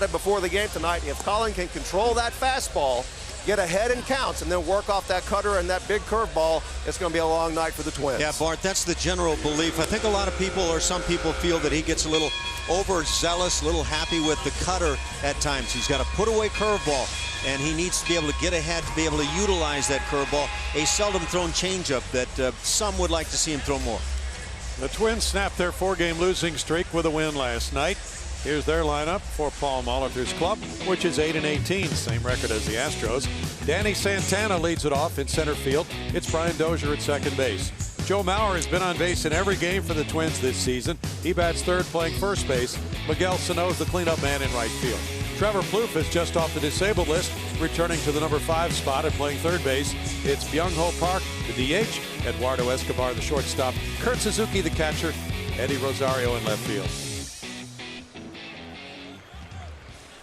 before the game tonight. If Colin can control that fastball, get ahead in counts, and then work off that cutter and that big curveball, it's going to be a long night for the Twins. Yeah, Bart, that's the general belief. I think a lot of people, or some people, feel that he gets a little overzealous, a little happy with the cutter at times. He's got a put-away curveball, and he needs to be able to get ahead to be able to utilize that curveball. A seldom thrown changeup that some would like to see him throw more. The Twins snapped their 4-game losing streak with a win last night. Here's their lineup for Paul Molitor's club, which is 8-18, same record as the Astros. Danny Santana leads it off in center field. It's Brian Dozier at second base. Joe Mauer has been on base in every game for the Twins this season. He bats third, playing first base. Miguel Sano is the cleanup man in right field. Trevor Plouffe is just off the disabled list, returning to the number 5 spot and playing third base. It's Byung-Ho Park, the DH, Eduardo Escobar, the shortstop, Kurt Suzuki, the catcher, Eddie Rosario in left field.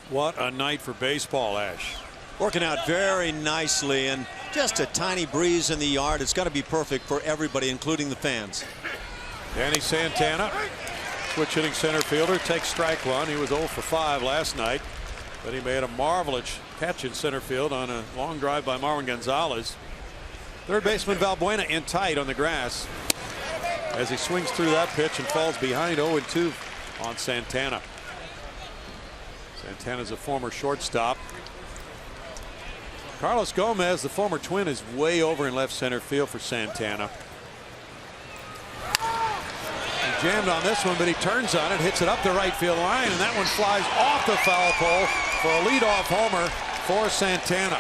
What a night for baseball, Ash. Working out very nicely, and just a tiny breeze in the yard. It's got to be perfect for everybody, including the fans. Danny Santana, switch hitting center fielder, takes strike one. He was 0 for 5 last night, but he made a marvelous catch in center field on a long drive by Marwin Gonzalez. Third baseman Valbuena in tight on the grass as he swings through that pitch and falls behind 0-2 on Santana. Santana's a former shortstop. Carlos Gomez, the former Twin, is way over in left center field for Santana. He jammed on this one, but he turns on it, hits it up the right field line, and that one flies off the foul pole for a leadoff homer for Santana.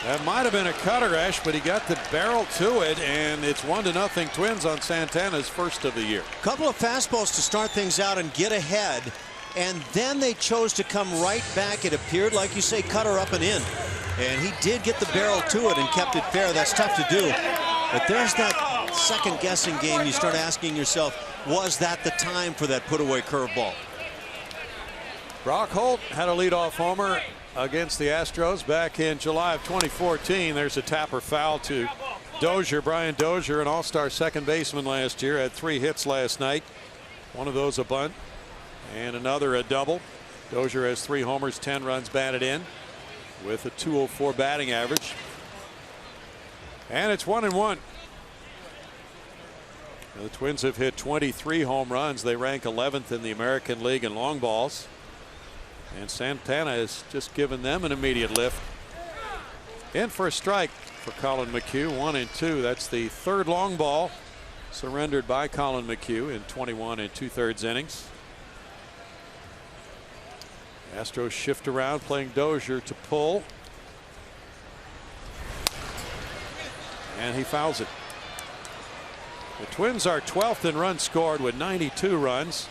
That might have been a cutter, Ash, but he got the barrel to it, and it's 1-0 Twins on Santana's first of the year. Couple of fastballs to start things out and get ahead. And then they chose to come right back. It appeared, like you say, cutter up and in. And he did get the barrel to it and kept it fair. That's tough to do. But there's that second-guessing game. You start asking yourself, was that the time for that put-away curveball? Brock Holt had a leadoff homer against the Astros back in July of 2014. There's a tapper foul to Dozier. Brian Dozier, an all-star second baseman last year, had 3 hits last night. One of those a bunt, and another a double. Dozier has 3 homers, 10 runs batted in, with a .204 batting average. And it's 1-1. The Twins have hit 23 home runs. They rank 11th in the American League in long balls. And Santana has just given them an immediate lift. In for a strike for Colin McHugh, 1-2. That's the 3rd long ball surrendered by Colin McHugh in 21 2/3 innings. Astros shift around, playing Dozier to pull. And he fouls it. The Twins are 12th in runs scored with 92 runs.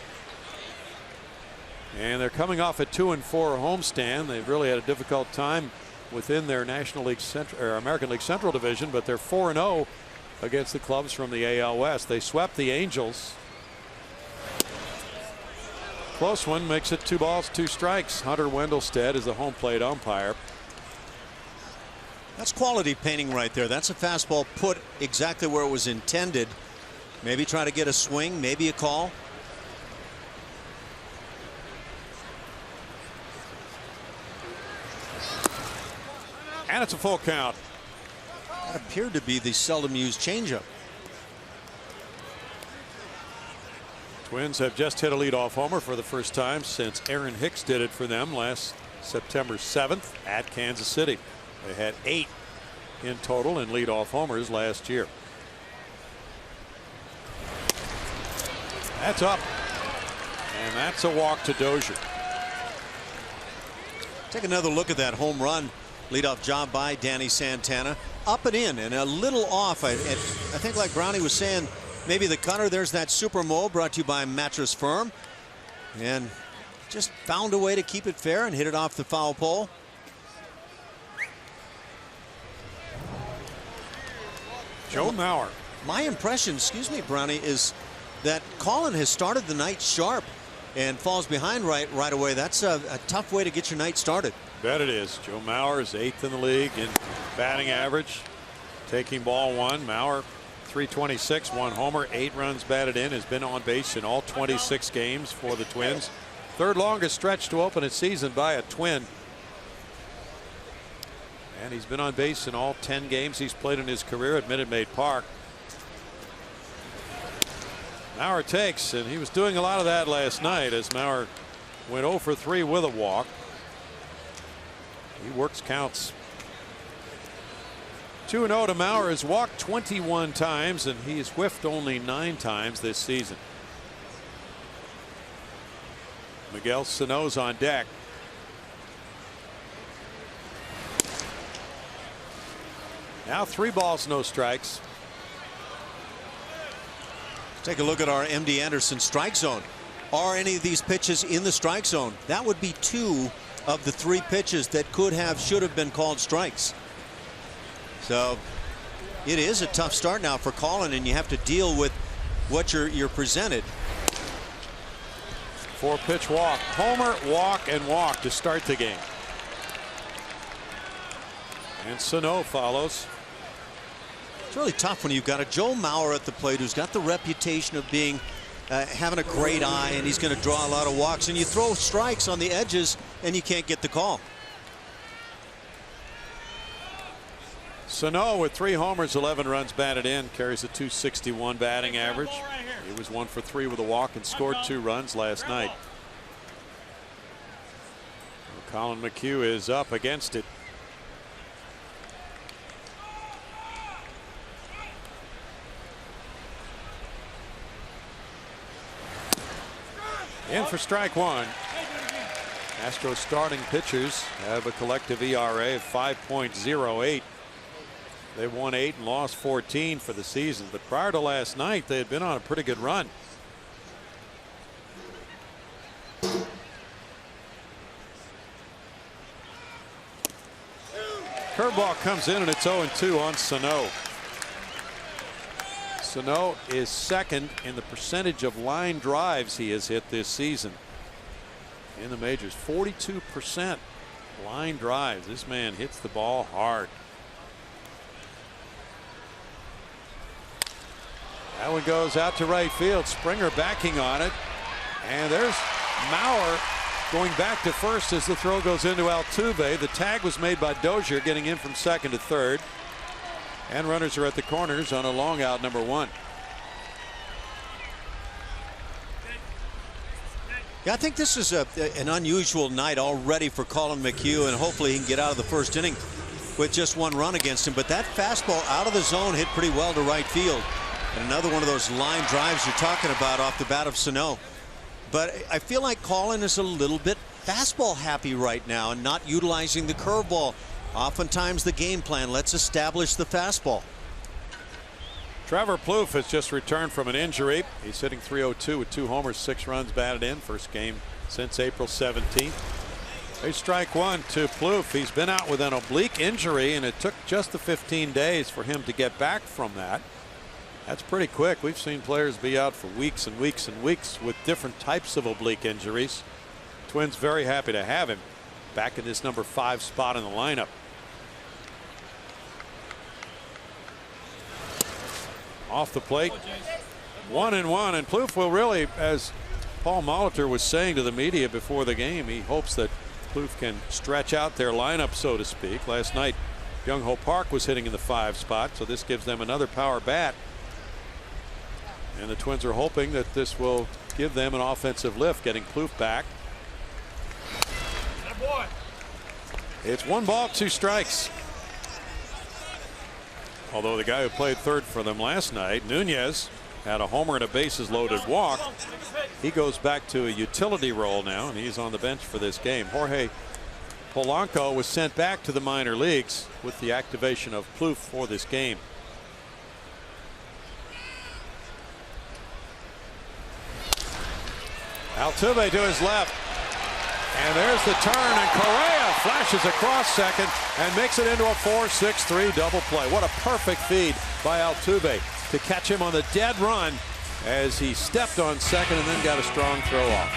And they're coming off a 2-4 homestand. They've really had a difficult time within their National League Central, or American League Central division, but they're 4-0 against the clubs from the AL West. They swept the Angels. Close one, makes it 2 balls, 2 strikes. Hunter Wendelstedt is the home plate umpire. That's quality painting right there. That's a fastball put exactly where it was intended. Maybe try to get a swing, maybe a call. And it's a full count. That appeared to be the seldom used changeup. Twins have just hit a leadoff homer for the first time since Aaron Hicks did it for them last September 7th at Kansas City. They had 8 in total in leadoff homers last year. That's up, and that's a walk to Dozier. Take another look at that home run leadoff job by Danny Santana. Up and in, and a little off. I think, like Brownie was saying, maybe the cutter. There's that Super Mole brought to you by Mattress Firm, and just found a way to keep it fair and hit it off the foul pole. Joe Mauer. My impression, excuse me, Brownie, is that Colin has started the night sharp and falls behind right away. That's a tough way to get your night started. Bet it is. Joe Mauer is 8th in the league in batting average. Taking ball 1. Mauer, .326, 1 homer, 8 runs batted in, has been on base in all 26 games for the Twins. Third longest stretch to open a season by a Twin. And he's been on base in all 10 games he's played in his career at Minute Maid Park. Mauer takes, and he was doing a lot of that last night as Mauer went 0 for 3 with a walk. He works counts. 2-0 to Mauer. Has walked 21 times, and he's whiffed only 9 times this season. Miguel Sano's on deck. Now 3 balls, no strikes. Take a look at our MD Anderson strike zone. Are any of these pitches in the strike zone? That would be 2 of the 3 pitches that should have been called strikes. So it is a tough start now for Colin, and you have to deal with what you're presented. 4-pitch walk. Homer, walk, and walk to start the game. And Sano follows. It's really tough when you've got a Joe Mauer at the plate who's got the reputation of being having a great eye, and he's going to draw a lot of walks, and you throw strikes on the edges and you can't get the call. Sano with 3 homers, 11 runs batted in, carries a .261 batting average. He was 1 for 3 with a walk and scored 2 runs last night. Colin McHugh is up against it. In for strike 1. Astros starting pitchers have a collective ERA of 5.08. They won 8 and lost 14 for the season, but prior to last night they had been on a pretty good run. Curveball comes in, and it's 0-2 on Sano. Sano is second in the percentage of line drives he has hit this season in the majors. 42% line drives. This man hits the ball hard. That one goes out to right field. Springer backing on it, and there's Mauer going back to first as the throw goes into Altuve. The tag was made by Dozier, getting in from second to third. And runners are at the corners on a long out, number 1. Yeah, I think this is an unusual night already for Colin McHugh, and hopefully he can get out of the first inning with just 1 run against him. But that fastball out of the zone hit pretty well to right field. And another one of those line drives you're talking about off the bat of Sano. But I feel like Colin is a little bit fastball happy right now and not utilizing the curveball. Oftentimes the game plan, let's establish the fastball. Trevor Plouffe has just returned from an injury. He's hitting .302 with 2 homers, 6 runs batted in. First game since April 17th. There's strike 1 to Plouffe. He's been out with an oblique injury, and it took just the 15 days for him to get back from that. That's pretty quick. We've seen players be out for weeks and weeks and weeks with different types of oblique injuries. Twins very happy to have him back in this number 5 spot in the lineup. Off the plate, 1-1, and Plouffe will really, as Paul Molitor was saying to the media before the game, he hopes that Plouffe can stretch out their lineup, so to speak. Last night, Young-Ho Park was hitting in the 5 spot, so this gives them another power bat. And the Twins are hoping that this will give them an offensive lift, getting Plouffe back. It's 1 ball, 2 strikes. Although the guy who played third for them last night, Nunez, had a homer and a bases loaded walk. He goes back to a utility role now, and he's on the bench for this game. Jorge Polanco was sent back to the minor leagues with the activation of Plouffe for this game. Altuve to his left. And there's the turn, and Correa flashes across second and makes it into a 4-6-3 double play. What a perfect feed by Altuve to catch him on the dead run as he stepped on second and then got a strong throw off.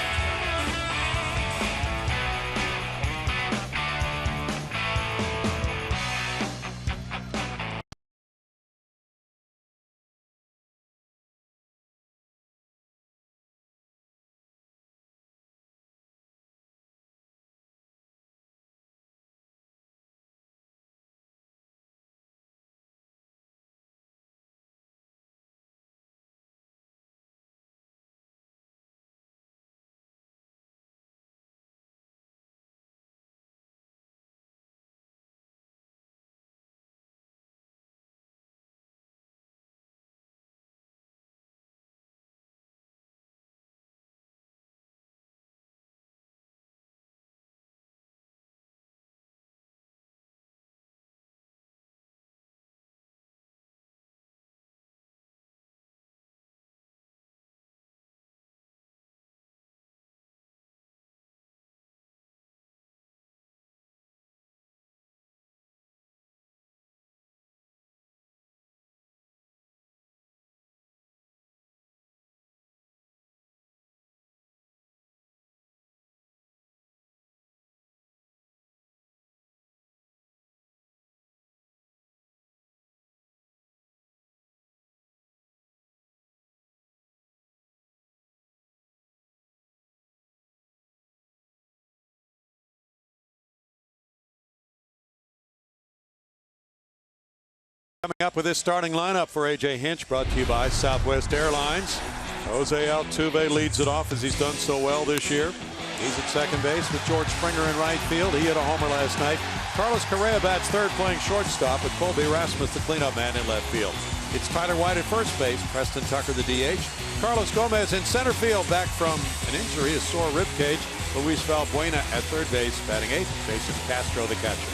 Coming up with this starting lineup for A.J. Hinch, brought to you by Southwest Airlines. Jose Altuve leads it off as he's done so well this year. He's at second base with George Springer in right field. He hit a homer last night. Carlos Correa bats third, playing shortstop, with Colby Rasmus the cleanup man in left field. It's Tyler White at first base, Preston Tucker the DH. Carlos Gomez in center field, back from an injury, a sore rib cage. Luis Valbuena at third base, batting eighth. Jason Castro the catcher.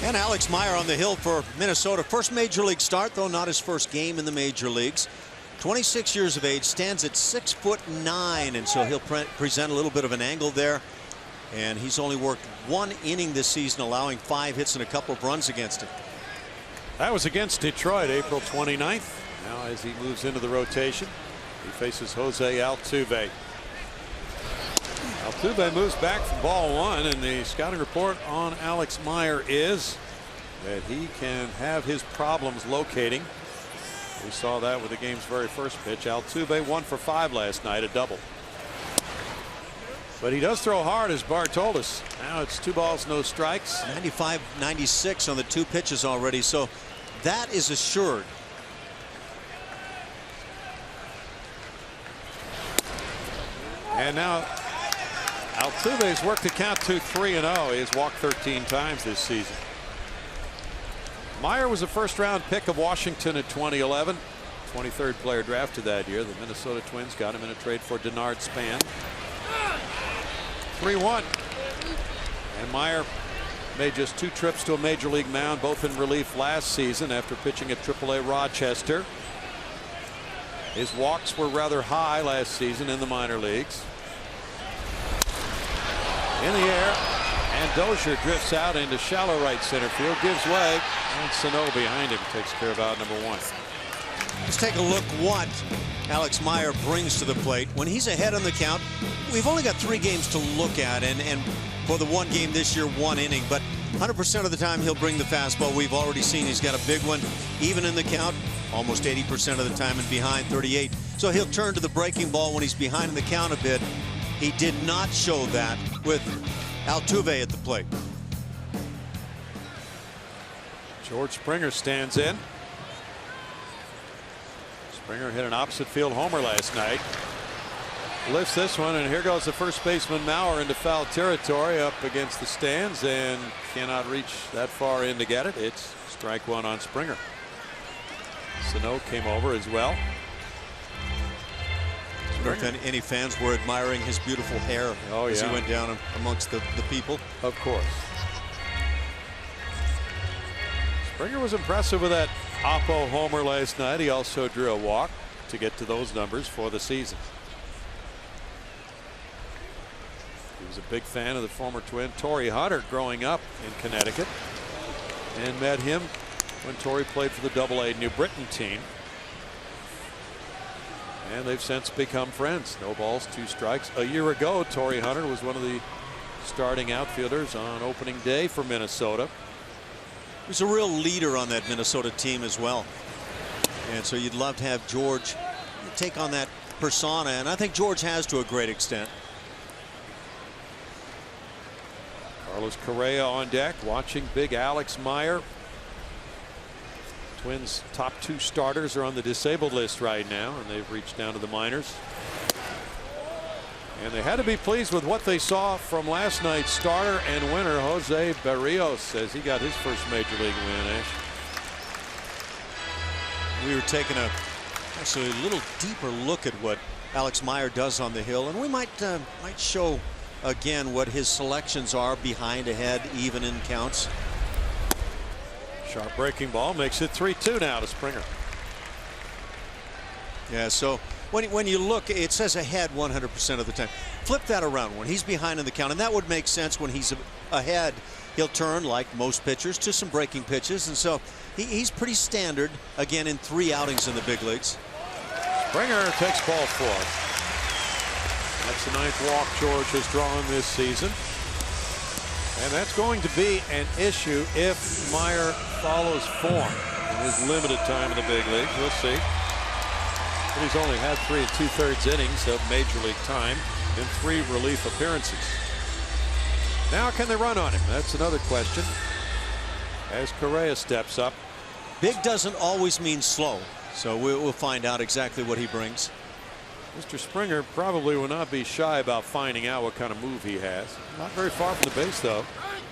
And Alex Meyer on the hill for Minnesota. First major league start, though not his first game in the major leagues. 26 years of age, stands at 6'9", and so he'll present a little bit of an angle there. And he's only worked 1 inning this season, allowing 5 hits and a couple of runs against him. That was against Detroit, April 29th. Now as he moves into the rotation, he faces Jose Altuve. Altuve moves back from ball 1, and the scouting report on Alex Meyer is that he can have his problems locating. We saw that with the game's very first pitch. Altuve 1 for 5 last night, a double. But he does throw hard, as Bart told us. Now it's 2 balls, no strikes. 95-96 on the 2 pitches already, so that is assured. And now Altuve's worked the count to 3-0. He has walked 13 times this season. Meyer was a first-round pick of Washington in 2011. 23rd player drafted that year. The Minnesota Twins got him in a trade for Denard Span. 3-1. And Meyer made just 2 trips to a major league mound, both in relief last season after pitching at AAA Rochester. His walks were rather high last season in the minor leagues. In the air, and Dozier drifts out into shallow right center field, gives way, and Sano behind him takes care of out number 1. Let's take a look what Alex Meyer brings to the plate. When he's ahead on the count, we've only got 3 games to look at, and for the 1 game this year, 1 inning, but 100% of the time he'll bring the fastball. We've already seen he's got a big one, even in the count, almost 80% of the time, and behind 38. So he'll turn to the breaking ball when he's behind in the count a bit. He did not show that with Altuve at the plate. George Springer stands in. Springer hit an opposite field homer last night. Lifts this one, and here goes the first baseman Mauer into foul territory up against the stands, and cannot reach that far in to get it. It's strike 1 on Springer. Sano came over as well. I don't know if any fans were admiring his beautiful hair as he went down amongst the people. Of course. Springer was impressive with that Oppo homer last night. He also drew a walk to get to those numbers for the season. He was a big fan of the former Twin Torrey Hunter growing up in Connecticut, and met him when Torrey played for the AA New Britain team. And they've since become friends. No balls, 2 strikes. A year ago, Torrey Hunter was one of the starting outfielders on opening day for Minnesota. He was a real leader on that Minnesota team as well. And so you'd love to have George take on that persona, and I think George has to a great extent. Carlos Correa on deck, watching big Alex Meyer. Twins' top 2 starters are on the disabled list right now, and they've reached down to the minors. And they had to be pleased with what they saw from last night's starter and winner, Jose Berrios, as he got his first major league win. Ash. We were taking actually a little deeper look at what Alex Meyer does on the hill, and we might show again what his selections are behind, ahead, even in counts. Sharp breaking ball makes it 3-2 now to Springer. Yeah, so when you look, it says ahead 100% of the time. Flip that around when he's behind in the count, and that would make sense. When he's ahead, he'll turn, like most pitchers, to some breaking pitches, and so he's pretty standard again in 3 outings in the big leagues. Springer takes ball 4. That's the 9th walk George has drawn this season. And that's going to be an issue if Meyer follows form in his limited time in the big leagues. We'll see. But he's only had 3 2/3 innings of major league time in 3 relief appearances. Now can they run on him? That's another question. As Correa steps up. Big doesn't always mean slow, so we'll find out exactly what he brings. Mr. Springer probably will not be shy about finding out what kind of move he has. Not very far from the base, though.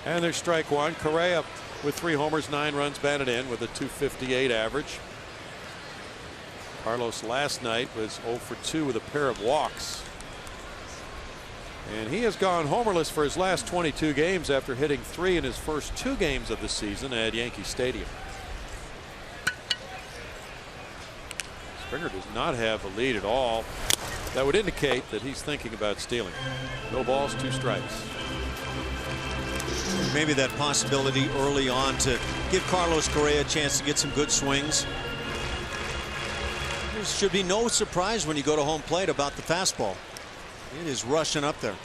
And there's strike one. Correa with 3 homers, 9 runs batted in with a .258 average. Carlos last night was 0 for 2 with a pair of walks. And he has gone homerless for his last 22 games after hitting 3 in his first 2 games of the season at Yankee Stadium. Springer does not have a lead at all. That would indicate that he's thinking about stealing. No balls, 2 strikes. Maybe that possibility early on to give Carlos Correa a chance to get some good swings. There should be no surprise when you go to home plate about the fastball. It is rushing up there.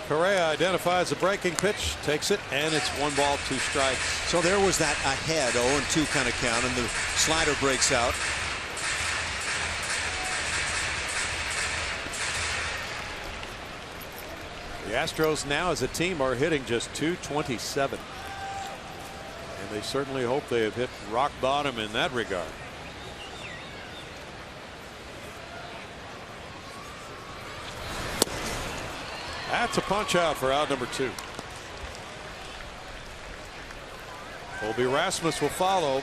Correa identifies the breaking pitch, takes it, and it's 1 ball, 2 strikes. So there was that ahead 0-2 kind of count, and the slider breaks out. The Astros now as a team are hitting just .227. And they certainly hope they have hit rock bottom in that regard. That's a punch out for out number 2. Colby Rasmus will follow.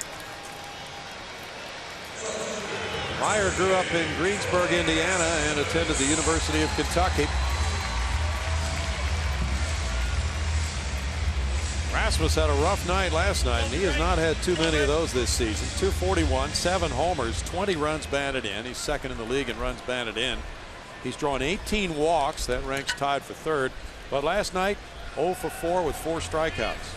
Meyer grew up in Greensburg, Indiana, and attended the University of Kentucky. Rasmus had a rough night last night, and he has not had too many of those this season. .241, 7 homers, 20 runs batted in. He's second in the league in runs batted in. He's drawn 18 walks. That ranks tied for 3rd. But last night, 0 for 4 with 4 strikeouts.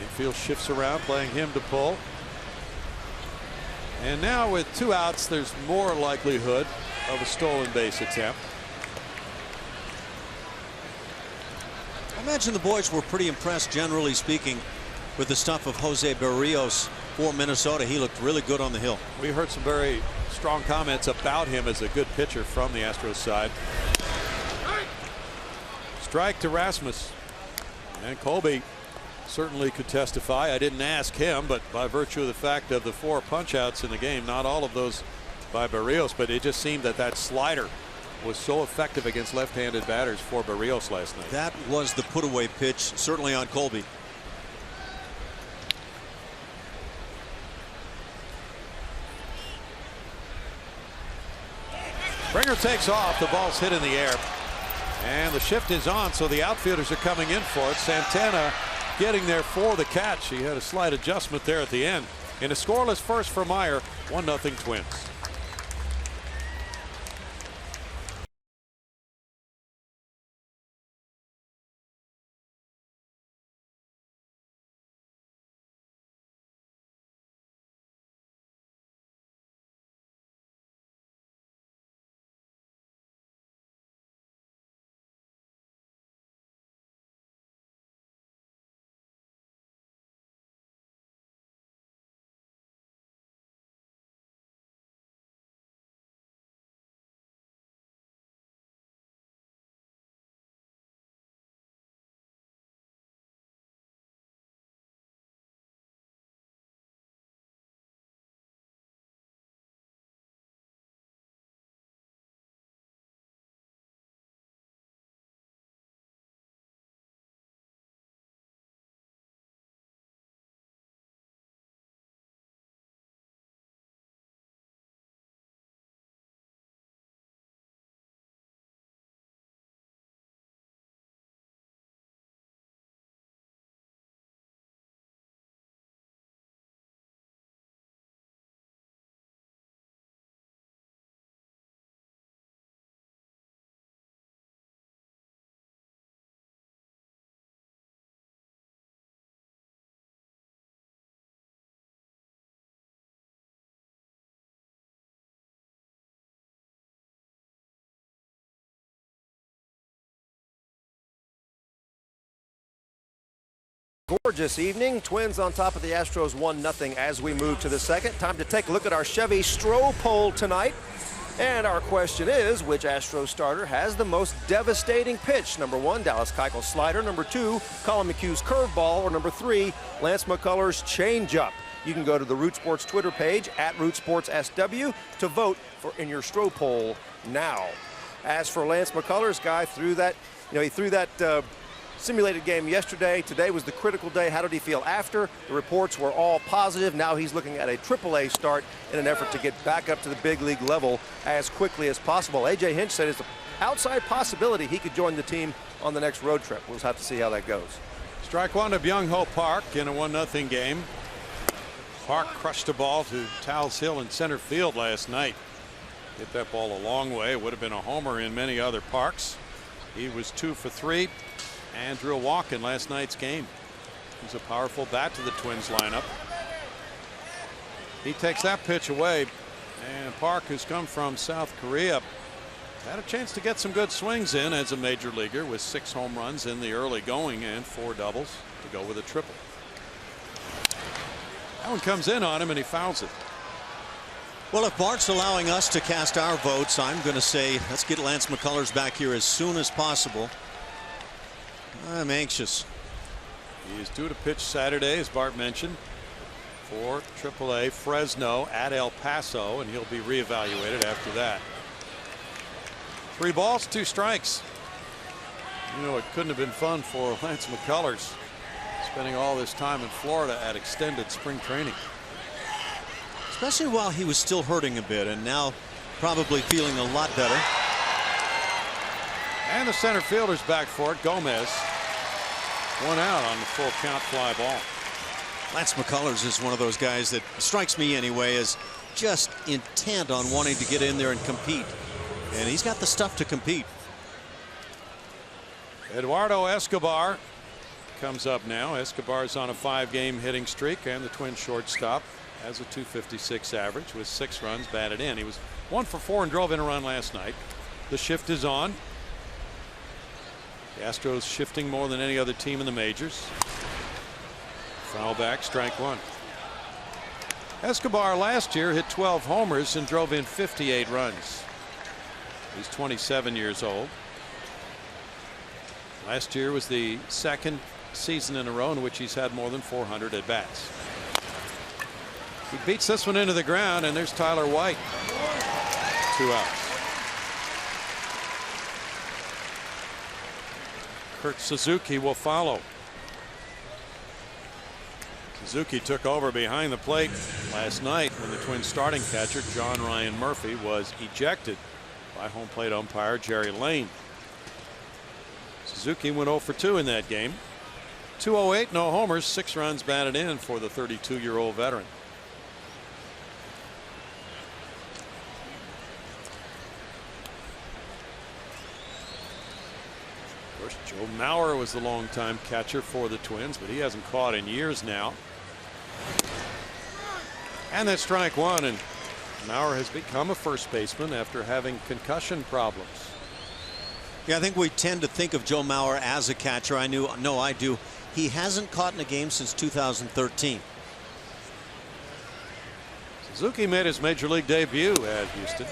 Infield shifts around, playing him to pull. And now with 2 outs, there's more likelihood of a stolen base attempt. I imagine the boys were pretty impressed, generally speaking, with the stuff of Jose Barrios for Minnesota. He looked really good on the hill. We heard some very strong comments about him as a good pitcher from the Astros side. Strike to Rasmus. And Colby certainly could testify. I didn't ask him, but by virtue of the fact of the 4 punch-outs in the game, not all of those by Barrios, but it just seemed that that slider was so effective against left-handed batters for Barrios last night. That was the put-away pitch, certainly on Colby. Springer takes off. The ball's hit in the air. And the shift is on, so the outfielders are coming in for it. Santana getting there for the catch. He had a slight adjustment there at the end. In a scoreless first for Meyer, 1-0 Twins. Gorgeous evening. Twins on top of the Astros 1-0 as we move to the second. Time to take a look at our Chevy Stroh poll tonight. And our question is, which Astros starter has the most devastating pitch? Number 1, Dallas Keuchel's slider. Number 2, Colin McHugh's curveball. Or number 3, Lance McCullers' changeup. You can go to the Root Sports Twitter page at Root Sports SW to vote in your Stroh poll now. As for Lance McCullers, guy threw that, he threw that simulated game yesterday. Today was the critical day. How did he feel after? The reports were all positive. Now he's looking at a AAA start in an effort to get back up to the big league level as quickly as possible. A.J. Hinch said it's an outside possibility he could join the team on the next road trip. We'll have to see how that goes. Strike one to Byung-Ho Park in a 1-0 game. Park crushed a ball to Towles Hill in center field last night. Hit that ball a long way. It would have been a homer in many other parks. He was 2 for 3 and drew a walk in last night's game. He's a powerful bat to the Twins lineup. He takes that pitch away, and Park, who's come from South Korea, had a chance to get some good swings in as a major leaguer with 6 home runs in the early going and 4 doubles to go with a triple. That one comes in on him and he fouls it. Well, if Bart's allowing us to cast our votes, I'm going to say let's get Lance McCullers back here as soon as possible. I'm anxious. He is due to pitch Saturday, as Bart mentioned, for AAA Fresno at El Paso, and he'll be reevaluated after that. 3 balls, 2 strikes. It couldn't have been fun for Lance McCullers spending all this time in Florida at extended spring training. Especially while he was still hurting a bit, and now probably feeling a lot better. And the center fielder's back for it. Gomez. 1 out on the full count fly ball. Lance McCullers is one of those guys that strikes me anyway as just intent on wanting to get in there and compete. And he's got the stuff to compete. Eduardo Escobar comes up now. Escobar's on a 5-game hitting streak, and the Twins shortstop has a .256 average with 6 runs batted in. He was 1 for 4 and drove in a run last night. The shift is on. The Astros shifting more than any other team in the majors. Foul back, strike 1. Escobar last year hit 12 homers and drove in 58 runs. He's 27 years old. Last year was the 2nd season in a row in which he's had more than 400 at bats. He beats this one into the ground, and there's Tyler White. 2 outs. Kurt Suzuki will follow. Suzuki took over behind the plate last night when the Twins starting catcher John Ryan Murphy was ejected by home plate umpire Jerry Lane. Suzuki went 0 for 2 in that game. 208, no homers, 6 runs batted in for the 32-year-old veteran. Of course, Joe Mauer was the longtime catcher for the Twins, but he hasn't caught in years now. And that's strike 1, and Mauer has become a first baseman after having concussion problems. Yeah, I think we tend to think of Joe Mauer as a catcher. I do. He hasn't caught in a game since 2013. Suzuki made his major league debut at Houston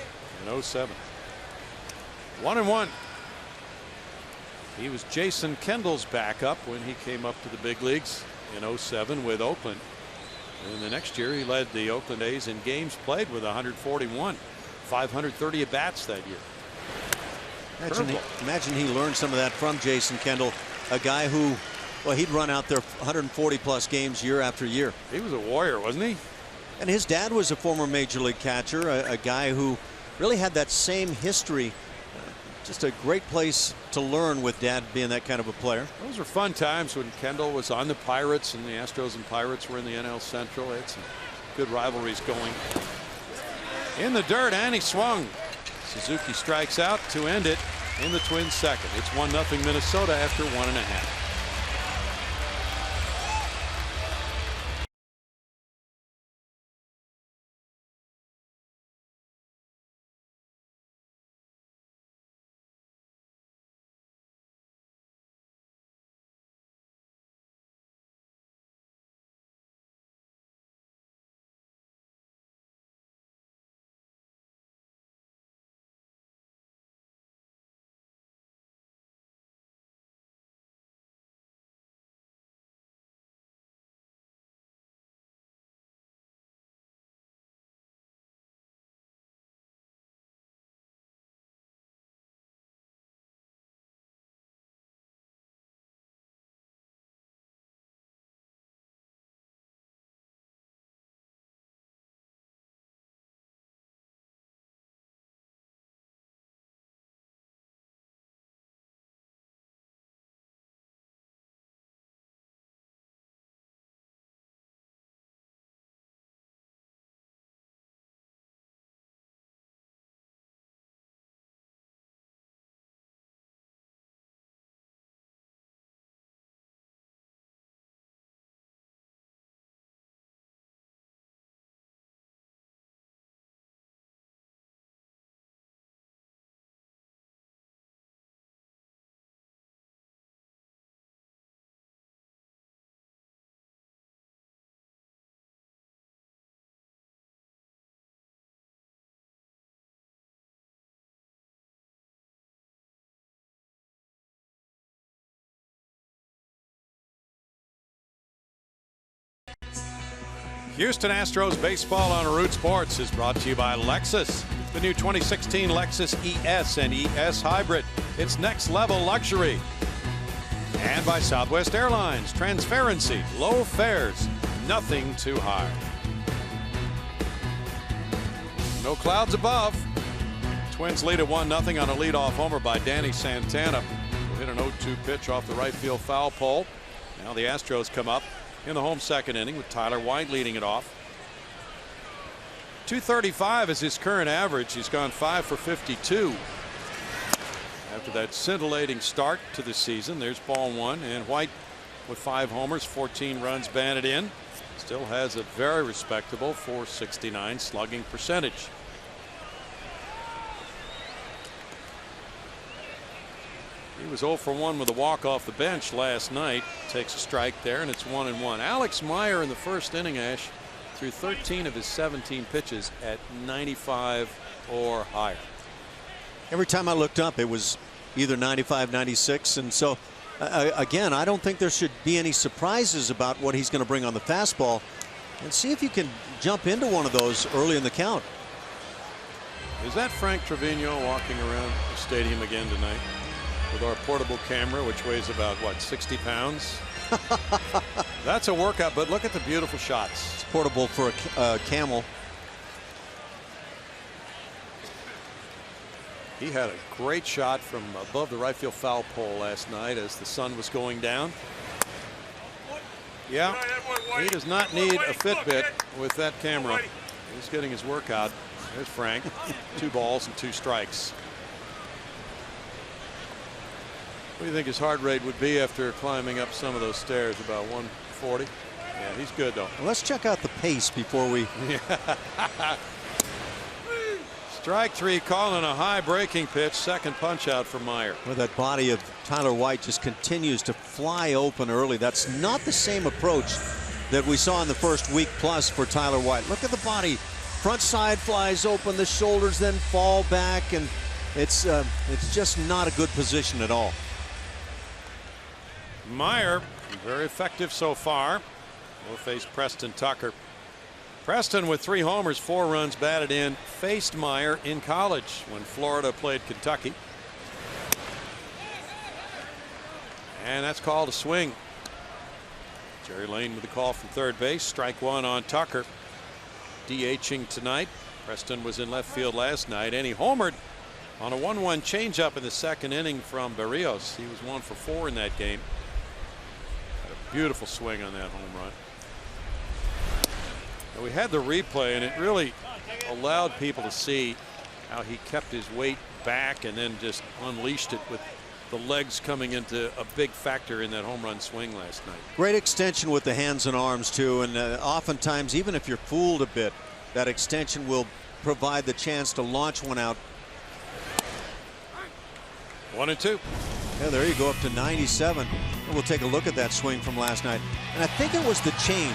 in 07. 1-1. He was Jason Kendall's backup when he came up to the big leagues in 07 with Oakland. And the next year he led the Oakland A's in games played with 141. 530 at bats that year. Imagine he learned some of that from Jason Kendall, a guy who, well, he'd run out there 140 plus games year after year. He was a warrior, wasn't he? And his dad was a former major league catcher, a guy who really had that same history. Just a great place to learn with Dad being that kind of a player. Those were fun times when Kendall was on the Pirates and the Astros and Pirates were in the NL Central. They had some good rivalries going. In the dirt, and he swung. Suzuki strikes out to end it in the Twins' second. It's 1-0 Minnesota after 1.5. Houston Astros baseball on Root Sports is brought to you by Lexus. The new 2016 Lexus ES and ES Hybrid. It's next level luxury. And by Southwest Airlines. Transparency, low fares, nothing too high. No clouds above. Twins lead at 1-0 on a leadoff homer by Danny Santana. Will hit an 0-2 pitch off the right field foul pole. Now the Astros come up in the home second inning with Tyler White leading it off. 235 is his current average. He's gone 5 for 52. After that scintillating start to the season, there's ball one, and White with 5 homers, 14 runs batted in, still has a very respectable .469 slugging percentage. He was 0 for 1 with a walk off the bench last night. Takes a strike there, and it's 1-1. Alex Meyer in the first inning, Ash, threw 13 of his 17 pitches at 95 or higher. Every time I looked up, it was either 95, 96, and so again, I don't think there should be any surprises about what he's going to bring on the fastball. And see if you can jump into one of those early in the count. Is that Frank Trevino walking around the stadium again tonight with our portable camera, which weighs about, what, 60 pounds? That's a workout, but look at the beautiful shots. It's portable for a camel. He had a great shot from above the right field foul pole last night as the sun was going down. Yeah, he does not need a Fitbit with that camera. He's getting his workout. There's Frank. 2 balls and 2 strikes. What do you think his heart rate would be after climbing up some of those stairs? About 140? Yeah, he's good though. Well, let's check out the pace before we. Strike 3, calling a high breaking pitch. Second punch out for Meyer. Well, that body of Tyler White just continues to fly open early. That's not the same approach that we saw in the first week plus for Tyler White. Look at the body. Front side flies open, the shoulders then fall back, and it's just not a good position at all. Meyer, very effective so far. Will face Preston Tucker. Preston with 3 homers, 4 runs batted in, faced Meyer in college when Florida played Kentucky. And that's called a swing. Jerry Lane with the call from third base. Strike 1 on Tucker. DHing tonight. Preston was in left field last night, and he homered on a 1-1 changeup in the second inning from Berrios. He was 1 for 4 in that game. Had a beautiful swing on that home run. We had the replay, and it really allowed people to see how he kept his weight back and then just unleashed it with the legs coming into a big factor in that home run swing last night. Great extension with the hands and arms too, and oftentimes even if you're fooled a bit, that extension will provide the chance to launch one out. 1-2. Yeah, there you go, up to 97. And we'll take a look at that swing from last night, and I think it was the change.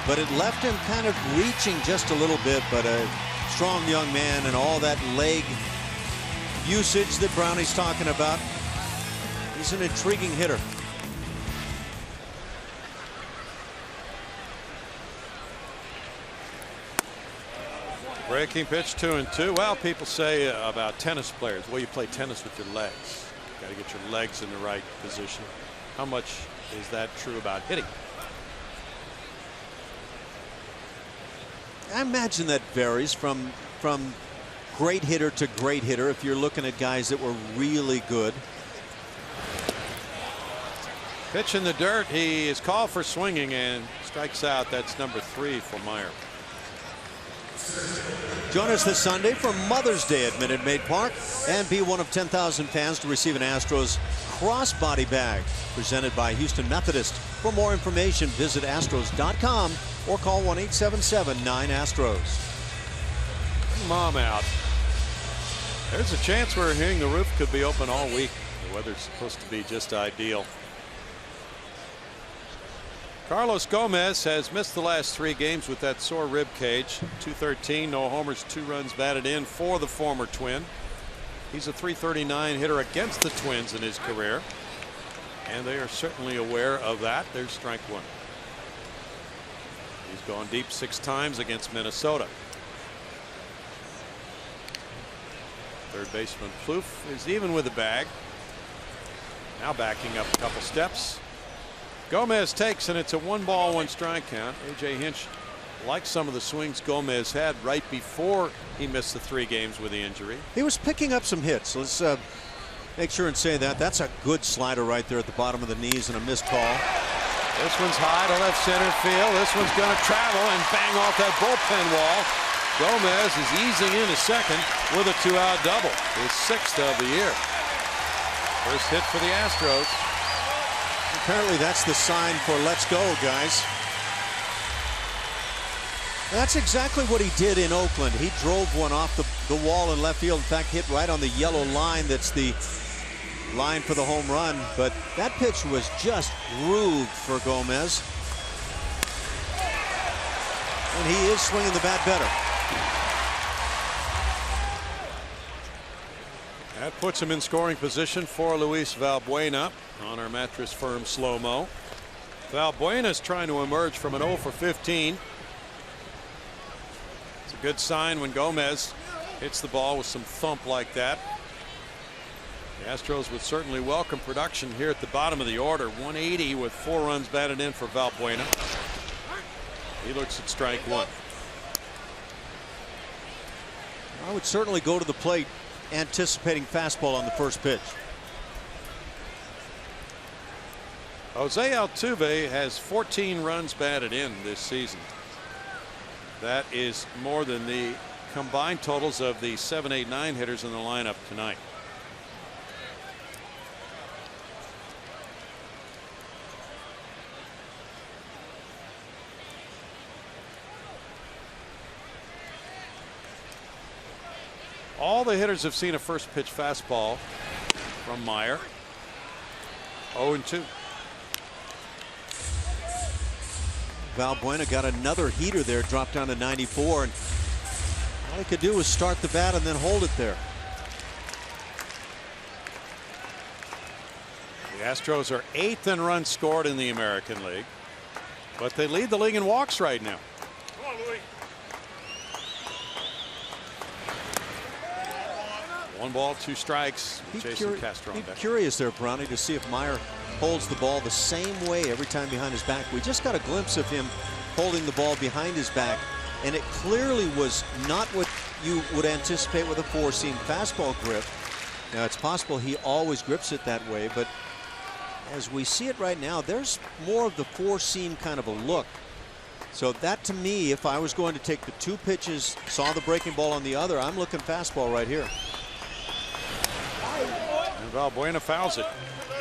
But it left him kind of reaching just a little bit, but a strong young man and all that leg usage that Brownie's talking about. He's an intriguing hitter. Breaking pitch 2-2. Well, people say about tennis players, well, you play tennis with your legs. Got to get your legs in the right position. How much is that true about hitting? I imagine that varies from great hitter to great hitter if you're looking at guys that were really good. Pitch in the dirt. He is called for swinging and strikes out. That's number 3 for Meyer. Join us this Sunday for Mother's Day at Minute Maid Park and be one of 10,000 fans to receive an Astros crossbody bag presented by Houston Methodist. For more information, visit Astros.com or call 1-877-9-ASTROS. Mom out. There's a chance we're hearing the roof could be open all week. The weather's supposed to be just ideal. Carlos Gomez has missed the last 3 games with that sore rib cage. 213, no homers, 2 runs batted in for the former Twin. He's a .339 hitter against the Twins in his career, and they are certainly aware of that. There's strike 1. He's gone deep 6 times against Minnesota. Third baseman Plouffe is even with the bag. Now backing up a couple steps. Gomez takes, and it's a 1-ball 1-strike count. A.J. Hinch liked some of the swings Gomez had right before he missed the 3 games with the injury. He was picking up some hits. Let's make sure and say that. That's a good slider right there at the bottom of the knees and a missed call. This one's high to left center field. This one's going to travel and bang off that bullpen wall. Gomez is easing into second with a 2-out double, his 6th of the year. First hit for the Astros. Apparently that's the sign for let's go, guys. That's exactly what he did in Oakland. He drove one off the wall in left field. In fact, hit right on the yellow line. That's the line for the home run. But that pitch was just grooved for Gomez. And he is swinging the bat better. That puts him in scoring position for Luis Valbuena on our Mattress Firm slow-mo. Valbuena is trying to emerge from an 0 for 15. It's a good sign when Gomez hits the ball with some thump like that. The Astros would certainly welcome production here at the bottom of the order. 180 with 4 runs batted in for Valbuena. He looks at strike 1. I would certainly go to the plate anticipating fastball on the first pitch. Jose Altuve has 14 runs batted in this season. That is more than the combined totals of the 7, 8, 9 hitters in the lineup tonight. All the hitters have seen a first pitch fastball from Meyer. 0-2. Valbuena got another heater there, dropped down to 94, and all he could do was start the bat and then hold it there. The Astros are 8th in runs scored in the American League, but they lead the league in walks right now. 1 ball, 2 strikes. Jason Castro on deck. Curious there, Brownie, to see if Meyer holds the ball the same way every time behind his back. We just got a glimpse of him holding the ball behind his back, and it clearly was not what you would anticipate with a 4-seam fastball grip. Now, it's possible he always grips it that way, but as we see it right now, there's more of the 4-seam kind of a look. So that, to me, if I was going to take the 2 pitches, saw the breaking ball on the other, I'm looking fastball right here. And Valbuena fouls it.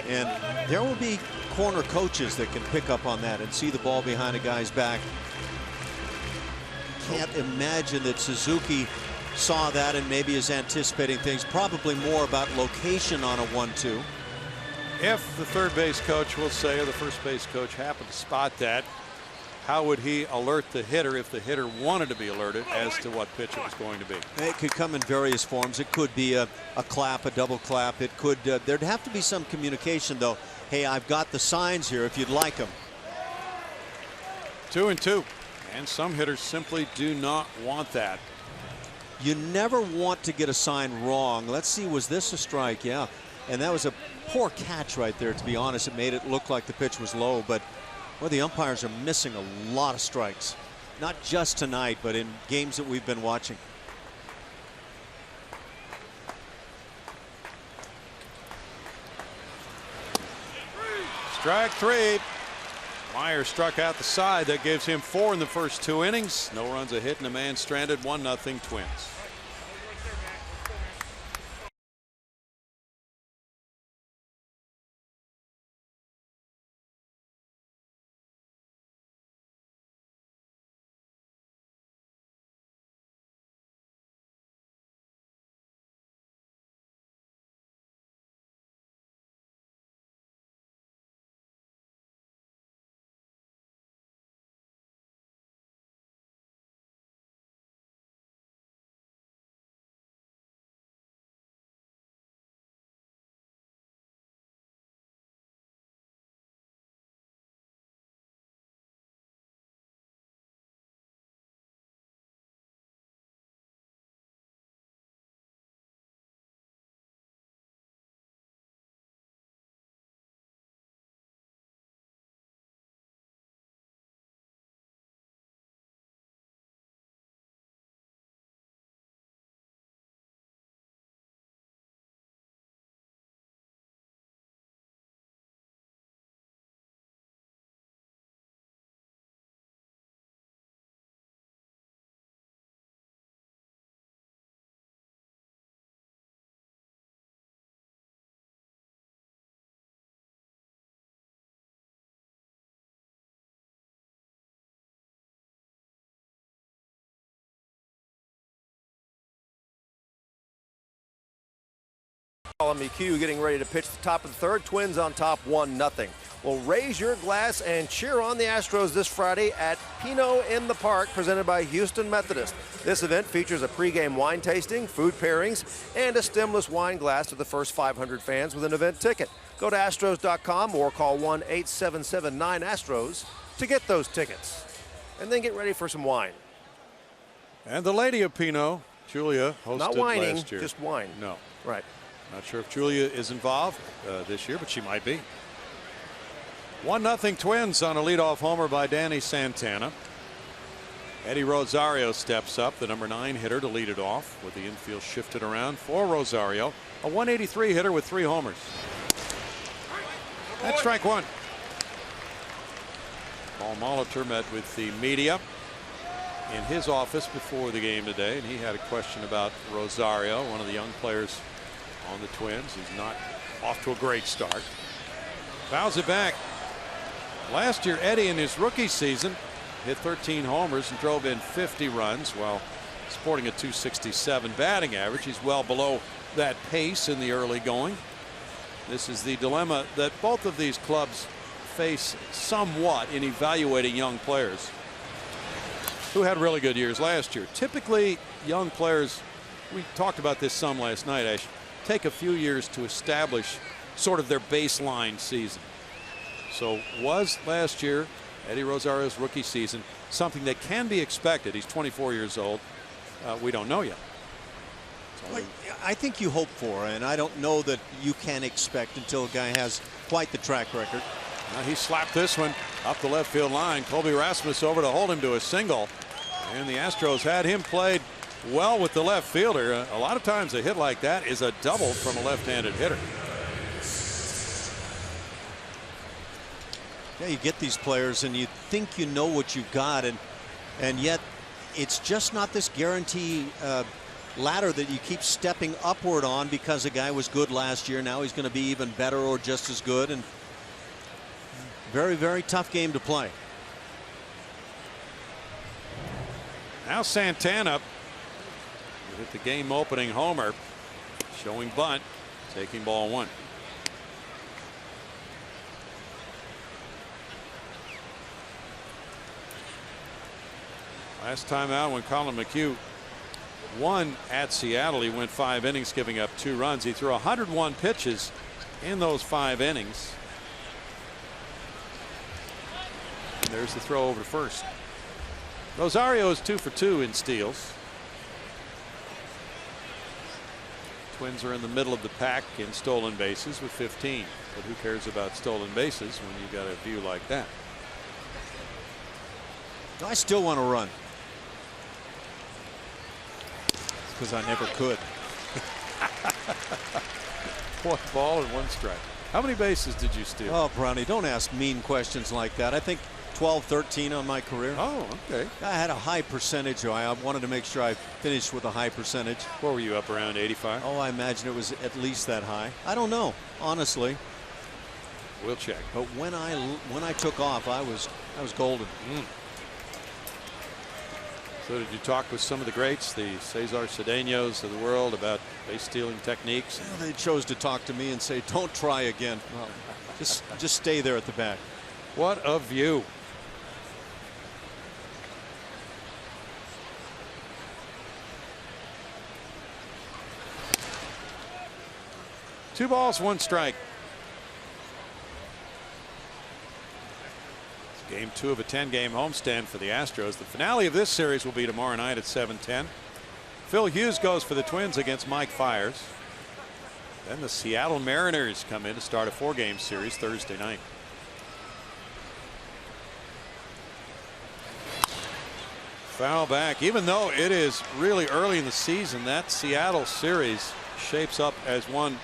And there will be corner coaches that can pick up on that and see the ball behind a guy's back. Can't imagine that Suzuki saw that and maybe is anticipating things, probably more about location on a 1-2. If the third base coach will say, or the first base coach happened to spot that, how would he alert the hitter if the hitter wanted to be alerted as to what pitch it was going to be? It could come in various forms. It could be a clap, a double clap. It could, there'd have to be some communication though. Hey, I've got the signs here if you'd like them. 2-2. And some hitters simply do not want that. You never want to get a sign wrong. Let's see, was this a strike? Yeah. And that was a poor catch right there, to be honest. It made it look like the pitch was low, but well, the umpires are missing a lot of strikes. Not just tonight, but in games that we've been watching. Strike 3. Meyer struck out the side. That gives him 4 in the first 2 innings. No runs, a hit, and a man stranded. 1-0 Twins. Colin McHugh getting ready to pitch the top of the third. Twins on top 1-0. Well, raise your glass and cheer on the Astros this Friday at Pinot in the Park, presented by Houston Methodist. This event features a pregame wine tasting, food pairings, and a stemless wine glass to the first 500 fans with an event ticket. Go to Astros.com or call 1-877-9-ASTROS to get those tickets. And then get ready for some wine. And the lady of Pinot, Julia, hosted Not whining, last year. just wine. No. Right. Not sure if Julia is involved this year, but she might be. 1-0 Twins on a leadoff homer by Danny Santana. Eddie Rosario steps up, the number 9 hitter, to lead it off with the infield shifted around for Rosario. A 183 hitter with 3 homers. That's strike 1. Paul Molitor met with the media in his office before the game today, and he had a question about Rosario, one of the young players on the Twins. He's not off to a great start. Fouls it back. Last year, Eddie in his rookie season hit 13 homers and drove in 50 runs while sporting a .267 batting average. He's well below that pace in the early going. This is the dilemma that both of these clubs face somewhat in evaluating young players who had really good years last year. Typically, young players, we talked about this some last night, Ash, take a few years to establish sort of their baseline season. So was last year, Eddie Rosario's rookie season, something that can be expected? He's 24 years old. We don't know yet. I think you hope for, and I don't know that you can expect until a guy has quite the track record. Now he slapped this one up the left field line. Colby Rasmus over to hold him to a single. And the Astros had him played well with the left fielder. A lot of times a hit like that is a double from a left-handed hitter. Yeah, you get these players and you think you know what you've got, and yet it's just not this guarantee ladder that you keep stepping upward on because a guy was good last year. Now he's going to be even better or just as good, and very, very tough game to play. Now Santana hit the game opening homer, showing bunt, taking ball 1. Last time out when Colin McHugh won at Seattle, he went 5 innings, giving up 2 runs. He threw 101 pitches in those 5 innings. And there's the throw over to first. Rosario is 2 for 2 in steals. Twins are in the middle of the pack in stolen bases with 15. But who cares about stolen bases when you got a view like that? I still want to run. Because I never could. 1 ball and 1 strike. How many bases did you steal? Oh, Brownie, don't ask mean questions like that. I think 12, 13 on my career. Oh, okay. I had a high percentage, so I wanted to make sure I finished with a high percentage. What were you, up around 85? Oh, I imagine it was at least that high. I don't know, honestly. We'll check. But when I took off, I was golden. So did you talk with some of the greats, the Cesar Cedeños of the world, about base stealing techniques? Well, they chose to talk to me and say, don't try again. Well, just stay there at the back. What a view. Two balls, 1 strike. Game 2 of a 10-game homestand for the Astros. The finale of this series will be tomorrow night at 7:10. Phil Hughes goes for the Twins against Mike Fiers. Then the Seattle Mariners come in to start a 4-game series Thursday night. Foul back. Even though it is really early in the season, that Seattle series shapes up as one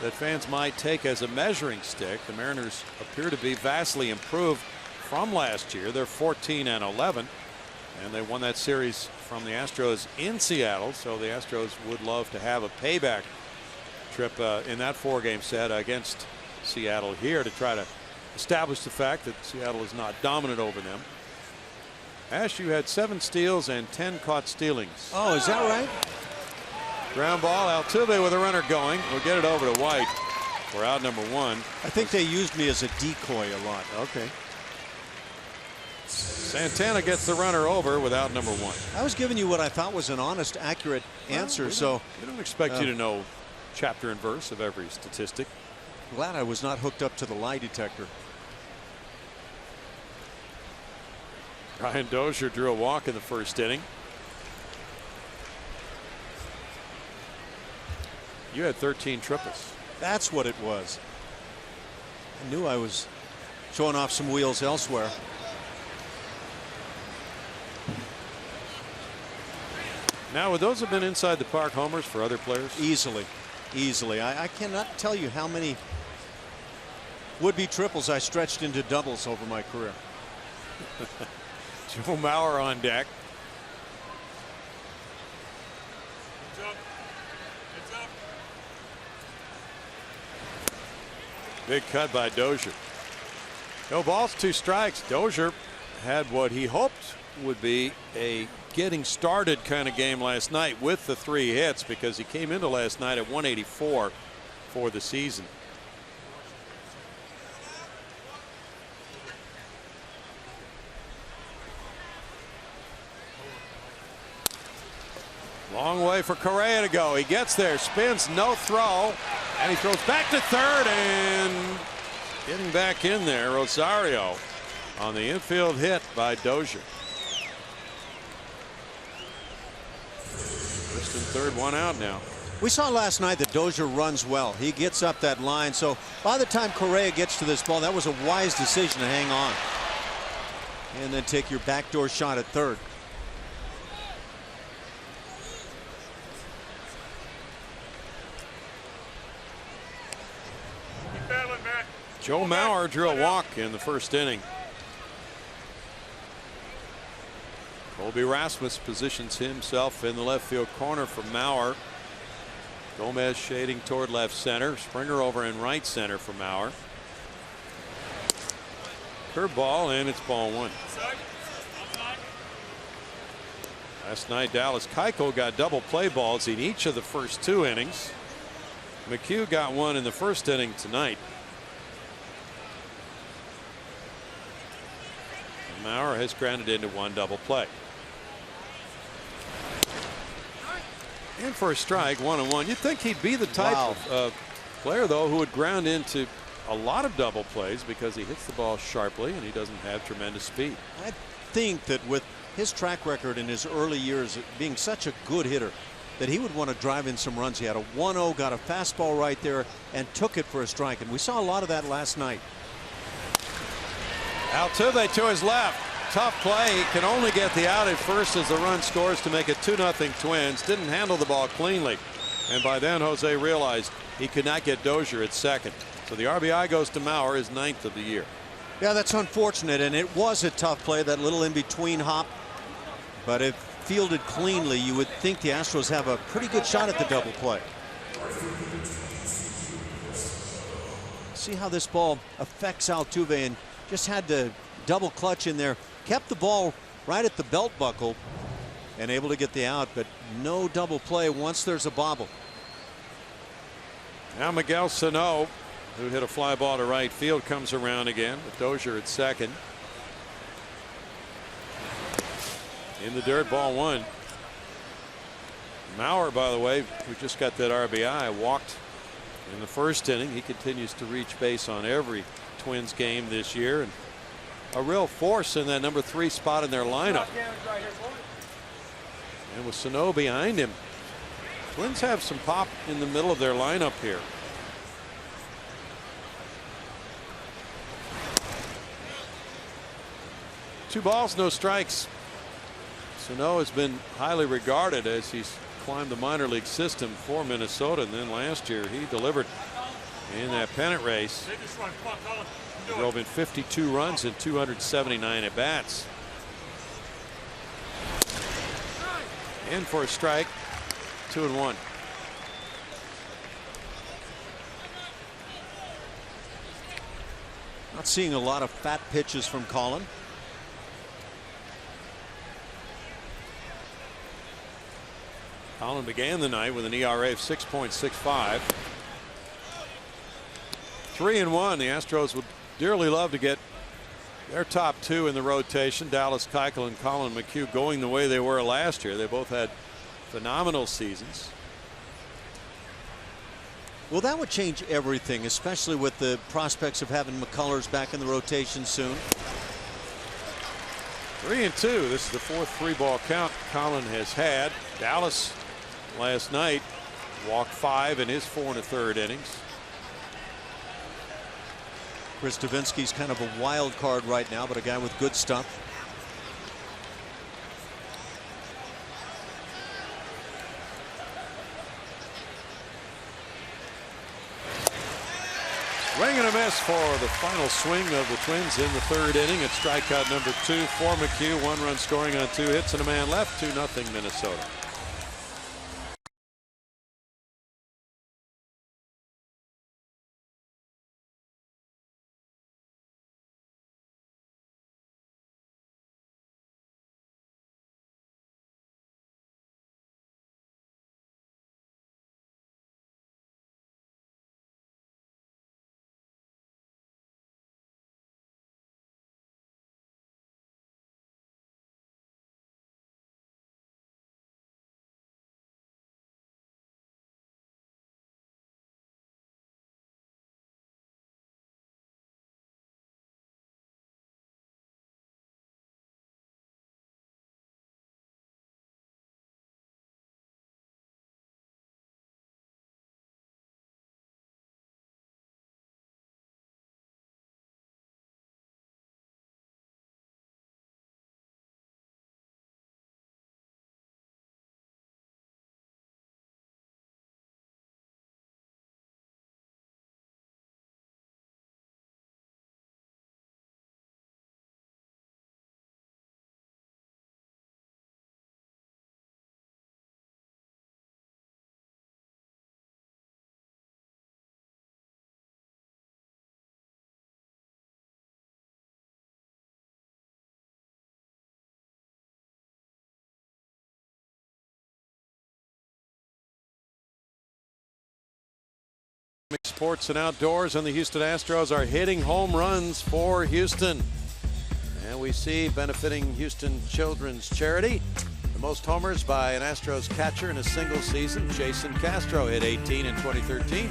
that fans might take as a measuring stick. The Mariners appear to be vastly improved from last year. They're 14-11, and they won that series from the Astros in Seattle. So the Astros would love to have a payback trip in that 4-game set against Seattle here to try to establish the fact that Seattle is not dominant over them. Ash, you had 7 steals and 10 caught stealings. Oh, is that right? Ground ball. Altuve with a runner going. We'll get it over to White. We're out number 1. I think they used me as a decoy a lot. Okay. Santana gets the runner over without number 1. I was giving you what I thought was an honest, accurate answer. We don't expect you to know chapter and verse of every statistic. Glad I was not hooked up to the lie detector. Brian Dozier drew a walk in the first inning. You had 13 triples. That's what it was. I knew I was showing off some wheels elsewhere. Now, would those have been inside the park homers for other players? Easily. Easily. I cannot tell you how many would-be triples I stretched into doubles over my career. Joe Mauer on deck. Big cut by Dozier. No balls, 2 strikes. Dozier had what he hoped would be a getting started kind of game last night with the 3 hits, because he came into last night at 184 for the season. Long way for Correa to go. He gets there, spins, no throw, and he throws back to third, and getting back in there, Rosario on the infield hit by Dozier. First and third, 1 out now. We saw last night that Dozier runs well. He gets up that line, so by the time Correa gets to this ball, that was a wise decision to hang on and then take your backdoor shot at third. Joe Mauer drew a walk in the first inning. Colby Rasmus positions himself in the left field corner for Mauer. Gomez shading toward left center. Springer over in right center for Mauer. Curveball, and it's ball 1. Last night, Dallas Keuchel got double play balls in each of the first 2 innings. McHugh got one in the first inning tonight. Mauer has grounded into 1 double play. And for a strike, 1-1. You'd think he'd be the type of player, though, who would ground into a lot of double plays because he hits the ball sharply and he doesn't have tremendous speed. I think that with his track record in his early years being such a good hitter, that he would want to drive in some runs. He had a 1-0, got a fastball right there, and took it for a strike. And we saw a lot of that last night. Altuve to his left. Tough play. He can only get the out at first as the run scores to make it 2-0 Twins. Didn't handle the ball cleanly. And by then, Jose realized he could not get Dozier at second. So the RBI goes to Mauer, his 9th of the year. Yeah, that's unfortunate. And it was a tough play, that little in-between hop. But if fielded cleanly, you would think the Astros have a pretty good shot at the double play. See how this ball affects Altuve, and just had to double clutch in there. Kept the ball right at the belt buckle and able to get the out, but no double play once there's a bobble. Now Miguel Sano, who hit a fly ball to right field, comes around again with Dozier at second. In the dirt, ball 1. Mauer, by the way, who just got that RBI, walked in the first inning. He continues to reach base on every Twins game this year, and a real force in that number 3 spot in their lineup. And with Sano behind him, Twins have some pop in the middle of their lineup here. Two balls, no strikes. Sano has been highly regarded as he's climbed the minor league system for Minnesota, and then last year he delivered in that pennant race. He drove in 52 runs and 279 at bats. In for a strike, 2-1. Not seeing a lot of fat pitches from Colin. Colin began the night with an ERA of 6.65. 3-1. The Astros would dearly love to get their top two in the rotation, Dallas Keuchel and Colin McHugh, going the way they were last year. They both had phenomenal seasons. Well, that would change everything, especially with the prospects of having McCullers back in the rotation soon. 3-2. This is the fourth 3-ball count Colin has had. Dallas last night walked 5 in his 4 1/3 innings. Chris Davinsky's kind of a wild card right now, but a guy with good stuff. Swing and a miss for the final swing of the Twins in the 3rd inning. It's strikeout number 2 for McHugh. 1 run scoring on 2 hits and a man left. 2-0 Minnesota. Sports and outdoors, and the Houston Astros are hitting home runs for Houston. And we see, benefiting Houston Children's Charity, the most homers by an Astros catcher in a single season. Jason Castro hit 18 in 2013.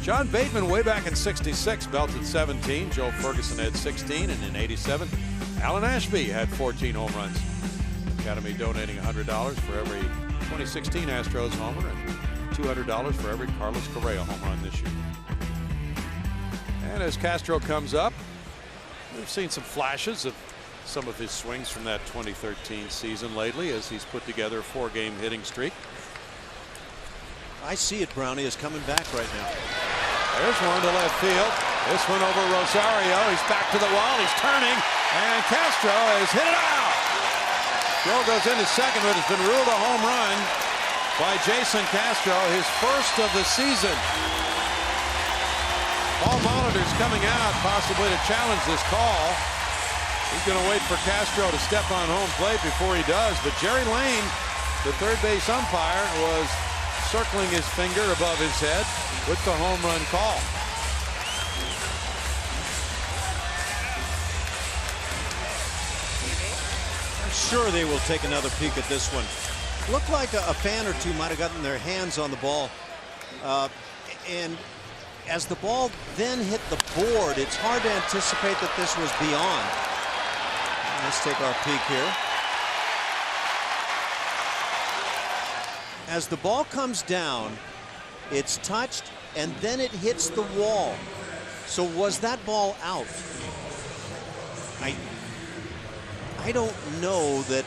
John Bateman way back in '66 belted 17. Joe Ferguson had 16, and in '87 Alan Ashby had 14 home runs. Academy donating $100 for every 2016 Astros homer and $200 for every Carlos Correa home run this year. And as Castro comes up, we've seen some flashes of some of his swings from that 2013 season lately as he's put together a 4-game hitting streak. I see it, Brownie, is coming back right now. There's one to left field. This one over Rosario. He's back to the wall. He's turning, and Castro has hit it out. Throw goes into second, but it's been ruled a home run by Jason Castro, his first of the season. Paul Molitor's coming out, possibly to challenge this call. He's going to wait for Castro to step on home plate before he does. But Jerry Lane, the third base umpire, was circling his finger above his head with the home run call. I'm sure they will take another peek at this one. Looked like a fan or two might have gotten their hands on the ball. And as the ball then hit the board, it's hard to anticipate that this was beyond. Let's take our peek here. As the ball comes down, it's touched and then it hits the wall. So was that ball out? I don't know that.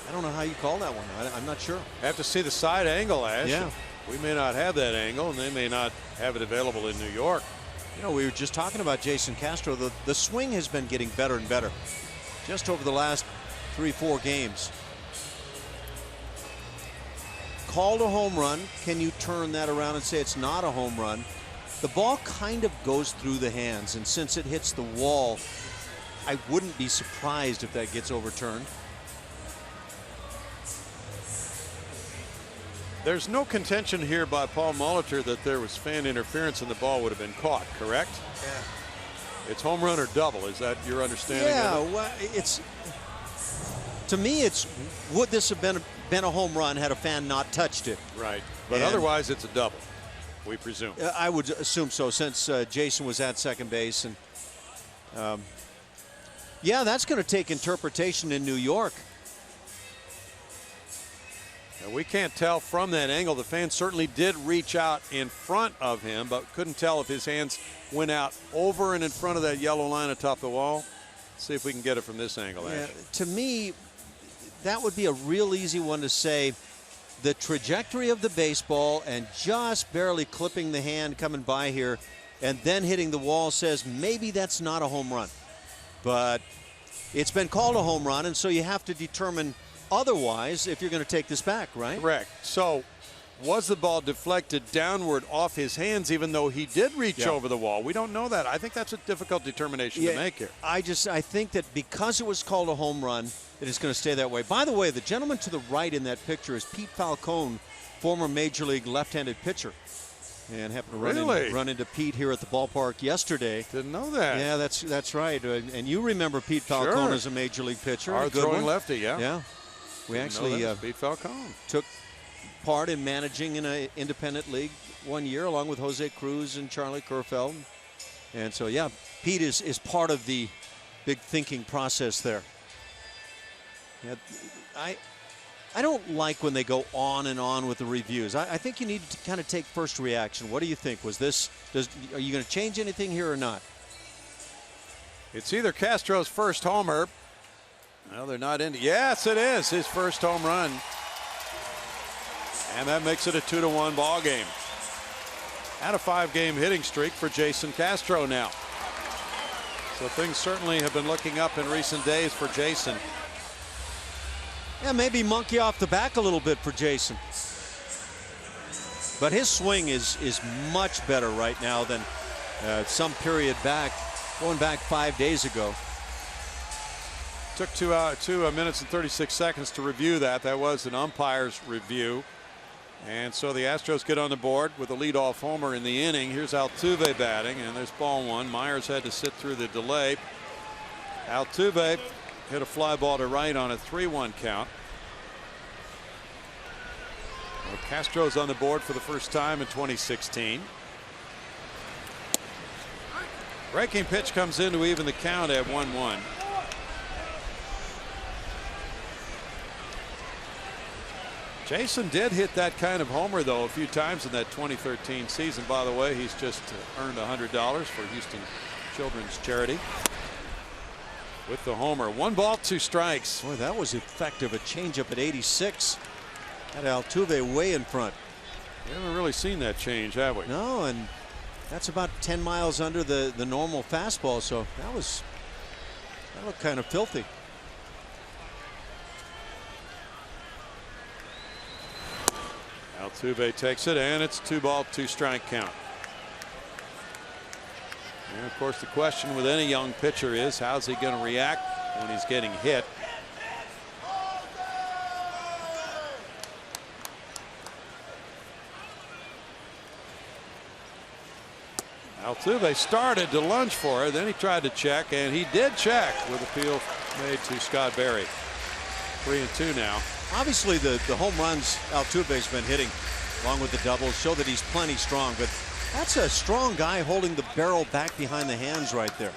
I don't know how you call that one. I'm not sure. Have to see the side angle, Ash. Yeah. We may not have that angle, and they may not have it available in New York. You know, we were just talking about Jason Castro. The swing has been getting better and better just over the last 3-4 games. Called a home run. Can you turn that around and say it's not a home run? The ball kind of goes through the hands, and since it hits the wall, I wouldn't be surprised if that gets overturned. There's no contention here by Paul Molitor that there was fan interference and the ball would have been caught, correct? Yeah. It's home run or double. Is that your understanding? Yeah, of it? well, to me, it's would this have been a home run had a fan not touched it? Right. But And otherwise, it's a double, we presume. I would assume so, since Jason was at second base. And yeah, that's going to take interpretation in New York. And we can't tell from that angle. The fan certainly did reach out in front of him, but couldn't tell if his hands went out over and in front of that yellow line atop the wall. Let's see if we can get it from this angle. Yeah, Actually, to me, that would be a real easy one to say. The trajectory of the baseball and just barely clipping the hand coming by here and then hitting the wall says maybe that's not a home run. But it's been called a home run, and so you have to determine otherwise if you're going to take this back, right? correct. So was the ball deflected downward off his hands even though he did reach over the wall? We don't know that. I think that's a difficult determination to make here. I think that because it was called a home run, it is going to stay that way. By the way, the gentleman to the right in that picture is Pete Falcone, former Major League left-handed pitcher. And happened to run into Pete here at the ballpark yesterday. Didn't know that. Yeah, that's right. And you remember Pete Falcone as a Major League pitcher. Our a good throwing one. lefty, yeah. Yeah. We actually Pete Falcone took part in managing in an independent league one year along with Jose Cruz and Charlie Kerfeld. And so, yeah, Pete is part of the big thinking process there. Yeah, I don't like when they go on and on with the reviews. I think you need to kind of take first reaction. What do you think? Are you going to change anything here or not? It's either Castro's first homer. Well, they're not in. Yes, it is his first home run. And that makes it a 2-1 ball game. At a 5-game hitting streak for Jason Castro now. So things certainly have been looking up in recent days for Jason. Yeah, maybe monkey off the back a little bit for Jason. But his swing is much better right now than some period back, going back 5 days ago. Took 2 minutes and 36 seconds to review that. That was an umpire's review. And so the Astros get on the board with a leadoff homer in the inning. Here's Altuve batting, and there's ball one. Myers had to sit through the delay. Altuve hit a fly ball to right on a 3-1 count. Well, Castro's on the board for the first time in 2016. Breaking pitch comes in to even the count at 1-1. Jason did hit that kind of homer, though, a few times in that 2013 season. By the way, he's just earned $100 for Houston Children's Charity with the homer. 1 ball, 2 strikes. Boy, that was effective. A changeup at 86. Had Altuve way in front. We haven't really seen that change, have we? No, and that's about 10 miles under the normal fastball. So that looked kind of filthy. Altuve takes it, and it's 2 ball, 2 strike count. And of course, the question with any young pitcher is, how's he going to react when he's getting hit? Altuve started to lunge for it, then he tried to check, and he did check with appeal made to Scott Berry. 3-2 now. Obviously, the home runs Altuve's been hitting, along with the doubles, show that he's plenty strong. But that's a strong guy holding the barrel back behind the hands right there.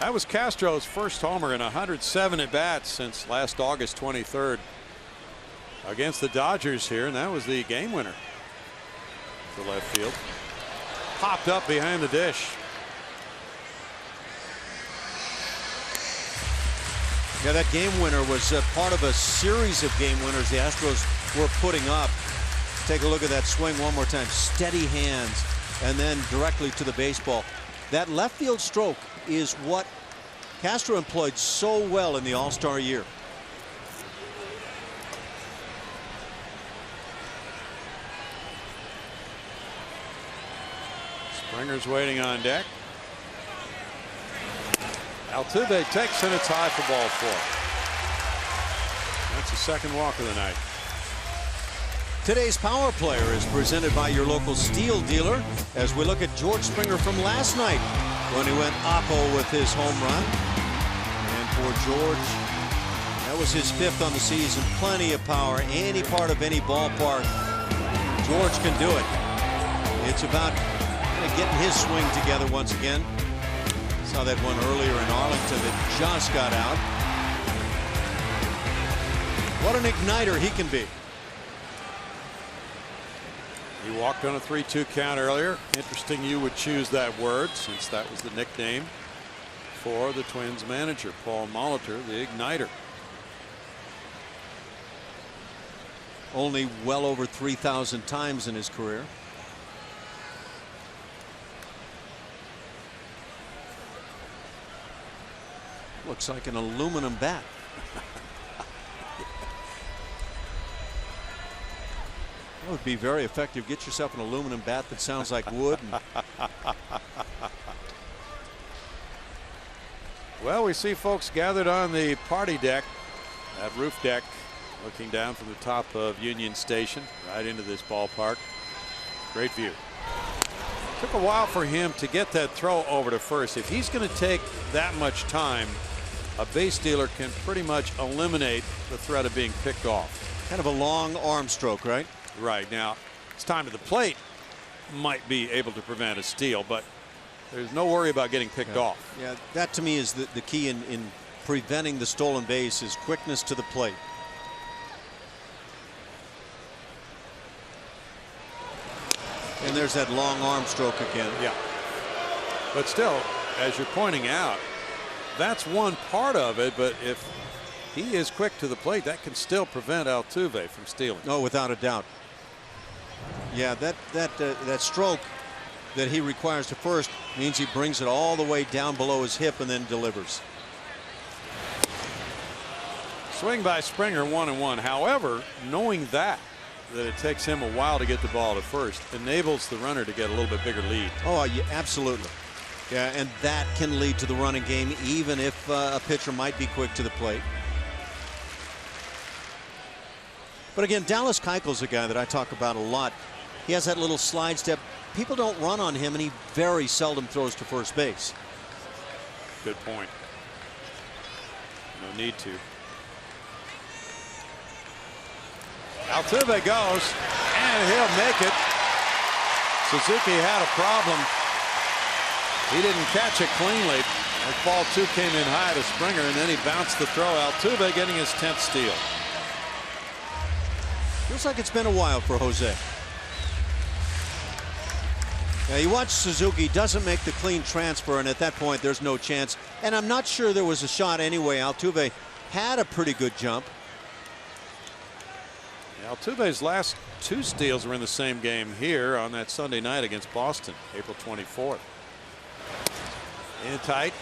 That was Castro's first homer in 107 at-bats since last August 23rd against the Dodgers here, and that was the game winner for left field. Popped up behind the dish. Yeah, that game winner was part of a series of game winners the Astros were putting up. Take a look at that swing one more time. Steady hands and then directly to the baseball. That left field stroke is what Castro employed so well in the All-Star year. Springer's waiting on deck. Altuve takes, and it's high for ball 4. That's the second walk of the night. Today's Power Player is presented by your local steel dealer as we look at George Springer from last night when he went oppo with his home run. And for George, that was his 5th on the season. Plenty of power, any part of any ballpark. George can do it. It's about getting his swing together once again. Saw that one earlier in Arlington that just got out. What an igniter he can be. He walked on a 3-2 count earlier. Interesting you would choose that word, since that was the nickname for the Twins manager, Paul Molitor, the igniter. Only well over 3,000 times in his career. Looks like an aluminum bat. That would be very effective. Get yourself an aluminum bat that sounds like wood. Well, we see folks gathered on the party deck, that roof deck, looking down from the top of Union Station right into this ballpark. Great view. Took a while for him to get that throw over to first. If he's going to take that much time, a base stealer can pretty much eliminate the threat of being picked off. Kind of a long arm stroke, right? Right. Now, it's time to the plate might be able to prevent a steal, but there's no worry about getting picked off. Yeah, that to me is the key in preventing the stolen base is quickness to the plate. And there's that long arm stroke again. Yeah. But still, as you're pointing out, that's one part of it, but if he is quick to the plate, that can still prevent Altuve from stealing. No, without a doubt. Yeah, that stroke that he requires to first means he brings it all the way down below his hip and then delivers. Swing by Springer, 1-1. However, knowing that it takes him a while to get the ball to first enables the runner to get a little bit bigger lead. Oh, yeah, absolutely. Yeah, and that can lead to the running game even if a pitcher might be quick to the plate. But again, Dallas Keuchel's a guy that I talk about a lot. He has that little slide step. People don't run on him, and he very seldom throws to first base. Good point. No need to. Altuve goes, and he'll make it. Suzuki had a problem. He didn't catch it cleanly. And ball 2 came in high to Springer, and then he bounced the throw. Altuve getting his 10th steal. Feels like it's been a while for Jose. Now you watch Suzuki, doesn't make the clean transfer, and at that point there's no chance. And I'm not sure there was a shot anyway. Altuve had a pretty good jump. Altuve's last 2 steals were in the same game here on that Sunday night against Boston, April 24th. In tight.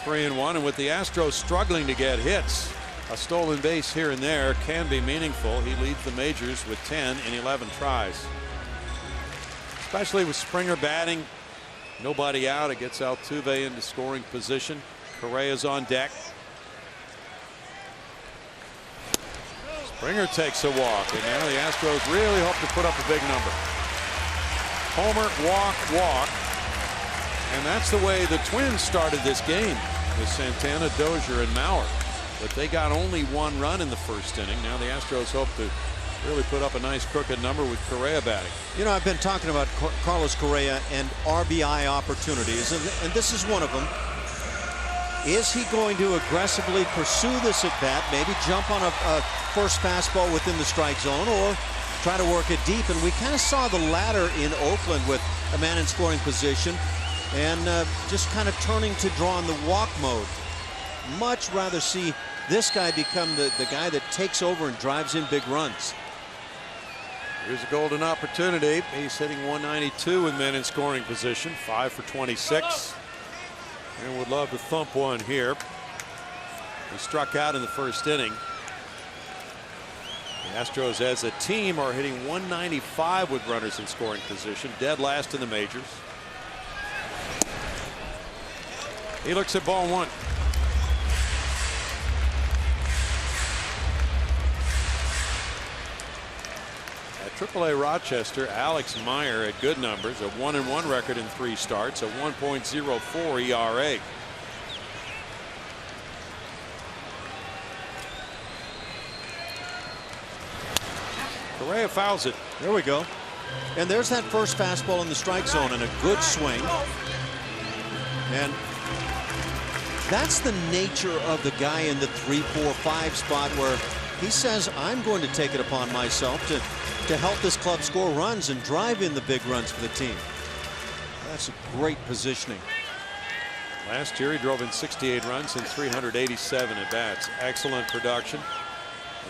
3-1, and with the Astros struggling to get hits, a stolen base here and there can be meaningful. He leads the majors with 10 in 11 tries. Especially with Springer batting, nobody out. It gets Altuve into scoring position. Correa's on deck. Springer takes a walk, and now the Astros really hope to put up a big number. Homer, walk. And that's the way the Twins started this game with Santana, Dozier, and Mauer. But they got only 1 run in the first inning. Now the Astros hope to really put up a nice crooked number with Correa batting. You know, I've been talking about Carlos Correa and RBI opportunities, and this is one of them. Is he going to aggressively pursue this at bat, maybe jump on a first fastball within the strike zone, or try to work it deep? And we kind of saw the latter in Oakland with a man in scoring position and just kind of turning to draw in the walk mode. Much rather see this guy become the guy that takes over and drives in big runs. Here's a golden opportunity. He's hitting 192 with men in scoring position, 5 for 26. And would love to thump one here. He struck out in the first inning. The Astros as a team are hitting 195 with runners in scoring position, dead last in the majors. He looks at ball 1. AAA Rochester, Alex Meyer had good numbers, a 1-1 record in 3 starts, a 1.04 ERA. Correa fouls it. There we go. And there's that first fastball in the strike zone and a good swing. And that's the nature of the guy in the 3, 4, 5 spot where he says, I'm going to take it upon myself to help this club score runs and drive in the big runs for the team. That's a great positioning. Last year he drove in 68 runs in 387 at bats. Excellent production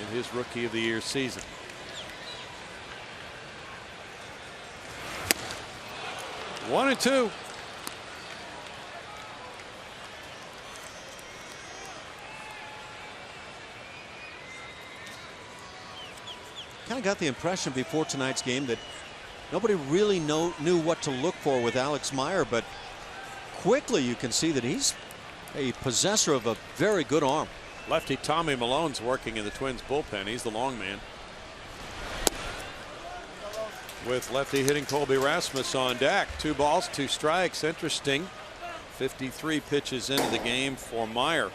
in his Rookie of the Year season. One and two. Kind of got the impression before tonight's game that nobody really knew what to look for with Alex Meyer, but quickly you can see that he's a possessor of a very good arm. Lefty Tommy Malone's working in the Twins bullpen. He's the long man. With lefty hitting Colby Rasmus on deck. 2 balls, 2 strikes. Interesting. 53 pitches into the game for Meyer.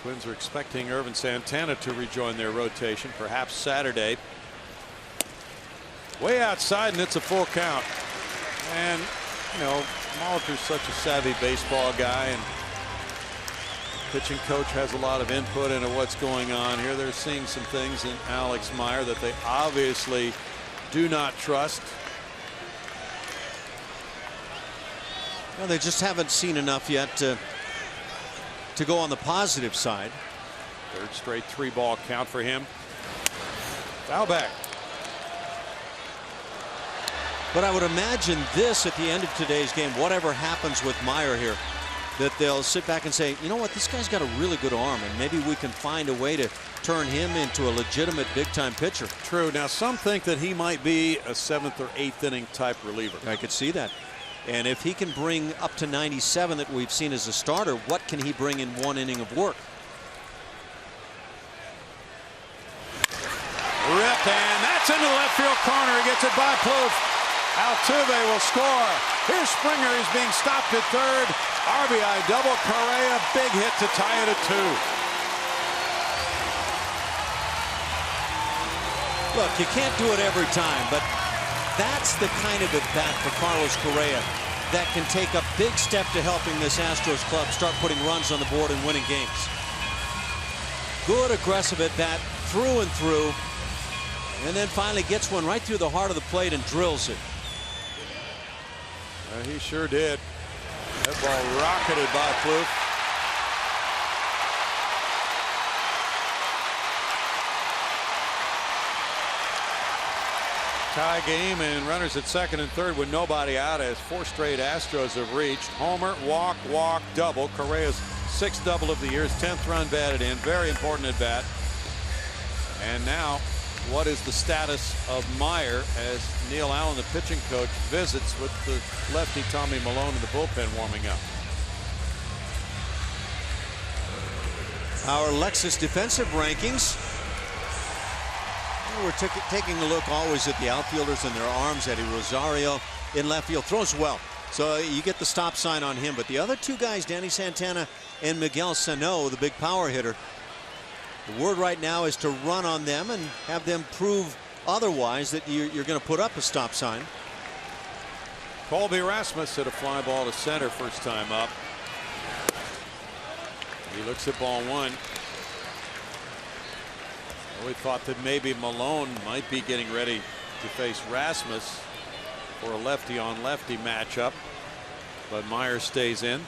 Twins are expecting Irvin Santana to rejoin their rotation, perhaps Saturday. Way outside, and it's a full count. And, you know, Molitor's such a savvy baseball guy, and pitching coach has a lot of input into what's going on here. They're seeing some things in Alex Meyer that they obviously do not trust. Well, they just haven't seen enough yet to go on the positive side. 3rd straight 3-ball count for him. Foul back. But I would imagine this at the end of today's game, whatever happens with Meyer here, that they'll sit back and say, you know what, this guy's got a really good arm, and maybe we can find a way to turn him into a legitimate big-time pitcher. True. Now, some think that he might be a 7th or 8th inning type reliever. I could see that. And if he can bring up to 97 that we've seen as a starter, what can he bring in 1 inning of work? Ripped, and that's into the left field corner. He gets it by Plouffe. Altuve will score. Here's Springer. He's being stopped at 3rd. RBI double. Correa, big hit to tie it at 2. Look, you can't do it every time, but that's the kind of at-bat for Carlos Correa that can take a big step to helping this Astros club start putting runs on the board and winning games. Good aggressive at-bat through and through, and then finally gets one right through the heart of the plate and drills it. He sure did. That ball rocketed by Plouffe. Tie game, and runners at 2nd and 3rd with nobody out as 4 straight Astros have reached. Homer, walk, walk, double. Correa's 6th double of the year, his 10th run batted in. Very important at bat. And now, what is the status of Meyer as Neil Allen, the pitching coach, visits with the lefty Tommy Malone in the bullpen warming up? Our Lexus defensive rankings. We're taking a look always at the outfielders and their arms. Eddie Rosario in left field throws well, so you get the stop sign on him. But the other 2 guys, Danny Santana and Miguel Sano, the big power hitter, the word right now is to run on them and have them prove otherwise that you're going to put up a stop sign. Colby Rasmus hit a fly ball to center first time up. He looks at ball 1. We thought that maybe Malone might be getting ready to face Rasmus for a lefty on lefty matchup, but Meyer stays in.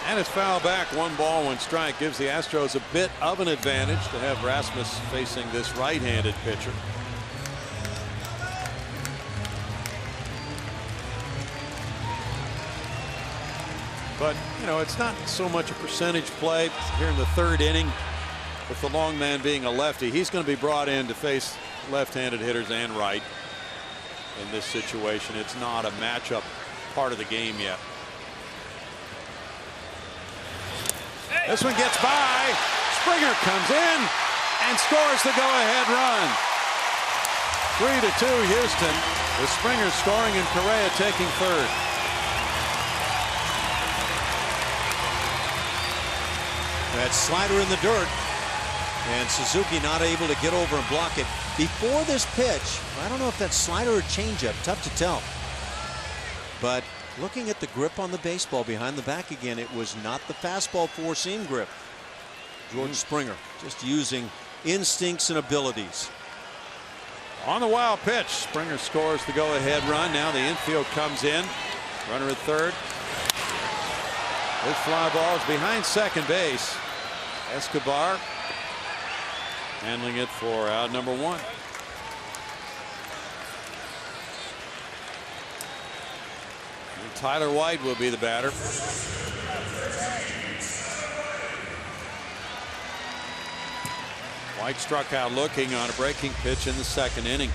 And it's foul back. 1 ball, 1 strike gives the Astros a bit of an advantage to have Rasmus facing this right-handed pitcher. But, you know, it's not so much a percentage play here in the 3rd inning with the long man being a lefty. He's going to be brought in to face left-handed hitters and right. in this situation. It's not a matchup part of the game yet. This one gets by. Springer comes in and scores the go-ahead run. 3-2 Houston, with Springer scoring and Correa taking third. That slider in the dirt, and Suzuki not able to get over and block it. Before this pitch, I don't know if that slider or changeup, tough to tell. But looking at the grip on the baseball behind the back again, it was not the fastball four-seam grip. George Springer just using instincts and abilities. On the wild pitch, Springer scores the go-ahead run. Now the infield comes in. Runner at third. This fly ball is behind second base. Escobar handling it for out number one. And Tyler White will be the batter. White struck out looking on a breaking pitch in the second inning.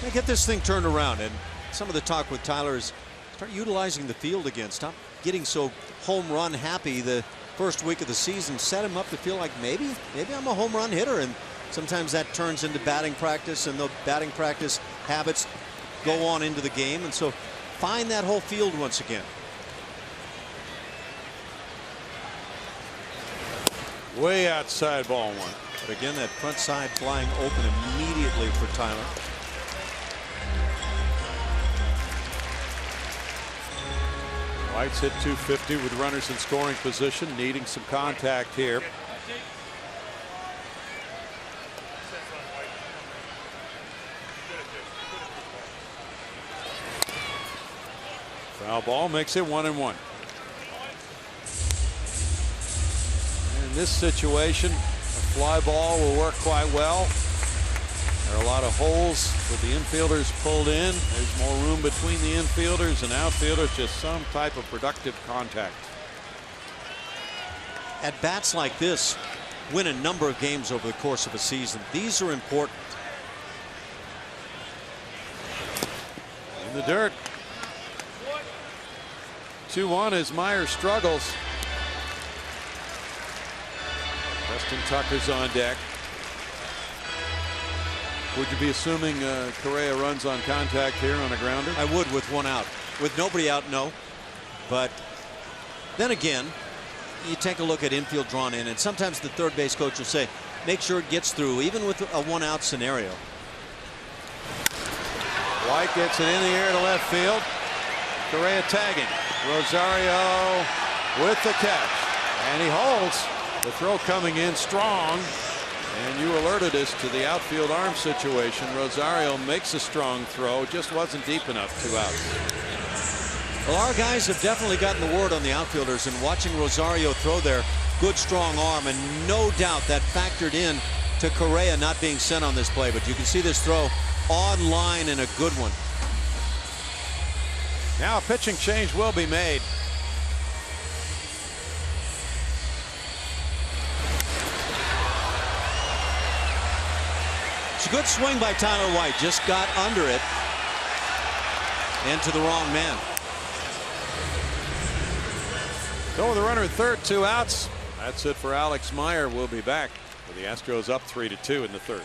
They get this thing turned around, and some of the talk with Tyler is start utilizing the field again. Stop getting so home run happy the first week of the season. Set him up to feel like maybe I'm a home run hitter, and sometimes that turns into batting practice, and the batting practice habits go on into the game, and so find that whole field once again. Way outside, ball one. But again, that front side flying open immediately for Tyler. White's hit .250 with runners in scoring position, needing some contact here. Foul ball makes it 1-1. In this situation, a fly ball will work quite well. There are a lot of holes with the infielders pulled in. There's more room between the infielders and outfielders, just some type of productive contact. At bats like this, win a number of games over the course of a season. These are important. In the dirt. 2-1 as Meyer struggles. Preston Tucker's on deck. Would you be assuming Correa runs on contact here on a grounder? I would, with one out. With nobody out, no. But then again, you take a look at infield drawn in, and sometimes the third base coach will say, make sure it gets through, even with a one-out scenario. White gets it in the air to left field. Correa tagging. Rosario with the catch. And he holds. The throw coming in strong. And you alerted us to the outfield arm situation. Rosario makes a strong throw. Just wasn't deep enough. 2 outs. Well, our guys have definitely gotten the word on the outfielders, and watching Rosario throw there, good strong arm, and no doubt that factored in to Correa not being sent on this play. But you can see this throw on line and a good one. Now a pitching change will be made. It's a good swing by Tyler White. Just got under it and to the wrong man. Go with the runner at third, 2 outs. That's it for Alex Meyer. We'll be back with the Astros up 3-2 in the third.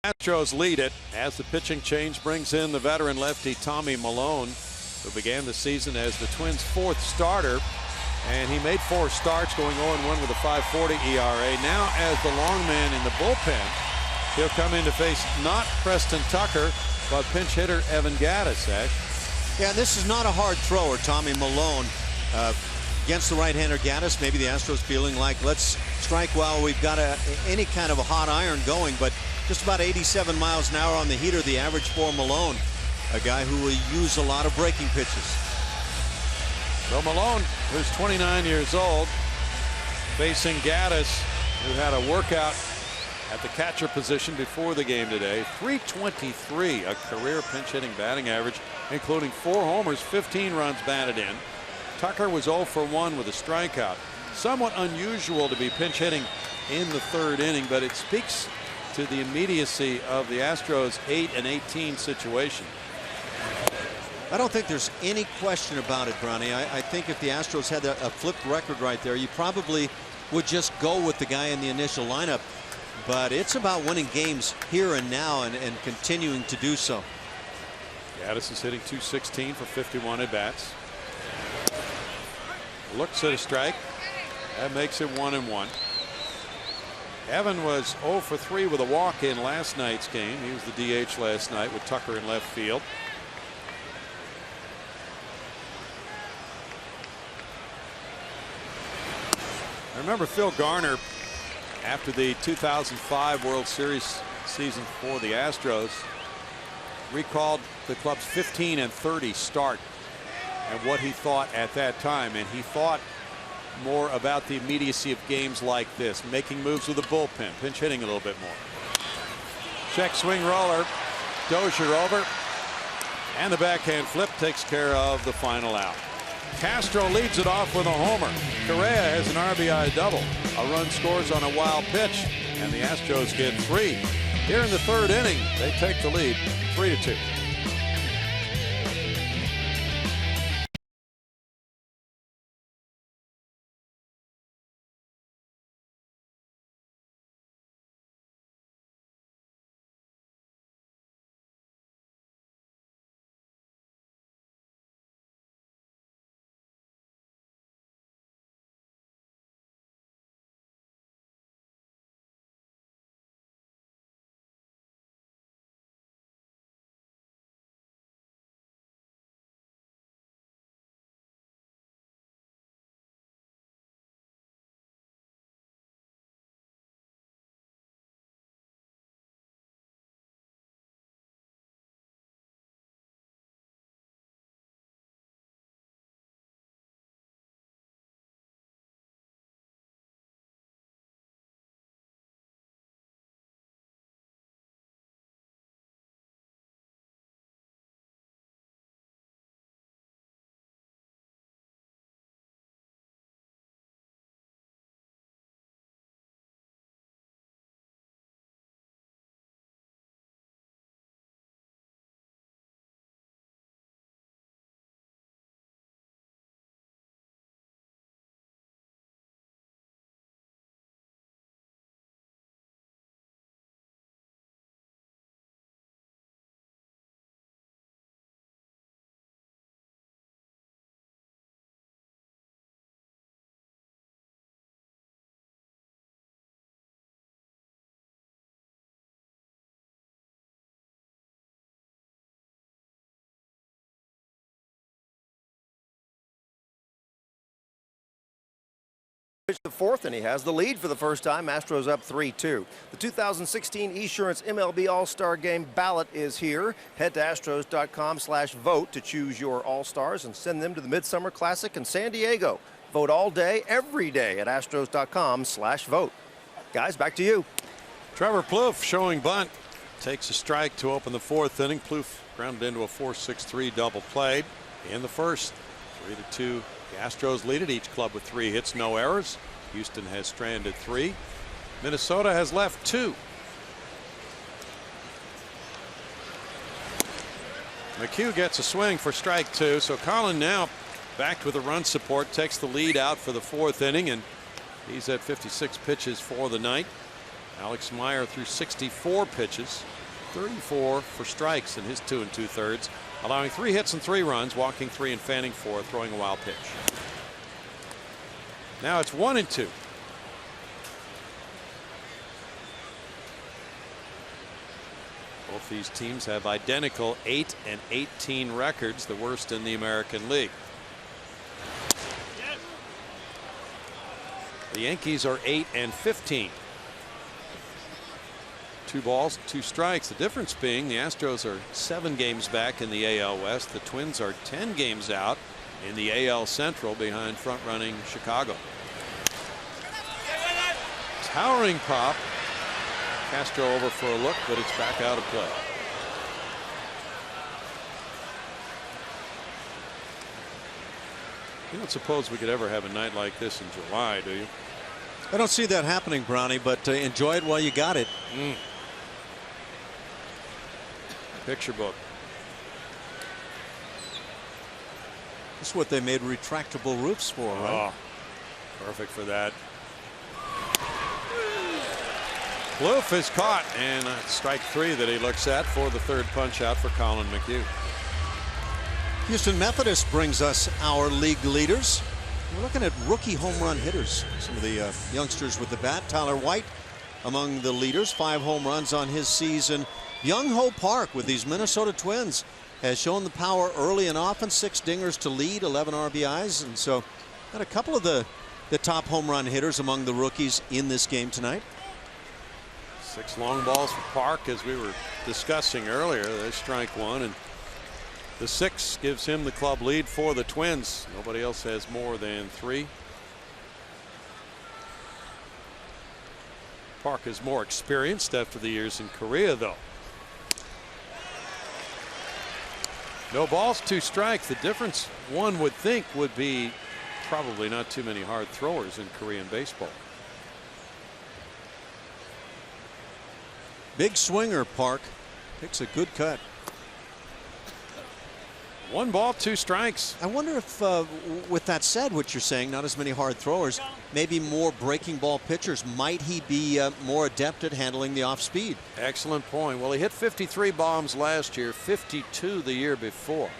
Astros lead it as the pitching change brings in the veteran lefty Tommy Milone, who began the season as the Twins' 4th starter. And he made 4 starts, going 0-1 with a 5.40 ERA. Now as the long man in the bullpen, he'll come in to face not Preston Tucker, but pinch hitter Evan Gattis. Yeah, this is not a hard thrower, Tommy Milone. Against the right-hander Gattis, maybe the Astros feeling like, let's strike while we've got any kind of a hot iron going, but just about 87 miles an hour on the heater, the average for Milone, a guy who will use a lot of breaking pitches. So Milone, who's 29 years old, facing Gattis, who had a workout at the catcher position before the game today. .323, a career pinch hitting batting average, including 4 homers, 15 runs batted in. Tucker was 0 for 1 with a strikeout. Somewhat unusual to be pinch hitting in the 3rd inning, but it speaks to the immediacy of the Astros' 8-18 situation. I don't think there's any question about it, Brownie. I think if the Astros had a flipped record right there, you probably would just go with the guy in the initial lineup. But it's about winning games here and now and continuing to do so. Gattis is hitting .216 for 51 at bats. Looks at a strike. That makes it 1-1. Evan was 0 for 3 with a walk in last night's game. He was the DH last night with Tucker in left field. I remember Phil Garner, after the 2005 World Series season for the Astros, recalled the club's 15-30 start and what he thought at that time. And he thought more about the immediacy of games like this, making moves with the bullpen, pinch hitting a little bit more. Check swing roller, Dozier over, and the backhand flip takes care of the final out. Castro leads it off with a homer. Correa has an RBI double. A run scores on a wild pitch, and the Astros get 3. Here in the 3rd inning, they take the lead 3-2. The 4th, and he has the lead for the first time. Astros up 3-2. The 2016 Esurance MLB All-Star Game ballot is here. Head to astros.com/vote to choose your All-Stars and send them to the Midsummer Classic in San Diego. Vote all day, every day at astros.com/vote. Guys, back to you. Trevor Plouffe showing bunt. Takes a strike to open the 4th inning. Plouffe grounded into a 4-6-3 double play in the 1st. 3-2. The Astros lead it. Each club with 3 hits, no errors. Houston has stranded 3. Minnesota has left 2. McHugh gets a swing for strike 2. So Colin now backed with a run support, takes the lead out for the 4th inning, and he's at 56 pitches for the night. Alex Meyer threw 64 pitches, 34 for strikes in his 2 2/3, allowing 3 hits and 3 runs, walking 3 and fanning 4, throwing a wild pitch. Now it's 1-2. Both these teams have identical 8-18 records, the worst in the American League. The Yankees are 8-15. 2 balls, 2 strikes. The difference being the Astros are 7 games back in the AL West. The Twins are 10 games out in the AL Central behind front-running Chicago. Towering pop. Castro over for a look, but it's back out of play. You don't suppose we could ever have a night like this in July, do you? I don't see that happening, Brownie, but enjoy it while you got it. Picture book. This is what they made retractable roofs for, right? Oh, perfect for that. Kloof is caught, and strike 3 that he looks at for the 3rd punch out for Colin McHugh. Houston Methodist brings us our league leaders. We're looking at rookie home run hitters. Some of the youngsters with the bat. Tyler White among the leaders, 5 home runs on his season. Young-Ho Park with these Minnesota Twins has shown the power early and often. 6 dingers to lead, 11 RBIs, and so got a couple of the top home run hitters among the rookies in this game tonight. 6 long balls for Park, as we were discussing earlier. There's strike 1, and the 6 gives him the club lead for the Twins. Nobody else has more than 3. Park is more experienced after the years in Korea, though. No balls, 2 strikes. The difference, one would think, would be probably not too many hard throwers in Korean baseball. Big swinger, Park. Picks a good cut. 1 ball, 2 strikes. I wonder if, with that said, what you're saying, not as many hard throwers, maybe more breaking ball pitchers. Might he be more adept at handling the off speed? Excellent point. Well, he hit 53 bombs last year, 52 the year before.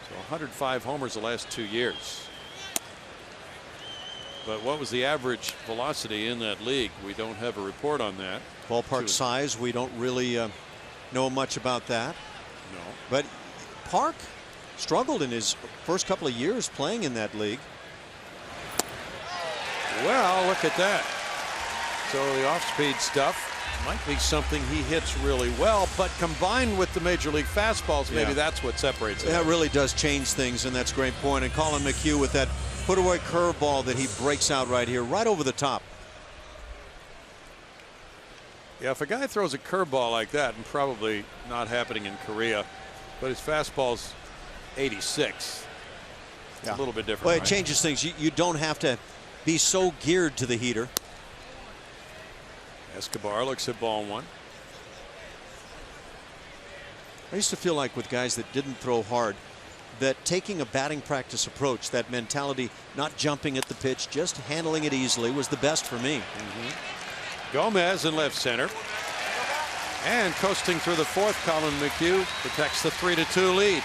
So 105 homers the last 2 years. But what was the average velocity in that league? We don't have a report on that. Ballpark size, we don't really know much about that. No. But Park struggled in his first couple of years playing in that league. Well, look at that. So the off-speed stuff might be something he hits really well, but combined with the major league fastballs, maybe that's what separates it. That really does change things, and that's a great point. And Colin McHugh with that put-away curveball that he breaks out right here, right over the top. Yeah, if a guy throws a curveball like that, and probably not happening in Korea, but his fastball's 86. It's a little bit different. Well, it right? changes things. You don't have to be so geared to the heater. Escobar looks at ball 1. I used to feel like with guys that didn't throw hard, that taking a batting practice approach, that mentality, not jumping at the pitch, just handling it easily, was the best for me. Gomez in left center. And coasting through the 4th, Colin McHugh protects the 3-2 lead.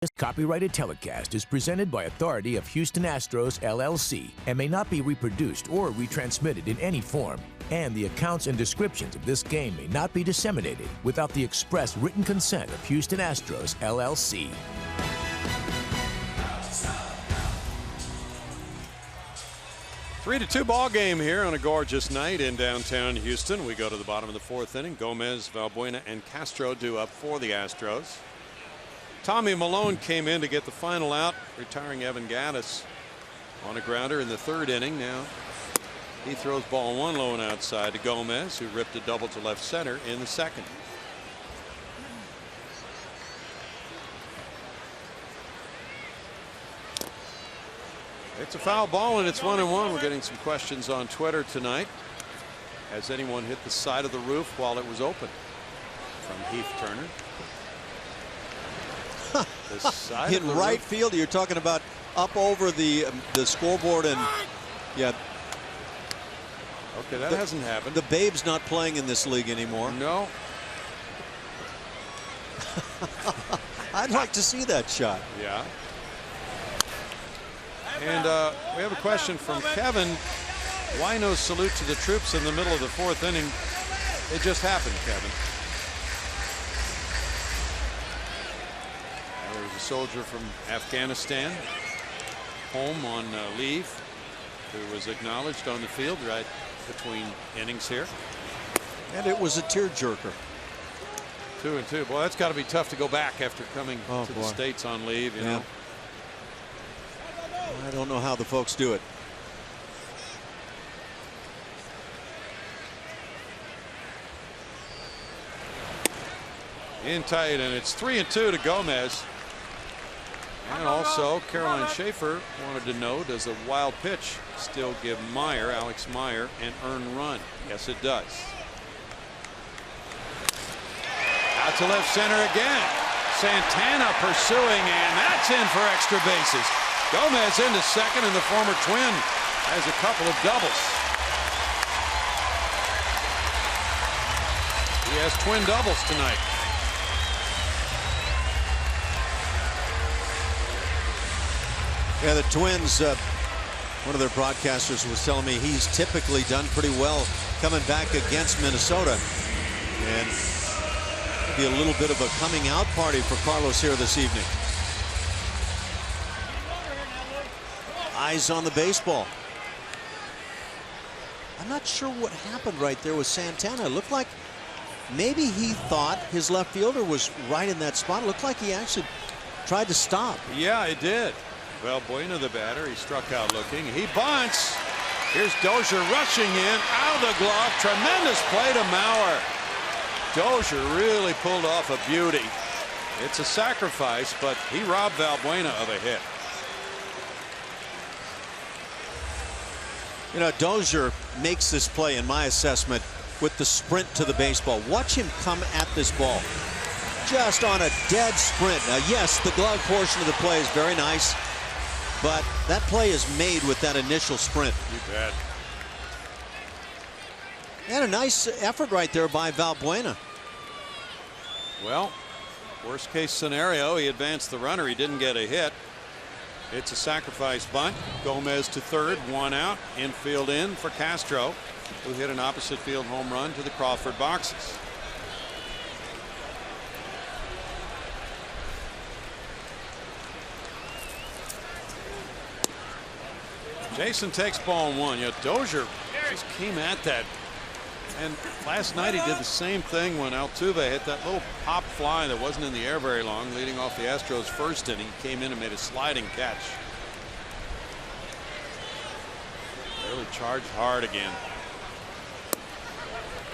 This copyrighted telecast is presented by authority of Houston Astros, LLC, and may not be reproduced or retransmitted in any form. And the accounts and descriptions of this game may not be disseminated without the express written consent of Houston Astros, LLC. Three to 2 ball game here on a gorgeous night in downtown Houston. We go to the bottom of the 4th inning. Gomez, Valbuena, and Castro due up for the Astros. Tommy Malone came in to get the final out, retiring Evan Gattis on a grounder in the 3rd inning. Now he throws ball 1 low and outside to Gomez, who ripped a double to left center in the 2nd. It's a foul ball and it's 1-1. We're getting some questions on Twitter tonight. Has anyone hit the side of the roof while it was open? From Heath Turner. In right field, you're talking about up over the scoreboard, and yeah. Okay, that hasn't happened. The Babe's not playing in this league anymore. No. I'd like to see that shot. Yeah. And we have a question from Kevin. Why no salute to the troops in the middle of the 4th inning? It just happened, Kevin. There's a soldier from Afghanistan home on leave who was acknowledged on the field right between innings here. And it was a tearjerker. 2-2. Boy, that's got to be tough to go back after coming to the States on leave, you know. I don't know how the folks do it. In tight, and it's 3-2 to Gomez. And also, Caroline Schaefer wanted to know, does a wild pitch still give Alex Meyer, an earned run? Yes, it does. Out to left center again. Santana pursuing, and that's in for extra bases. Gomez into 2nd, and the former Twin has a couple of doubles. He has twin doubles tonight. Yeah, the Twins, one of their broadcasters was telling me he's typically done pretty well coming back against Minnesota. And it'll be a little bit of a coming out party for Carlos here this evening. Eyes on the baseball. I'm not sure what happened right there with Santana. It looked like maybe he thought his left fielder was right in that spot. It looked like he actually tried to stop. Yeah, it did. Valbuena, the batter, he struck out looking. He bunts. Here's Dozier rushing in, out of the glove. Tremendous play to Mauer. Dozier really pulled off a beauty. It's a sacrifice, but he robbed Valbuena of a hit. You know, Dozier makes this play, in my assessment, with the sprint to the baseball. Watch him come at this ball. Just on a dead sprint. Now, yes, the glove portion of the play is very nice, but that play is made with that initial sprint. You bet. And a nice effort right there by Valbuena. Well, worst case scenario, he advanced the runner. He didn't get a hit. It's a sacrifice bunt. Gomez to 3rd, 1 out. Infield in for Castro, who hit an opposite field home run to the Crawford boxes. Jason takes ball 1. You know, Dozier just came at that. And last night he did the same thing when Altuve hit that little pop fly that wasn't in the air very long, leading off the Astros' 1st inning. He came in and made a sliding catch. Really charged hard again.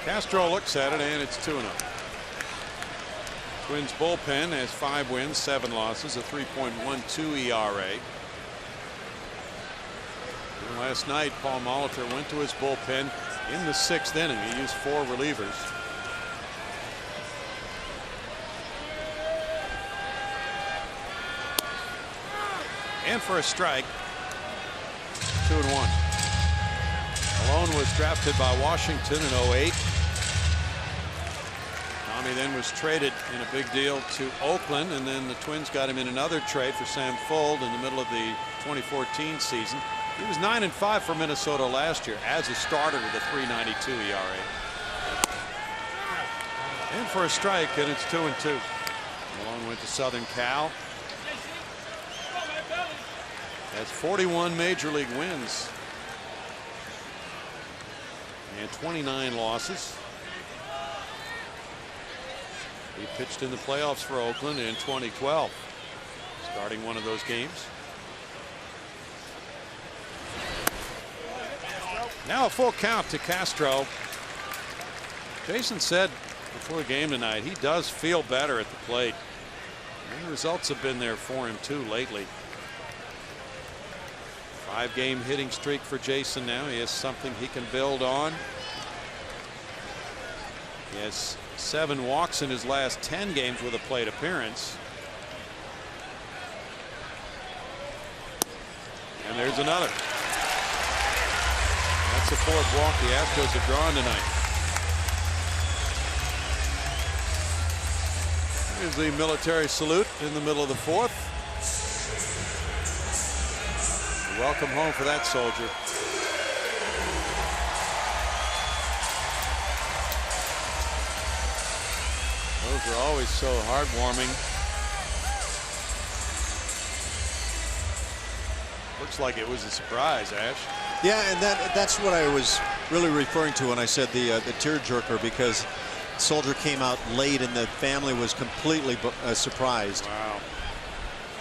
Castro looks at it, and it's 2-0. Twins bullpen has 5 wins, 7 losses, a 3.12 ERA. And last night, Paul Molitor went to his bullpen in the 6th inning. He used 4 relievers. And for a strike, 2-1. Malone was drafted by Washington in 08. Tommy then then was traded in a big deal to Oakland, and then the Twins got him in another trade for Sam Fuld in the middle of the 2014 season. He was 9-5 for Minnesota last year as a starter with a 3.92 ERA. In for a strike, and it's 2-2. Malone went to Southern Cal. Has 41 major league wins and 29 losses. He pitched in the playoffs for Oakland in 2012, starting one of those games. Now a full count to Castro. Jason said before the game tonight he does feel better at the plate. And the results have been there for him too lately. 5-game hitting streak for Jason now. He has something he can build on. He has 7 walks in his last 10 games with a plate appearance. And there's another. That's the 4th walk the Astros have drawn tonight. Here's the military salute in the middle of the 4th. Welcome home for that soldier. Those are always so heartwarming. Looks like it was a surprise, Ash. Yeah, and that's what I was really referring to when I said the tearjerker, because soldier came out late and the family was completely surprised. Wow.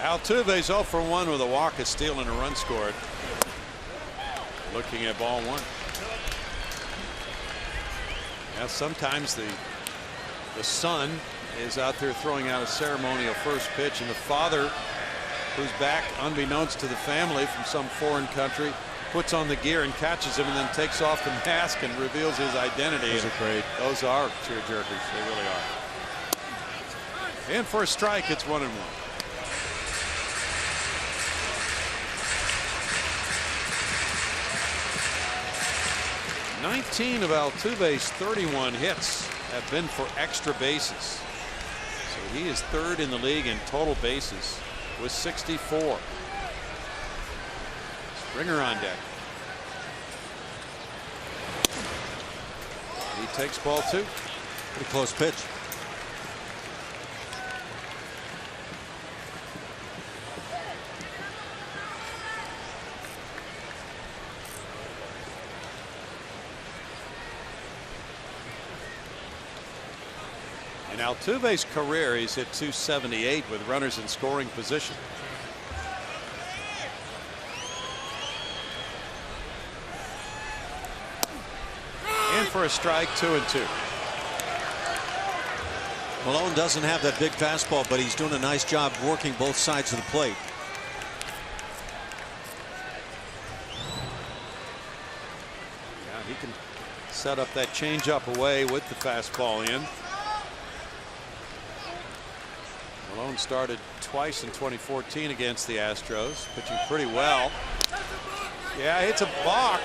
Altuve's 0 for 1 with a walk, a steal, and a run scored. Looking at ball 1. Now sometimes the son is out there throwing out a ceremonial first pitch, and the father, who's back unbeknownst to the family from some foreign country, puts on the gear and catches him and then takes off the mask and reveals his identity. Those are great. Those are tearjerkers. They really are. In for a strike, it's 1-1. 19 of Altuve's 31 hits have been for extra bases. So he is 3rd in the league in total bases with 64. Springer on deck. He takes ball 2. Pretty close pitch. In Altuve's career, he's hit .278 with runners in scoring position. In for a strike, 2-2. Malone doesn't have that big fastball, but he's doing a nice job working both sides of the plate. Yeah, he can set up that changeup away with the fastball in. Malone started twice in 2014 against the Astros, pitching pretty well. Yeah, it's a balk.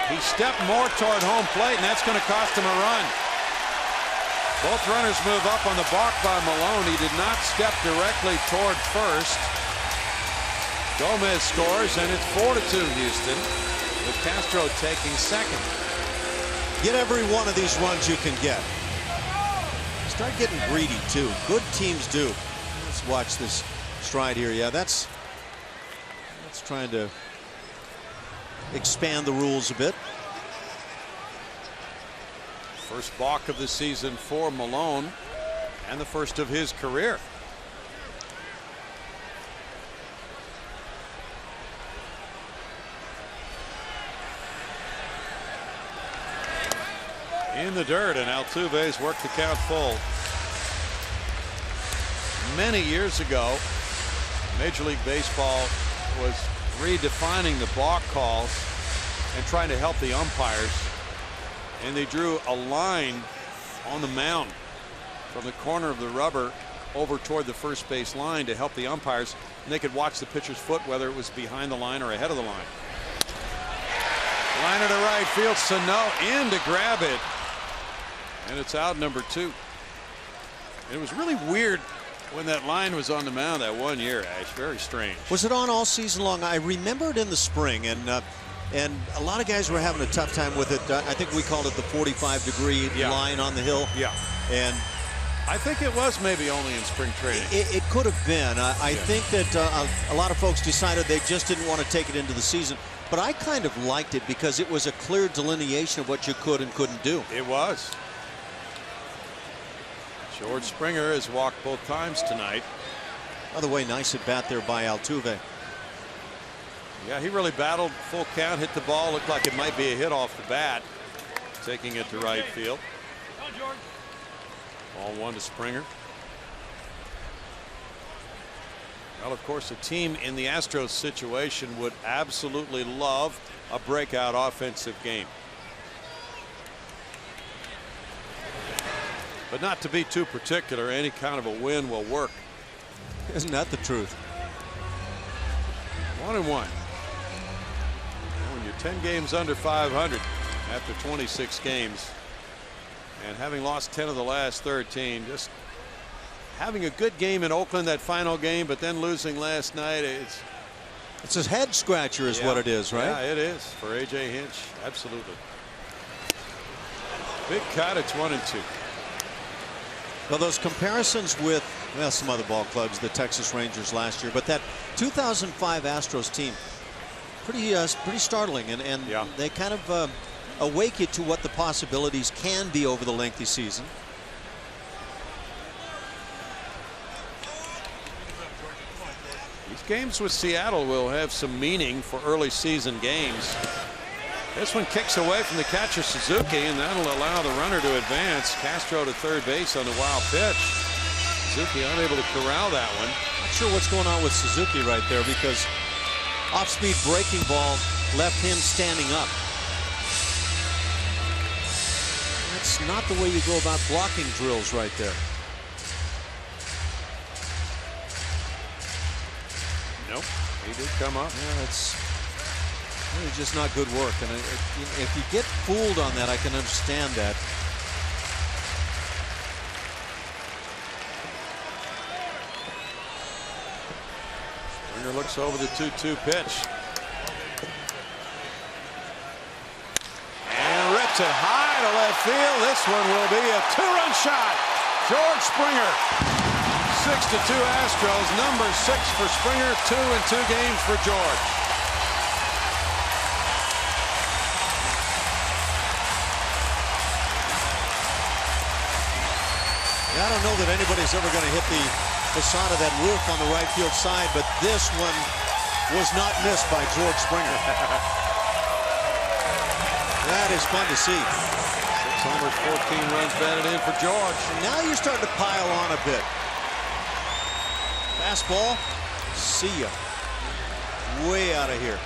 He stepped more toward home plate, and that's going to cost him a run. Both runners move up on the balk by Malone. He did not step directly toward first. Gomez scores, and it's 4-2 Houston, with Castro taking second. Get every one of these runs you can get. Start getting greedy, too. Good teams do. Let's watch this stride here. Yeah, that's trying to expand the rules a bit. First balk of the season for Malone, and the first of his career. In the dirt, and Altuve's worked the count full. Many years ago, Major League Baseball was redefining the balk calls and trying to help the umpires, and they drew a line on the mound from the corner of the rubber over toward the first base line to help the umpires, and they could watch the pitcher's foot whether it was behind the line or ahead of the line. Line to right field, Sano in to grab it, and it's out number 2. It was really weird when that line was on the mound that 1 year, Ash. Very strange. Was it on all season long? I remember it in the spring, and a lot of guys were having a tough time with it. I think we called it the 45-degree line on the hill. Yeah. And I think it was maybe only in spring training. It could have been. I think that a lot of folks decided they just didn't want to take it into the season. But I kind of liked it because it was a clear delineation of what you could and couldn't do. It was. George Springer has walked both times tonight. By the way, nice at bat there by Altuve. Yeah, he really battled. Full count, hit the ball. Looked like it might be a hit off the bat. Taking it to right field. Ball 1 to Springer. Well, of course, a team in the Astros situation would absolutely love a breakout offensive game. But not to be too particular, any kind of a win will work. Isn't that the truth? 1-1. When you're 10 games under 500 after 26 games and having lost 10 of the last 13, just having a good game in Oakland, that final game, but then losing last night, it's a head scratcher is what it is, right? Yeah, it is for A.J. Hinch. Absolutely. Big cut. It's 1-2. Well, those comparisons with some other ball clubs, the Texas Rangers last year, but that 2005 Astros team, pretty startling, and they kind of awake you to what the possibilities can be over the lengthy season. These games with Seattle will have some meaning for early season games. This one kicks away from the catcher Suzuki, and that'll allow the runner to advance. Castro to third base on the wild pitch. Suzuki unable to corral that one. Not sure what's going on with Suzuki right there, because off-speed breaking ball left him standing up. That's not the way you go about blocking drills right there. Nope, he did come up. Yeah, it's just not good work, and if you get fooled on that, I can understand that. Springer looks over the 2-2 pitch and rips it high to left field. This one will be a 2-run shot. George Springer. 6-2 Astros. Number 6 for Springer. 2 in 2 games for George. I don't know that anybody's ever going to hit the facade of that roof on the right field side, but this one was not missed by George Springer. That is fun to see. 6 homers, 14 runs batted in for George. And now you're starting to pile on a bit. Fastball, see ya. Way out of here.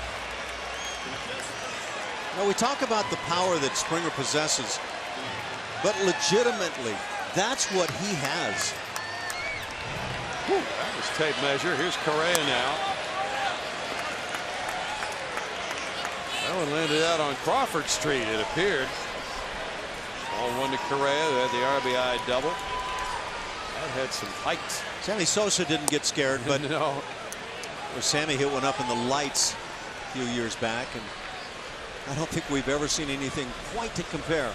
Now we talk about the power that Springer possesses, but legitimately, that's what he has. That was tape measure. Here's Correa now. That one landed out on Crawford Street, it appeared. Ball 1 to Correa, who had the RBI double. That had some height. Sammy Sosa didn't get scared, but no. Sammy hit one up in the lights a few years back, and I don't think we've ever seen anything quite to compare.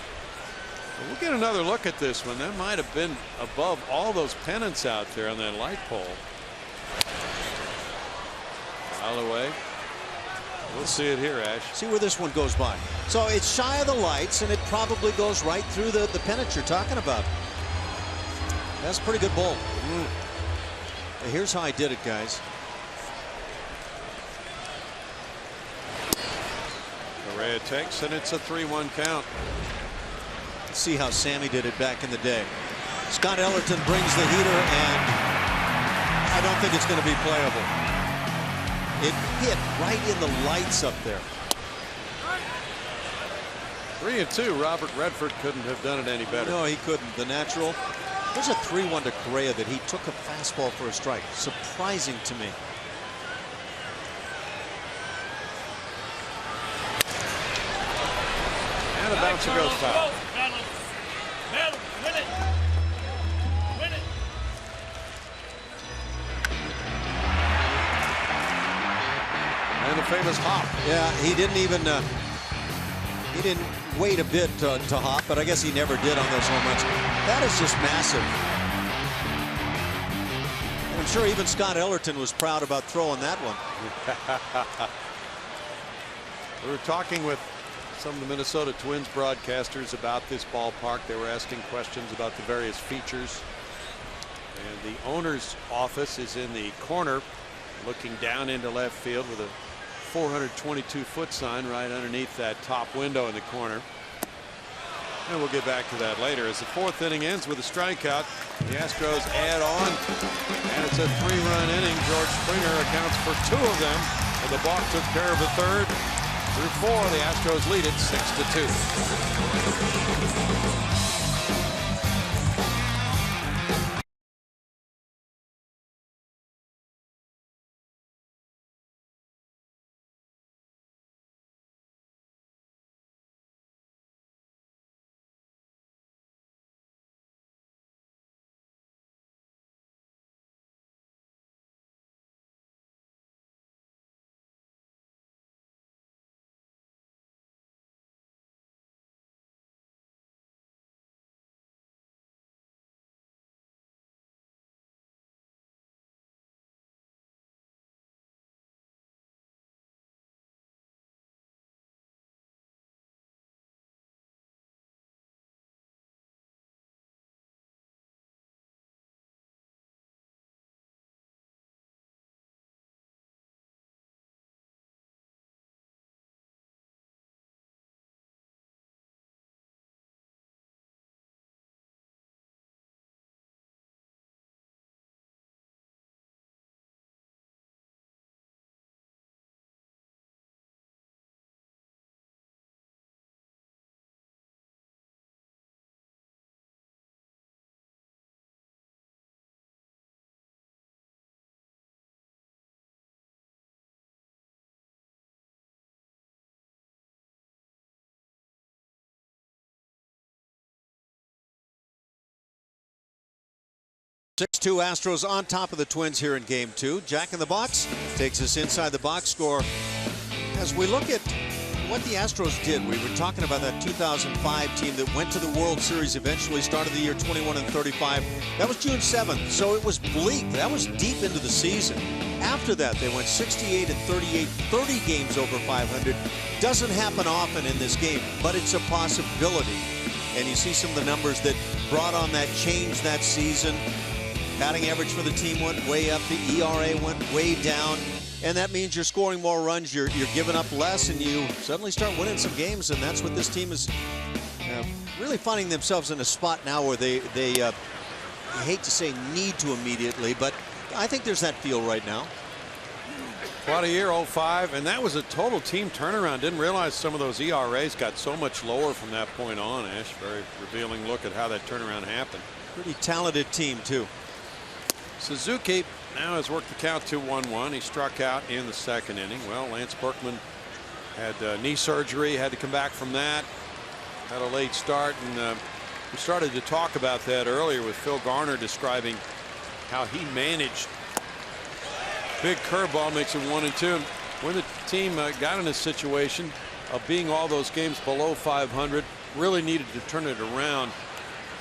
We'll get another look at this one. That might have been above all those pennants out there on that light pole. Foul away. We'll see it here, Ash. See where this one goes by. So it's shy of the lights, and it probably goes right through the pennant you're talking about. That's a pretty good ball. Here's how I did it, guys. Correa takes, and it's a 3-1 count. See how Sammy did it back in the day. Scott Ellerton brings the heater, and I don't think it's going to be playable. It hit right in the lights up there. 3-2. Robert Redford couldn't have done it any better. No, he couldn't. The natural. There's a 3-1 to Correa that he took a fastball for a strike. Surprising to me. And a bouncer goes foul. famous hop. Yeah, he didn't even he didn't wait a bit to hop, but I guess he never did on those home runs. That is just massive. And I'm sure even Scott Ellerton was proud about throwing that one. We were talking with some of the Minnesota Twins broadcasters about this ballpark. They were asking questions about the various features. And the owner's office is in the corner looking down into left field with a 422-foot sign right underneath that top window in the corner. And we'll get back to that later as the fourth inning ends with a strikeout. The Astros add on, and it's a 3-run inning. George Springer accounts for 2 of them, and the balk took care of a third. Through 4, the Astros lead it 6-2. Six-2 Astros on top of the Twins here in Game 2. Jack in the Box takes us inside the box score. As we look at what the Astros did, we were talking about that 2005 team that went to the World Series eventually, started the year 21-35. That was June 7th, so it was bleak. That was deep into the season. After that, they went 68-38, 30 games over 500. Doesn't happen often in this game, but it's a possibility. And you see some of the numbers that brought on that change that season. Batting average for the team went way up. The ERA went way down. And that means you're scoring more runs. You're giving up less, and you suddenly start winning some games. And that's what this team is really finding themselves in a spot now where they I hate to say need to immediately, but I think there's that feel right now. What a year, 05, and that was a total team turnaround. Didn't realize some of those ERAs got so much lower from that point on, Ash. Very revealing look at how that turnaround happened. Pretty talented team, too. Suzuki now has worked the count to 1-1. He struck out in the second inning. Well, Lance Berkman had knee surgery, had to come back from that. Had a late start, and we started to talk about that earlier with Phil Garner describing how he managed. Big curveball makes it 1-2. When the team got in a situation of being all those games below 500, really needed to turn it around.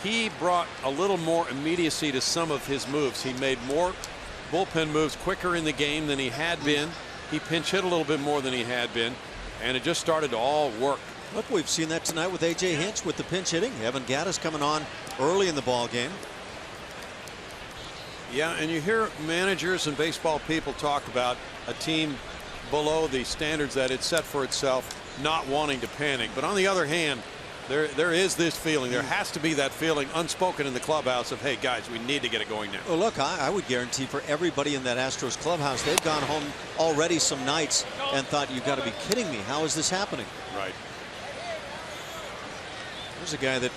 He brought a little more immediacy to some of his moves. He made more bullpen moves quicker in the game than he had been. He pinch hit a little bit more than he had been, and it just started to all work. Look, we've seen that tonight with A.J. Hinch with the pinch hitting. Evan Gattis coming on early in the ball game. Yeah, and you hear managers and baseball people talk about a team below the standards that it set for itself, not wanting to panic. But on the other hand, there is this feeling. There has to be that feeling unspoken in the clubhouse of, hey, guys, we need to get it going now. Well, look, I would guarantee for everybody in that Astros clubhouse, they've gone home already some nights and thought, you've got to be kidding me. How is this happening? Right. There's a guy that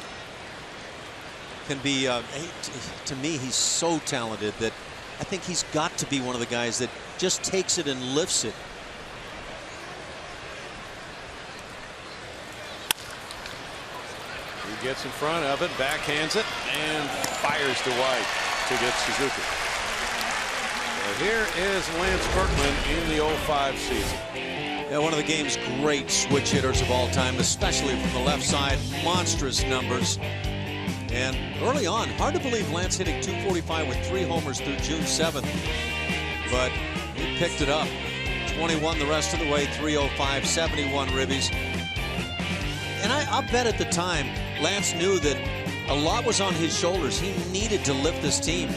can be, to me, he's so talented that I think he's got to be one of the guys that just takes it and lifts it. He gets in front of it, backhands it, and fires to White to get Suzuki. Well, here is Lance Berkman in the 05 season. Yeah, one of the game's great switch hitters of all time, especially from the left side. Monstrous numbers. And early on, hard to believe Lance hitting .245 with 3 homers through June 7th. But he picked it up. 21 the rest of the way, 305, 71 ribbies. And I'll bet at the time, Lance knew that a lot was on his shoulders. He needed to lift this team,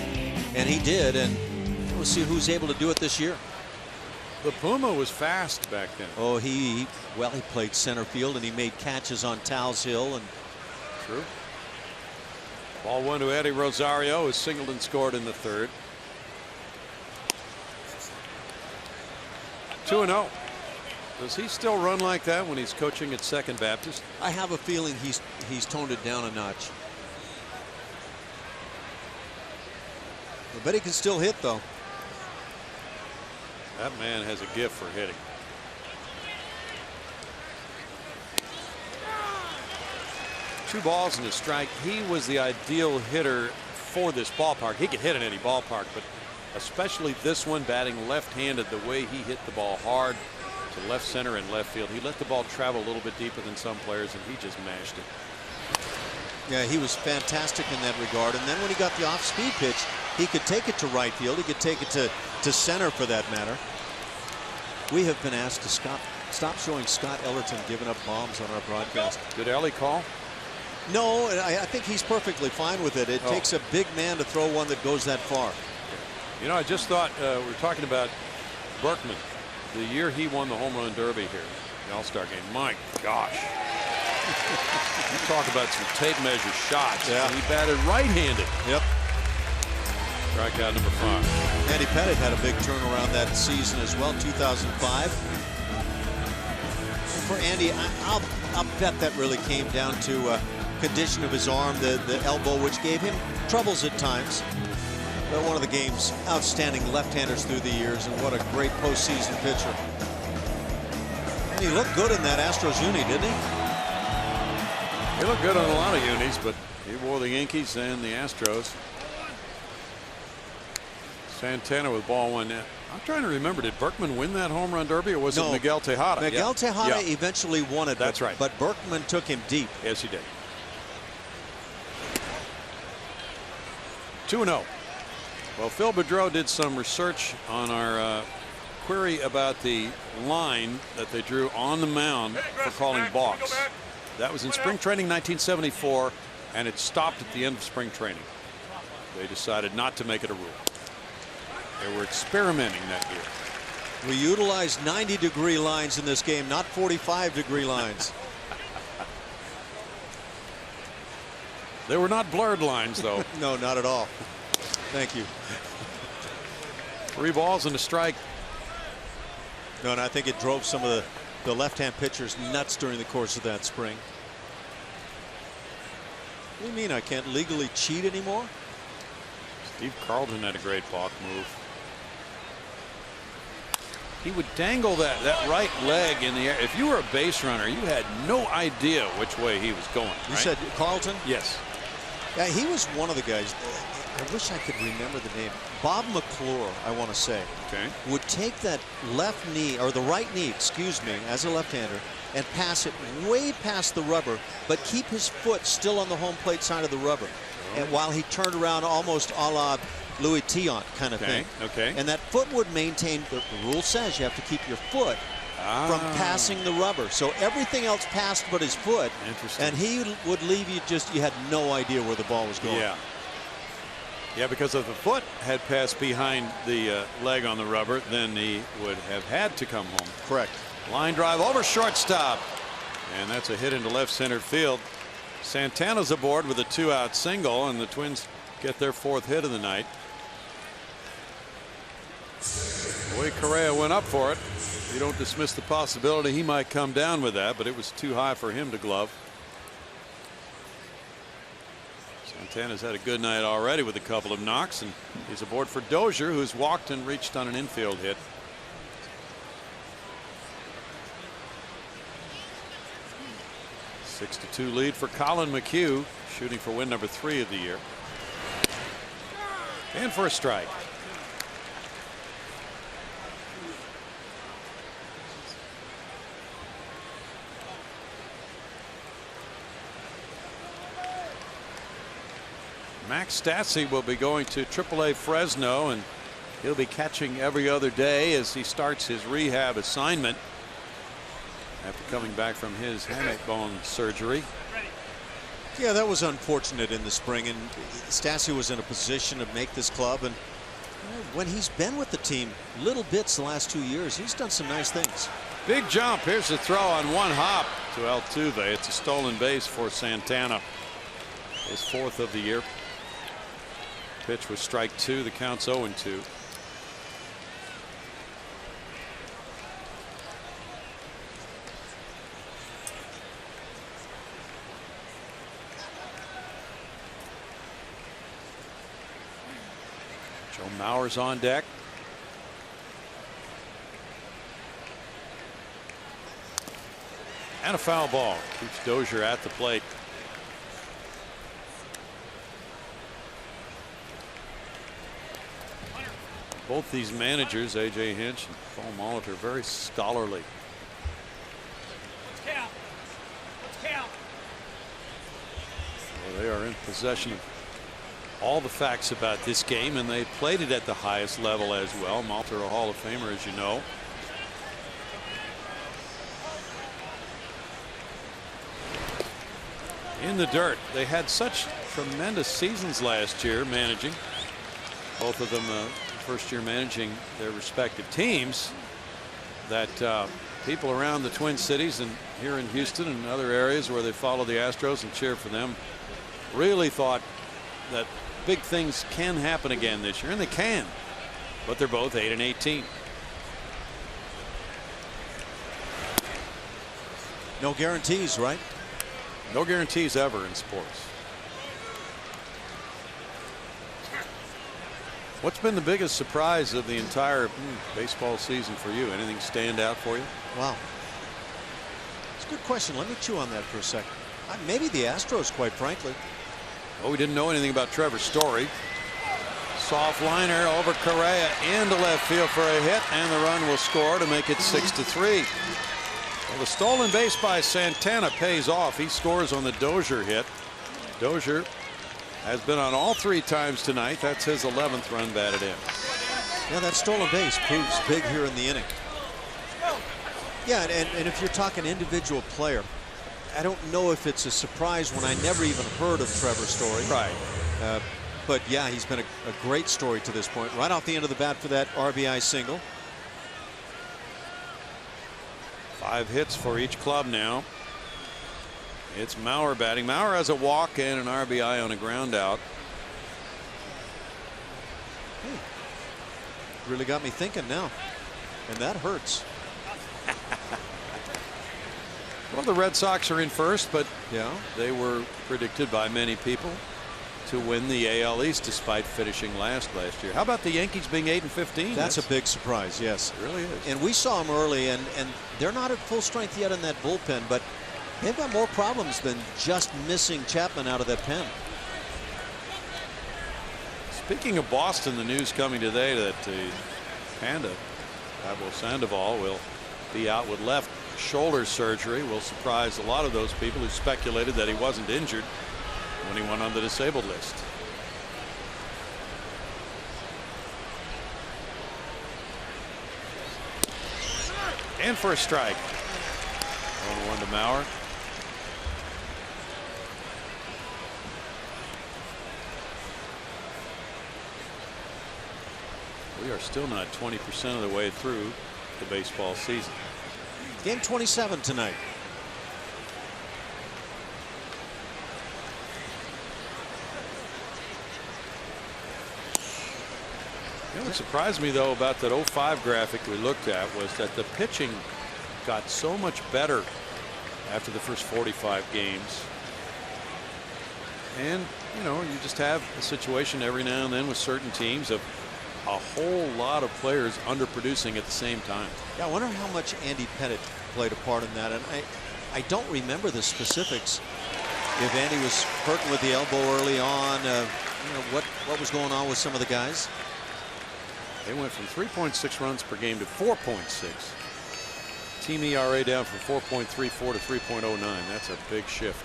and he did. And we'll see who's able to do it this year. The Puma was fast back then. Oh, he played center field, and he made catches on Towles Hill. And true. Ball 1 to Eddie Rosario, who singled and scored in the 3rd. 2-0. Does he still run like that when he's coaching at Second Baptist? I have a feeling he's toned it down a notch. I bet he can still hit, though. That man has a gift for hitting. Two balls and a strike. He was the ideal hitter for this ballpark. He could hit in any ballpark, but especially this one, batting left-handed, the way he hit the ball hard to left center and left field. He let the ball travel a little bit deeper than some players, and he just mashed it. Yeah, he was fantastic in that regard. And then when he got the off-speed pitch, he could take it to right field. He could take it to center, for that matter. We have been asked to stop showing Scott Ellerton giving up bombs on our broadcast. Did Ellie call? No, I think he's perfectly fine with it. It takes a big man to throw one that goes that far. You know, I just thought we were talking about Berkman. The year he won the home run derby here, the All-Star game. My gosh. You talk about some tape measure shots. Yeah. And he batted right-handed. Yep. Strikeout number 5. Andy Pettitte had a big turnaround that season as well, 2005. And for Andy, I'll bet that really came down to condition of his arm, the elbow, which gave him troubles at times. But one of the game's outstanding left-handers through the years, and what a great postseason pitcher. And he looked good in that Astros uni, didn't he? He looked good on a lot of unis, but he wore the Yankees and the Astros. Santana with ball 1 now. I'm trying to remember, did Berkman win that home run derby, or was it Miguel Tejada? Miguel Tejada eventually won it. That's right. But Berkman took him deep. Yes, he did. 2-0. Well, Phil Boudreau did some research on our query about the line that they drew on the mound for calling balks. That was in spring training 1974, and it stopped at the end of spring training. They decided not to make it a rule. They were experimenting that year. We utilized 90-degree lines in this game, not 45-degree lines. They were not blurred lines, though. No, not at all. Thank you. 3 balls and a strike. No, and I think it drove some of the left-hand pitchers nuts during the course of that spring. What do you mean I can't legally cheat anymore? Steve Carlton had a great balk move. He would dangle that right leg in the air. If you were a base runner, you had no idea which way he was going. You said Carlton? Yes. Yeah, he was one of the guys. I wish I could remember the name. Bob McClure, I want to say, would take that left knee, or the right knee, excuse me, as a left-hander, and pass it way past the rubber, but keep his foot still on the home plate side of the rubber. And while he turned around almost a la Louis Tiant kind of thing. And that foot would maintain, the rule says you have to keep your foot from passing the rubber. So everything else passed but his foot. Interesting. And he would leave you you had no idea where the ball was going. Yeah. Yeah, because if the foot had passed behind the leg on the rubber, then he would have had to come home. Correct. Line drive over shortstop. And that's a hit into left center field. Santana's aboard with a 2-out single, and the Twins get their 4th hit of the night. The way Correa went up for it, you don't dismiss the possibility he might come down with that, but it was too high for him to glove. Santana's had a good night already with a couple of knocks, and he's aboard for Dozier, who's walked and reached on an infield hit. A 6-2 lead for Colin McHugh, shooting for win number 3 of the year. And for a strike. Max Stassi will be going to AAA Fresno, and he'll be catching every other day as he starts his rehab assignment after coming back from his hamate bone surgery. Yeah, that was unfortunate in the spring, and Stassi was in a position to make this club, and when he's been with the team little bits the last 2 years, he's done some nice things. Big jump. Here's the throw on one hop to Altuve. It's a stolen base for Santana, his 4th of the year. Pitch was strike 2. The count's 0-2. Joe Mauer's on deck. And a foul ball. Keeps Dozier at the plate. Both these managers, A.J. Hinch and Paul Molitor, very scholarly. Let's count. Let's count. Well, they are in possession of all the facts about this game, and they played it at the highest level as well. Molitor, a Hall of Famer, as you know. In the dirt. They had such tremendous seasons last year managing. Both of them first year managing their respective teams, that people around the Twin Cities and here in Houston and other areas where they follow the Astros and cheer for them really thought that big things can happen again this year, and they can, but they're both 8-18. No guarantees, right? No guarantees ever in sports. What's been the biggest surprise of the entire baseball season for you? Anything stand out for you? Wow. It's a good question. Let me chew on that for a second. Maybe the Astros, quite frankly. Well, we didn't know anything about Trevor Story. Soft liner over Correa into left field for a hit, and the run will score to make it 6-3. Well, the stolen base by Santana pays off. He scores on the Dozier hit. Dozier has been on all 3 times tonight. That's his 11th run batted in. Yeah, that stolen base proves big here in the inning. Yeah, and if you're talking individual player, I don't know if it's a surprise when I never even heard of Trevor Story. Right. But yeah, he's been a great story to this point. Right off the end of the bat for that RBI single. 5 hits for each club now. It's Mauer batting. Mauer has a walk and an RBI on a ground out. Really got me thinking now, and that hurts. Well, the Red Sox are in first, but yeah, they were predicted by many people to win the AL East despite finishing last year. How about the Yankees being 8-15? That's a big surprise. Yes, it really is. And we saw them early, and they're not at full strength yet in that bullpen, but they've got more problems than just missing Chapman out of that pen. Speaking of Boston, the news coming today that the Panda, Pablo Sandoval, will be out with left shoulder surgery. Will surprise a lot of those people who speculated that he wasn't injured when he went on the disabled list. And for a strike. 0-1 to Mauer. We are still not 20% of the way through the baseball season. Game 27 tonight. You know, what surprised me though about that 05 graphic we looked at was that the pitching got so much better after the first 45 games. And you know, you just have a situation every now and then with certain teams of a whole lot of players underproducing at the same time. Yeah, I wonder how much Andy Pettitte played a part in that, and I don't remember the specifics. If Andy was hurting with the elbow early on, you know, what was going on with some of the guys. They went from 3.6 runs per game to 4.6. Team ERA down from 4.34 to 3.09. That's a big shift.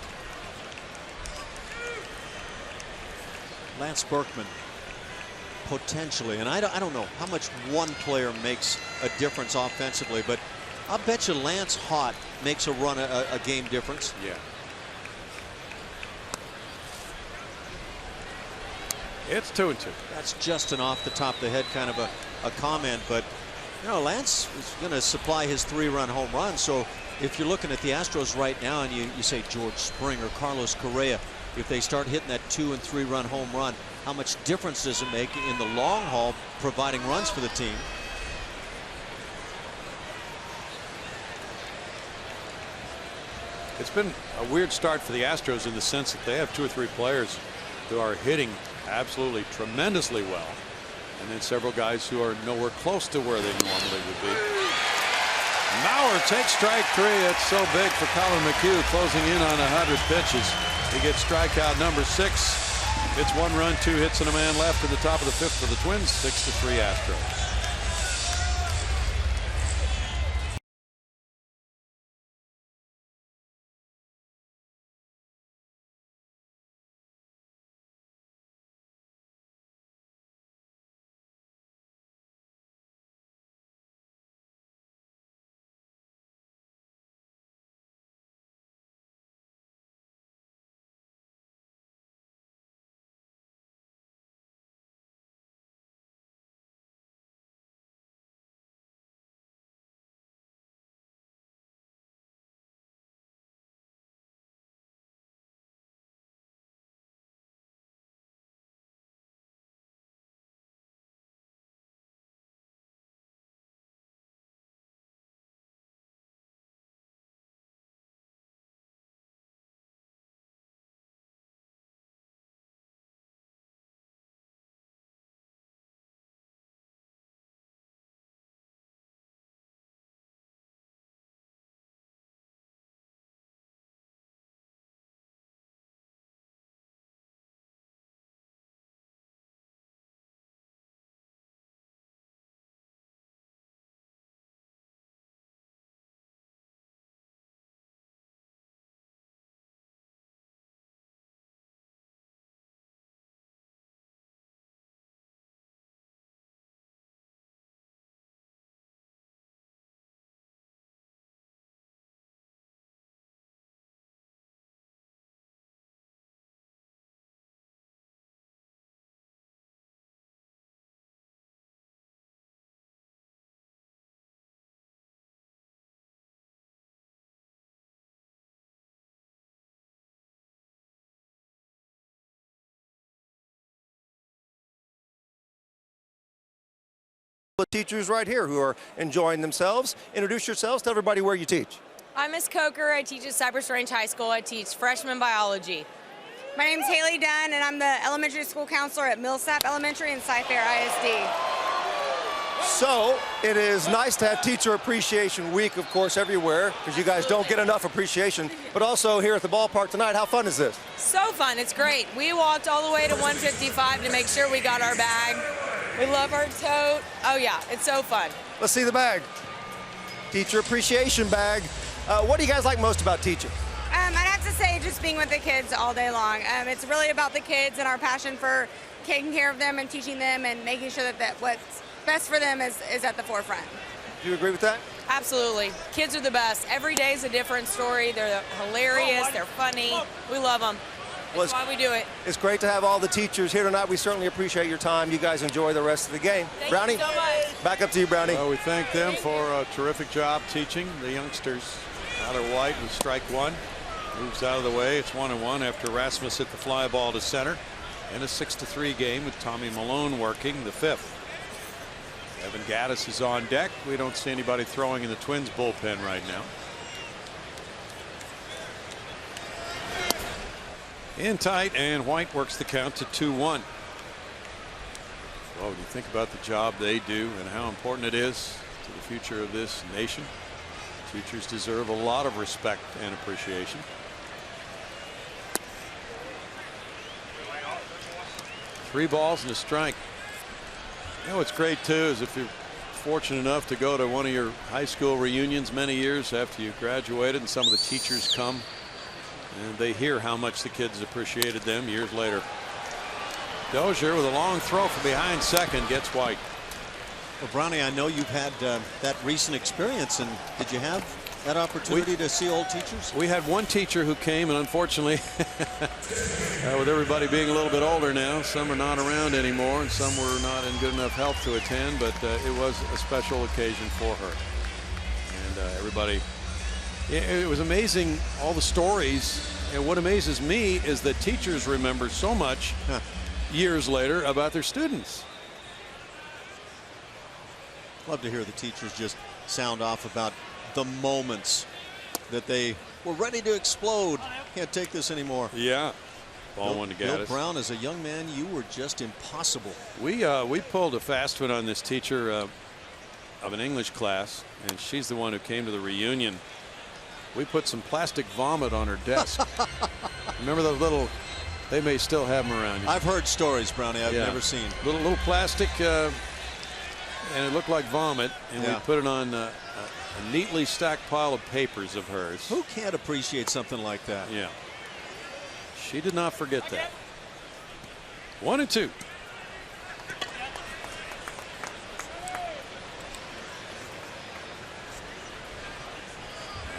Lance Berkman, potentially, and I don't know how much one player makes a difference offensively, but I'll bet you Lance Hott makes a run a game difference. Yeah. It's 2-2. That's just an off the top of the head kind of a comment, but you know, Lance is going to supply his 3-run home run. So if you're looking at the Astros right now and you say George Springer, Carlos Correa, if they start hitting that 2- and 3-run home run, how much difference does it make in the long haul providing runs for the team? It's been a weird start for the Astros in the sense that they have 2 or 3 players who are hitting absolutely tremendously well, and then several guys who are nowhere close to where they normally would be. Mauer takes strike 3. It's so big for Colin McHugh, closing in on 100 pitches. He gets strikeout number 6. It's 1 run, 2 hits, and a man left in the top of the 5th for the Twins. 6-3 Astros. The teachers right here who are enjoying themselves. Introduce yourselves. Tell everybody where you teach. I'm Miss Coker. I teach at Cypress Range High School. I teach freshman biology. My name's Haley Dunn, and I'm the elementary school counselor at Millsap Elementary and Cy-Fair ISD. So it is nice to have Teacher Appreciation Week, of course, everywhere, because you guys don't get enough appreciation. But also here at the ballpark tonight, how fun is this? So fun. It's great. We walked all the way to 155 to make sure we got our bag. We love our tote. Oh, yeah. It's so fun. Let's see the bag. Teacher Appreciation bag. What do you guys like most about teaching? I'd have to say just being with the kids all day long. It's really about the kids and our passion for taking care of them and teaching them and making sure that what's best for them is at the forefront. Do you agree with that? Absolutely. Kids are the best. Every day is a different story. They're hilarious. They're funny. We love them. That's why we do it. It's great to have all the teachers here tonight. We certainly appreciate your time. You guys enjoy the rest of the game. Thank Brownie, you so much. back up to you, Brownie. Well, we thank them for a terrific job teaching the youngsters. Tyler White with strike 1. Moves out of the way. It's 1-1 after Rasmus hit the fly ball to center. And a 6-3 game with Tommy Malone working the 5th. Evan Gattis is on deck. We don't see anybody throwing in the Twins bullpen right now. In tight, and White works the count to 2-1. Well, when you think about the job they do and how important it is to the future of this nation, teachers deserve a lot of respect and appreciation. Three balls and a strike. You know what's great too is if you're fortunate enough to go to one of your high school reunions many years after you graduated, and some of the teachers come and they hear how much the kids appreciated them years later. Dozier with a long throw from behind second gets White. Well, Brownie, I know you've had that recent experience, and did you have that opportunity to see old teachers? We had one teacher who came, and unfortunately, with everybody being a little bit older now, some are not around anymore, and some were not in good enough health to attend, but it was a special occasion for her. And everybody, it was amazing, all the stories, and what amazes me is that teachers remember so much years later about their students. Love to hear the teachers just sound off about the moments that they were ready to explode. Can't take this anymore. Yeah. Ball one to Gaddis. Bill Brown, as a young man, you were just impossible. We pulled a fast one on this teacher of an English class, and she's the one who came to the reunion. We put some plastic vomit on her desk. Remember those little? They may still have them around. I've heard stories, Brownie. I've never seen. Little plastic, and it looked like vomit, and we put it on a neatly stacked pile of papers of hers. Who can't appreciate something like that? Yeah. She did not forget that. 1-2.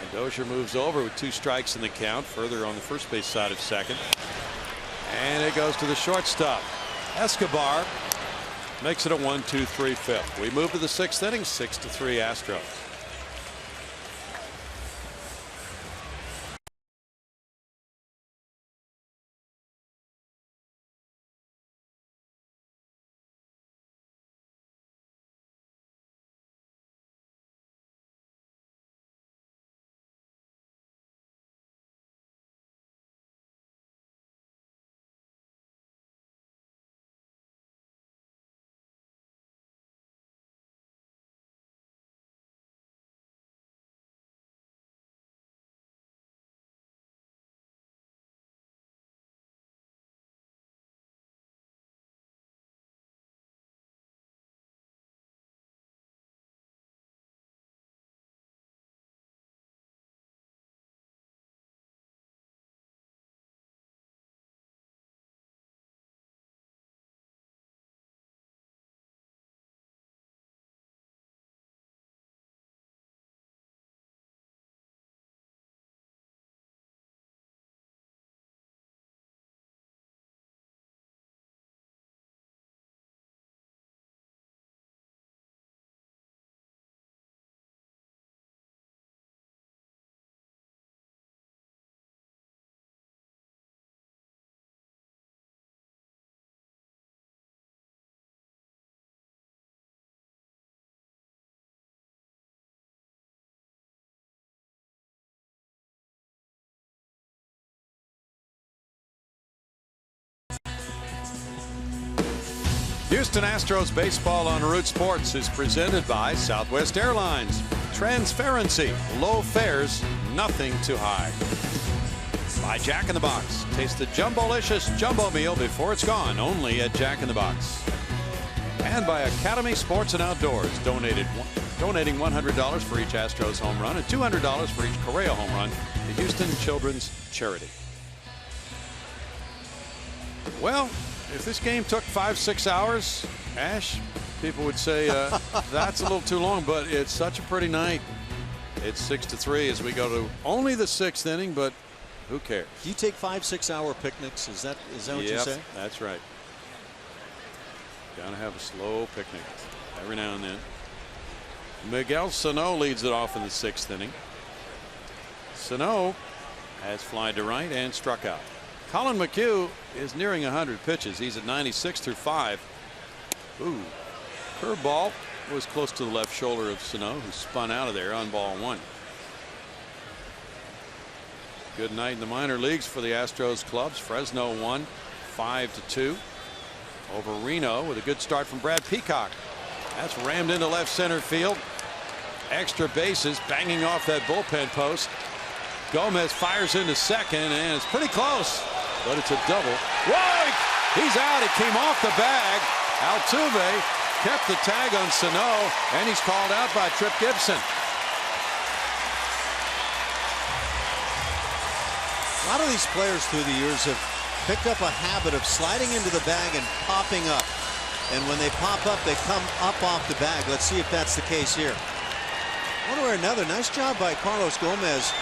And Dozier moves over with 2 strikes in the count, further on the first base side of second. And it goes to the shortstop. Escobar makes it a 1-2-3 fifth. We move to the 6th inning, 6-3 Astros. Houston Astros baseball on Root Sports is presented by Southwest Airlines. Transparency, low fares, nothing to hide. By Jack in the Box. Taste the Jumbo-licious Jumbo Meal before it's gone, only at Jack in the Box. And by Academy Sports and Outdoors, donating $100 for each Astros home run and $200 for each Correa home run to Houston Children's Charity. Well, if this game took 5-6 hours, Ash, people would say that's a little too long, but it's such a pretty night. It's 6-3 as we go to only the 6th inning, but who cares? Do you take 5-6 hour picnics? Is that what you say? That's right. Gotta have a slow picnic every now and then. Miguel Sano leads it off in the 6th inning. Sano has flied to right and struck out. Colin McHugh is nearing 100 pitches. He's at 96 through 5. Ooh, curveball was close to the left shoulder of Sano, who spun out of there on ball 1. Good night in the minor leagues for the Astros clubs. Fresno won 5-2 over Reno with a good start from Brad Peacock. That's rammed into left center field. Extra bases, banging off that bullpen post. Gomez fires into second, and it's pretty close, but it's a double. Whoa! He's out. It came off the bag. Altuve kept the tag on Sano, and he's called out by Tripp Gibson. A lot of these players through the years have picked up a habit of sliding into the bag and popping up. And when they pop up, they come up off the bag. Let's see if that's the case here. One way or another, nice job by Carlos Gomez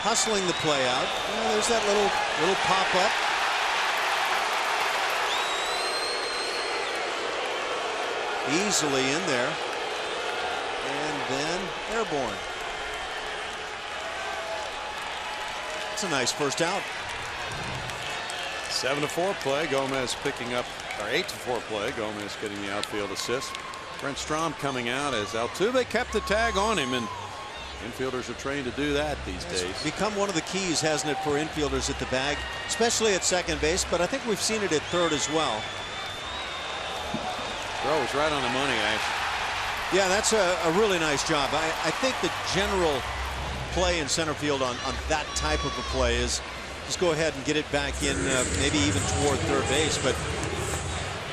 hustling the play out. Yeah, there's that little pop up. Easily in there. And then airborne. It's a nice first out. 7-4 play. Gomez picking up, or 8-4 play. Gomez getting the outfield assist. Brent Strom coming out as Altuve kept the tag on him, and infielders are trained to do that these days. It's become one of the keys, hasn't it, for infielders at the bag, especially at second base, but I think we've seen it at third as well. Throw was right on the money, Ash. Yeah, that's a really nice job. I think the general play in center field on that type of a play is just go ahead and get it back in, maybe even toward third base. But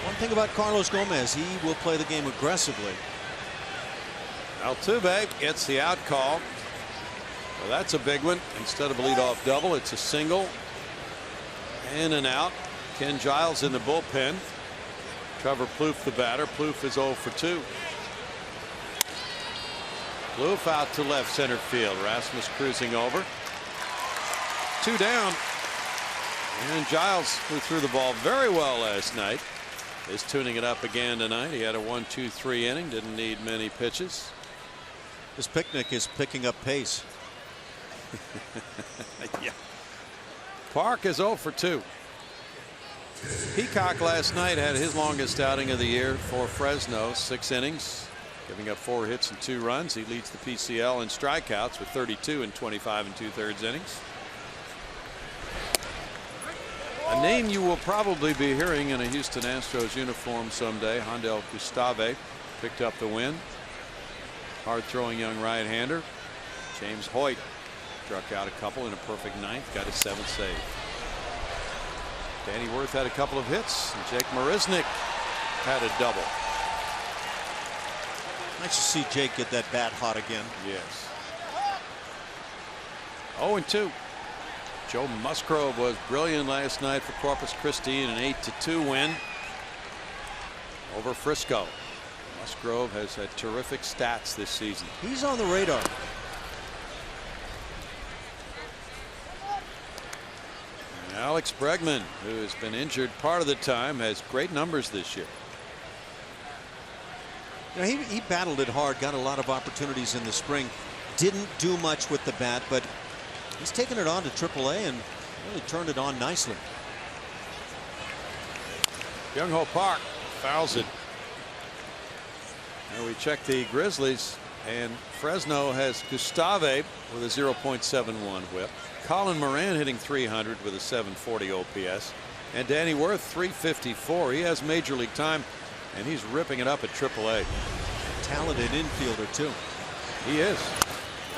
one thing about Carlos Gomez, he will play the game aggressively. Altuve gets the out call. Well, that's a big one. Instead of a leadoff double, it's a single. In and out. Ken Giles in the bullpen. Trevor Plouffe the batter. Plouffe is 0 for 2. Plouffe out to left center field. Rasmus cruising over. 2 down. And Giles, who threw the ball very well last night, is tuning it up again tonight. He had a 1-2-3 inning. Didn't need many pitches. This picnic is picking up pace. Yeah. Park is 0 for 2. Peacock last night had his longest outing of the year for Fresno. 6 innings, giving up 4 hits and 2 runs. He leads the PCL in strikeouts with 32 in 25 2/3 innings. A name you will probably be hearing in a Houston Astros uniform someday. Handel Gustave picked up the win. Hard-throwing young right-hander. James Hoyt struck out a couple in a perfect ninth. Got his 7th save. Danny Wirth had a couple of hits. And Jake Marisnick had a double. Nice to see Jake get that bat hot again. Yes. 0-2. Joe Musgrove was brilliant last night for Corpus Christi in an 8-2 win over Frisco. Musgrove has had terrific stats this season. He's on the radar. And Alex Bregman, who has been injured part of the time, has great numbers this year. You know, he battled it hard, got a lot of opportunities in the spring. Didn't do much with the bat, but he's taken it on to AAA and really turned it on nicely. Young-Ho Park fouls it. And we check the Grizzlies, and Fresno has Gustave with a 0.71 whip. Colin Moran hitting .300 with a 740 OPS. And Danny Wirth .354. He has major league time, and he's ripping it up at AAA. Talented infielder, too. He is.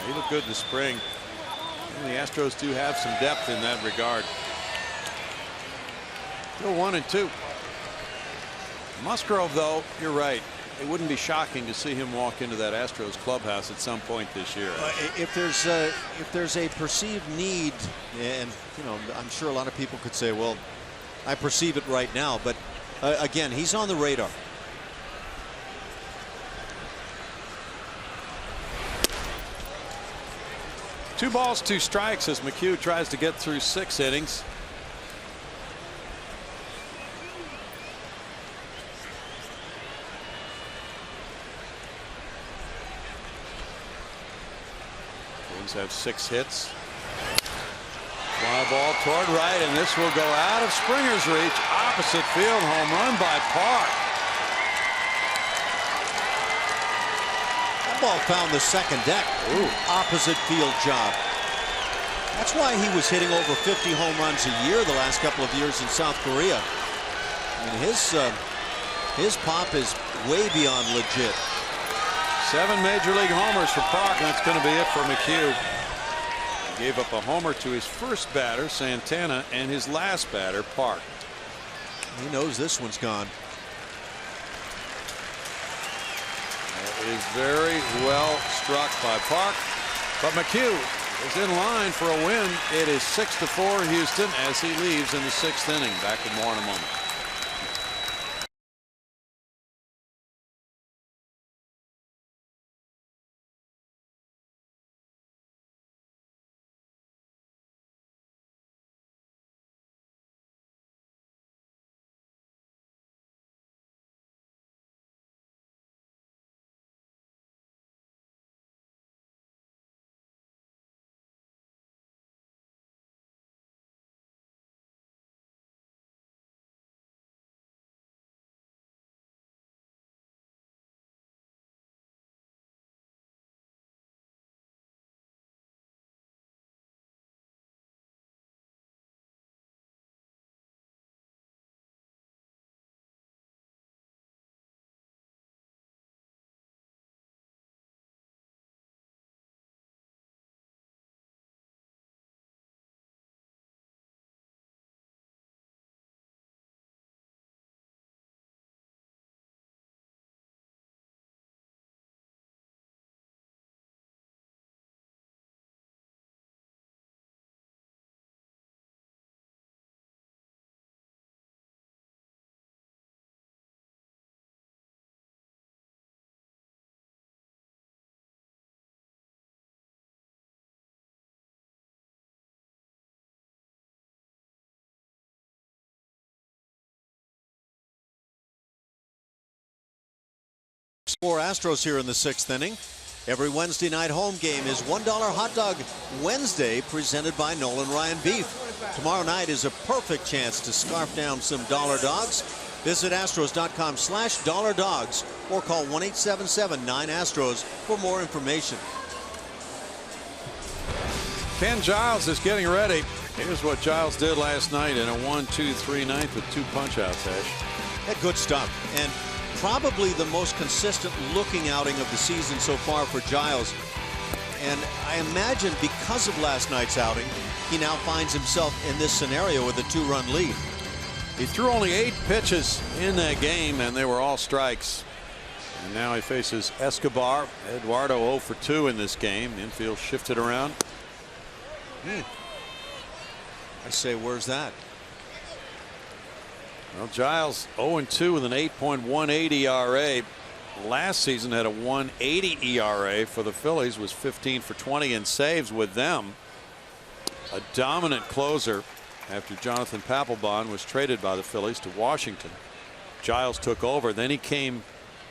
He looked good in the spring. And the Astros do have some depth in that regard. Still 1-2. Musgrove, though, you're right. It wouldn't be shocking to see him walk into that Astros clubhouse at some point this year. If there's a perceived need, and you know, I'm sure a lot of people could say, well, I perceive it right now, but again, he's on the radar. Two balls, 2 strikes as McHugh tries to get through 6 innings. Have 6 hits. Fly ball toward right, and this will go out of Springer's reach. Opposite field, home run by Park. That ball found the second deck. Ooh. Opposite field job. That's why he was hitting over 50 home runs a year the last couple of years in South Korea. I mean, his pop is way beyond legit. 7 major league homers for Park, and that's going to be it for McHugh. He gave up a homer to his first batter, Santana, and his last batter, Park. He knows this one's gone. That is very well struck by Park, but McHugh is in line for a win. It is 6-4 Houston as he leaves in the 6th inning. Back with more in a moment. For Astros here in the 6th inning. Every Wednesday night home game is $1 Hot Dog Wednesday, presented by Nolan Ryan Beef. Tomorrow night is a perfect chance to scarf down some dollar dogs. Visit astros.com/dollar dogs or call 1-877-9-ASTROS for more information. Ken Giles is getting ready. Here's what Giles did last night in a 1-2-3 ninth with 2 punch outs. Had good stuff, and probably the most consistent looking outing of the season so far for Giles. And I imagine because of last night's outing, he now finds himself in this scenario with a 2-run lead. He threw only 8 pitches in that game, and they were all strikes. And now he faces Escobar. Eduardo 0 for 2 in this game. Infield shifted around. I say, where's that? Well, Giles 0-2 with an 8.18 ERA. Last season had a 1.80 ERA for the Phillies, was 15 for 20 in saves with them. A dominant closer after Jonathan Papelbon was traded by the Phillies to Washington. Giles took over. Then he came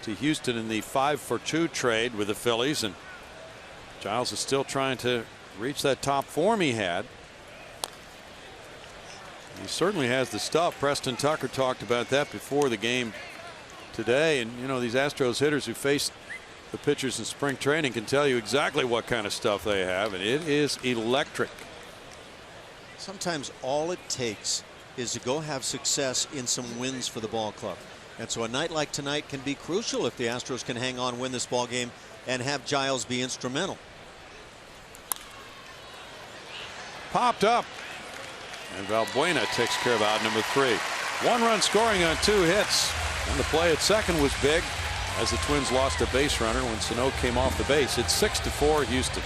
to Houston in the 5-for-2 trade with the Phillies, and Giles is still trying to reach that top form he had. He certainly has the stuff. Preston Tucker talked about that before the game today. And, you know, these Astros hitters who face the pitchers in spring training can tell you exactly what kind of stuff they have. And it is electric. Sometimes all it takes is to go have success in some wins for the ball club. And so a night like tonight can be crucial if the Astros can hang on, win this ball game, and have Giles be instrumental. Popped up. And Valbuena takes care of out number 3. 1-run scoring on 2 hits. And the play at second was big as the Twins lost a base runner when Sano came off the base. It's 6-4 Houston.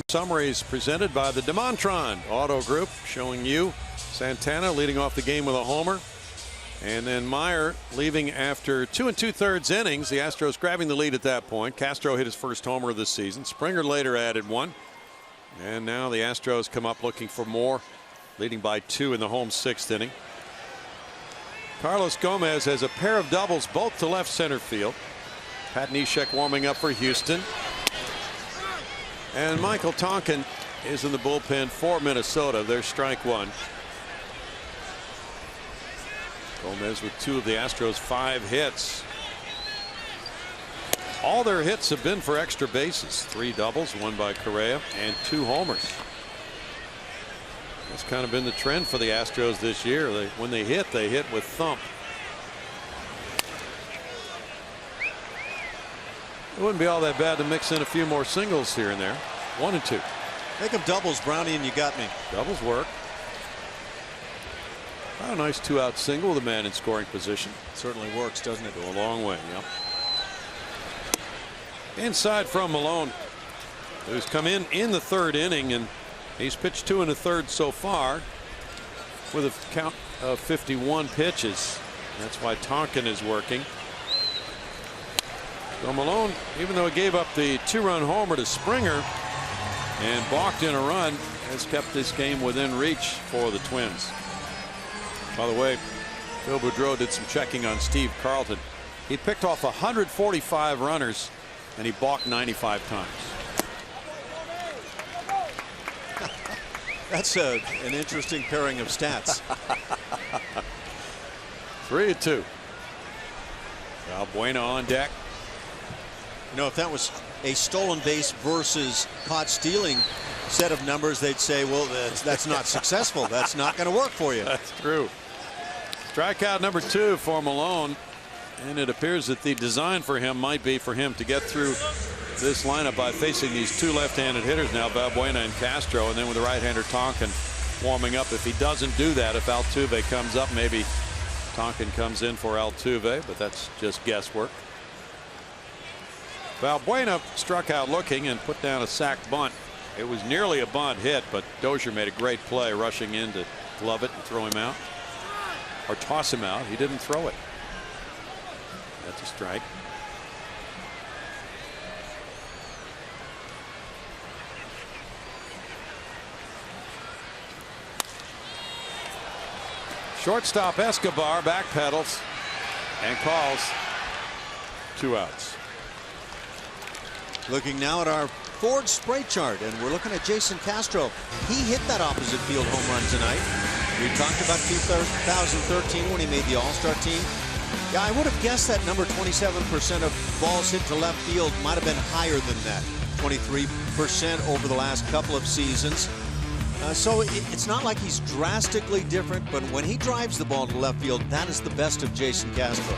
Summaries presented by the Demontron Auto Group, showing you Santana leading off the game with a homer, and then Meyer leaving after 2 2/3 innings. The Astros grabbing the lead at that point. Castro hit his first homer of the season. Springer later added one, and now the Astros come up looking for more, leading by 2 in the home 6th inning. Carlos Gomez has a pair of doubles, both to left center field. Pat Neshek warming up for Houston. And Michael Tonkin is in the bullpen for Minnesota. There's strike one. Gomez with 2 of the Astros' 5 hits. All their hits have been for extra bases. 3 doubles, 1 by Correa, and 2 homers. That's kind of been the trend for the Astros this year. When they hit with thump. It wouldn't be all that bad to mix in a few more singles here and there. 1 and 2. Make them doubles, Brownie, and you got me. Doubles work. A nice 2-out single with a man in scoring position. Certainly works, doesn't it? Go a long way. Yep. Inside from Malone, who's come in the 3rd inning, and he's pitched 2 1/3 so far with a count of 51 pitches. That's why Tonkin is working. So Malone, even though he gave up the 2-run homer to Springer and balked in a run, has kept this game within reach for the Twins. By the way, Phil Boudreau did some checking on Steve Carlton. He picked off 145 runners, and he balked 95 times. That's an interesting pairing of stats. 3-2. Valbuena on deck. You know, if that was a stolen base versus caught stealing set of numbers, they'd say, well, that's not successful. That's not going to work for you. That's true. Strikeout number 2 for Malone, and it appears that the design for him might be for him to get through this lineup by facing these 2 left-handed hitters now, Valbuena and Castro, and then with the right-hander Tonkin warming up. If he doesn't do that, if Altuve comes up, maybe Tonkin comes in for Altuve, but that's just guesswork. Valbuena struck out looking and put down a sac bunt. It was nearly a bunt hit, but Dozier made a great play rushing in to glove it and throw him out, or toss him out. He didn't throw it. That's a strike. Shortstop Escobar backpedals and calls 2 outs. Looking now at our Ford spray chart, and we're looking at Jason Castro. He hit that opposite field home run tonight. We talked about 2013 when he made the All-Star team. Yeah, I would have guessed that number 27% of balls hit to left field might have been higher than that. 23% over the last couple of seasons. So it's not like he's drastically different, but when he drives the ball to left field, that is the best of Jason Castro.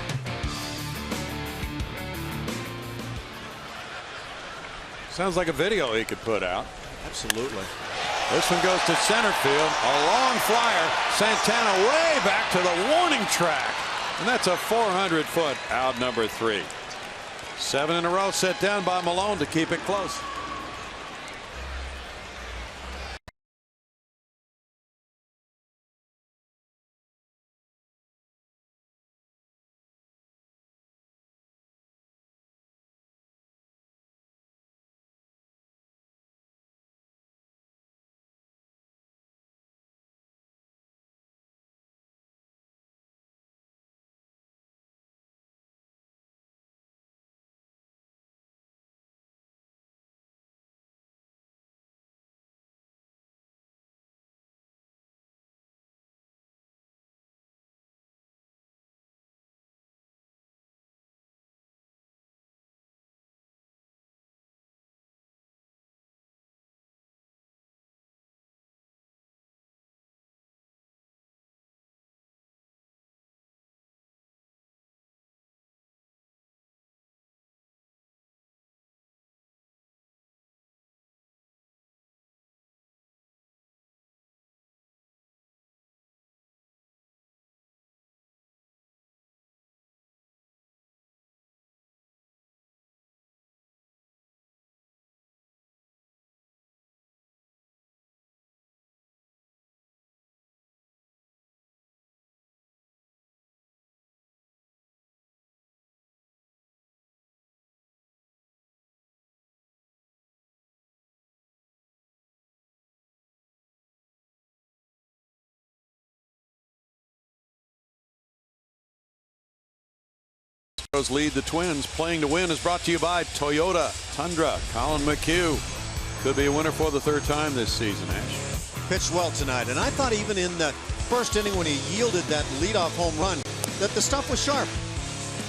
Sounds like a video he could put out. Absolutely. This one goes to center field. A long flyer. Santana way back to the warning track. And that's a 400-foot out, number 3. 7 in a row set down by Malone to keep it close. Lead the Twins. Playing to Win is brought to you by Toyota Tundra. Colin McHugh could be a winner for the 3rd time this season. Ash pitched well tonight, and I thought even in the first inning when he yielded that leadoff home run that the stuff was sharp.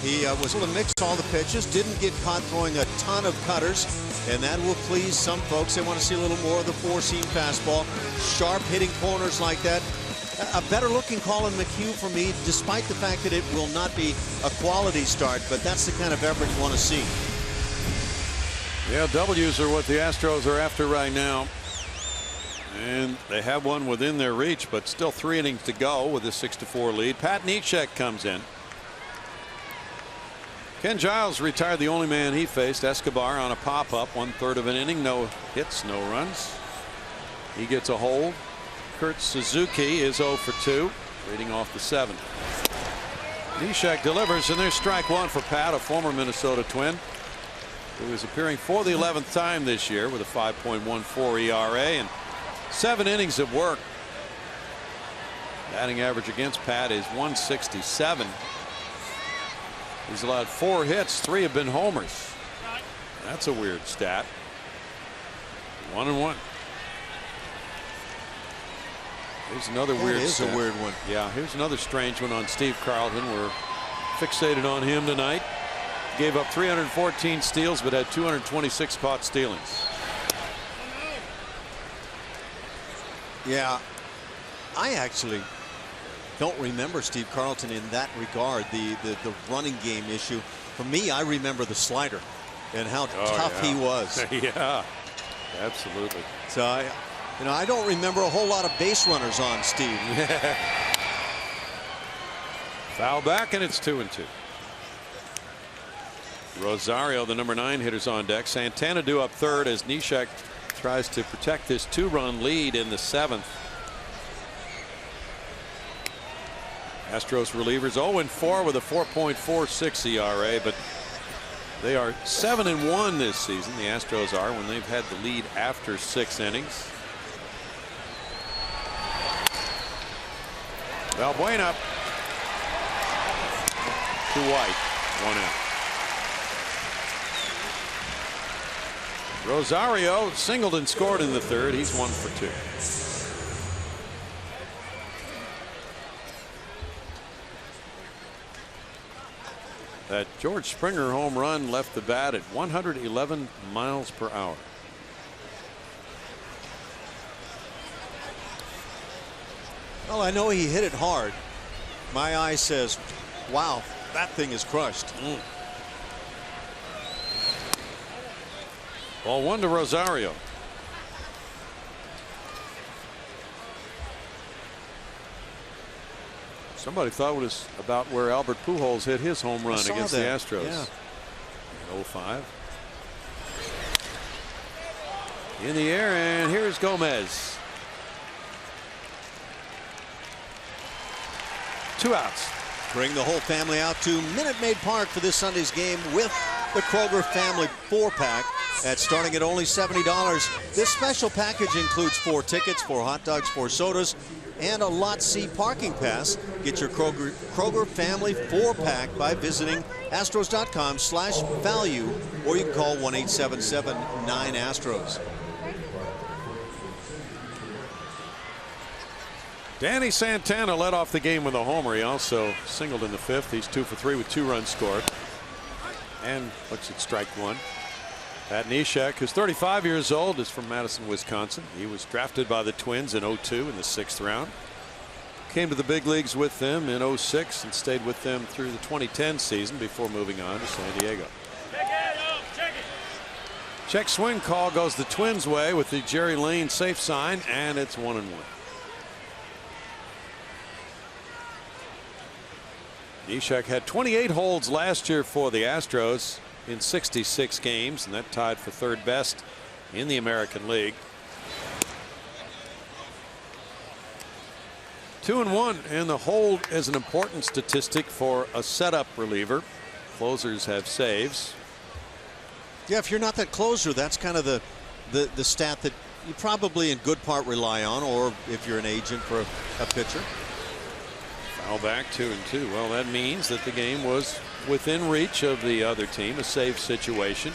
He was able to mix all the pitches, didn't get caught throwing a ton of cutters, and that will please some folks. They want to see a little more of the 4-seam fastball, sharp hitting corners like that. A better looking Colin McHugh for me, despite the fact that it will not be a quality start, but that's the kind of effort you want to see. Yeah, W's are what the Astros are after right now. And they have one within their reach, but still 3 innings to go with a 6-4 lead. Pat Neshek comes in. Ken Giles retired the only man he faced, Escobar, on a pop-up, 1/3 of an inning, no hits, no runs. He gets a hold. Kurt Suzuki is 0 for 2, leading off the 7th. Neshek delivers, and there's strike 1 for Pat, a former Minnesota Twin, who is appearing for the 11th time this year with a 5.14 ERA and 7 innings of work. Batting average against Pat is 167. He's allowed 4 hits, 3 have been homers. That's a weird stat. 1-1. Here's another weird stat. A weird one. Yeah, here's another strange one on Steve Carlton. We're fixated on him tonight. Gave up 314 steals, but had 226 caught stealings. Yeah, I actually don't remember Steve Carlton in that regard. The running game issue. For me, I remember the slider and how tough he was. Yeah, absolutely. So I don't remember a whole lot of base runners on Steve. Foul back, and it's 2-2. Rosario, the number 9 hitter's on deck. Santana due up 3rd as Neshek tries to protect this 2-run lead in the 7th. Astros relievers 0-4 with a 4.46 ERA, but they are 7-1 this season. The Astros are, when they've had the lead after 6 innings. Valbuena to White, 1 out. Rosario singled and scored in the 3rd. He's 1 for 2. That George Springer home run left the bat at 111 miles per hour. Well, I know he hit it hard. My eye says, wow, that thing is crushed. Ball 1 to Rosario. Somebody thought it was about where Albert Pujols hit his home run against the Astros. Yeah. In 05. In the air, and here's Gomez. 2 outs. Bring the whole family out to Minute Maid Park for this Sunday's game with the Kroger Family 4-pack. That's starting at only $70. This special package includes 4 tickets, 4 hot dogs, 4 sodas, and a Lot C parking pass. Get your Kroger Family 4-pack by visiting astros.com/value, or you can call 1-877-9-ASTROS. Danny Santana led off the game with a homer. He also singled in the 5th. He's 2 for 3 with 2 runs scored. And looks at strike 1. Pat Neshek, who's 35 years old, is from Madison, Wisconsin. He was drafted by the Twins in 02 in the 6th round. Came to the big leagues with them in 06 and stayed with them through the 2010 season before moving on to San Diego. Check swing call goes the Twins' way with the Jerry Lane safe sign, and it's 1-1. Neshek had 28 holds last year for the Astros in 66 games, and that tied for 3rd best in the American League. 2-1, and the hold is an important statistic for a setup reliever. Closers have saves. Yeah, if you're not that closer, that's kind of the stat that you probably in good part rely on, or if you're an agent for a pitcher. Now back 2-2. Well, that means that the game was within reach of the other team, a safe situation,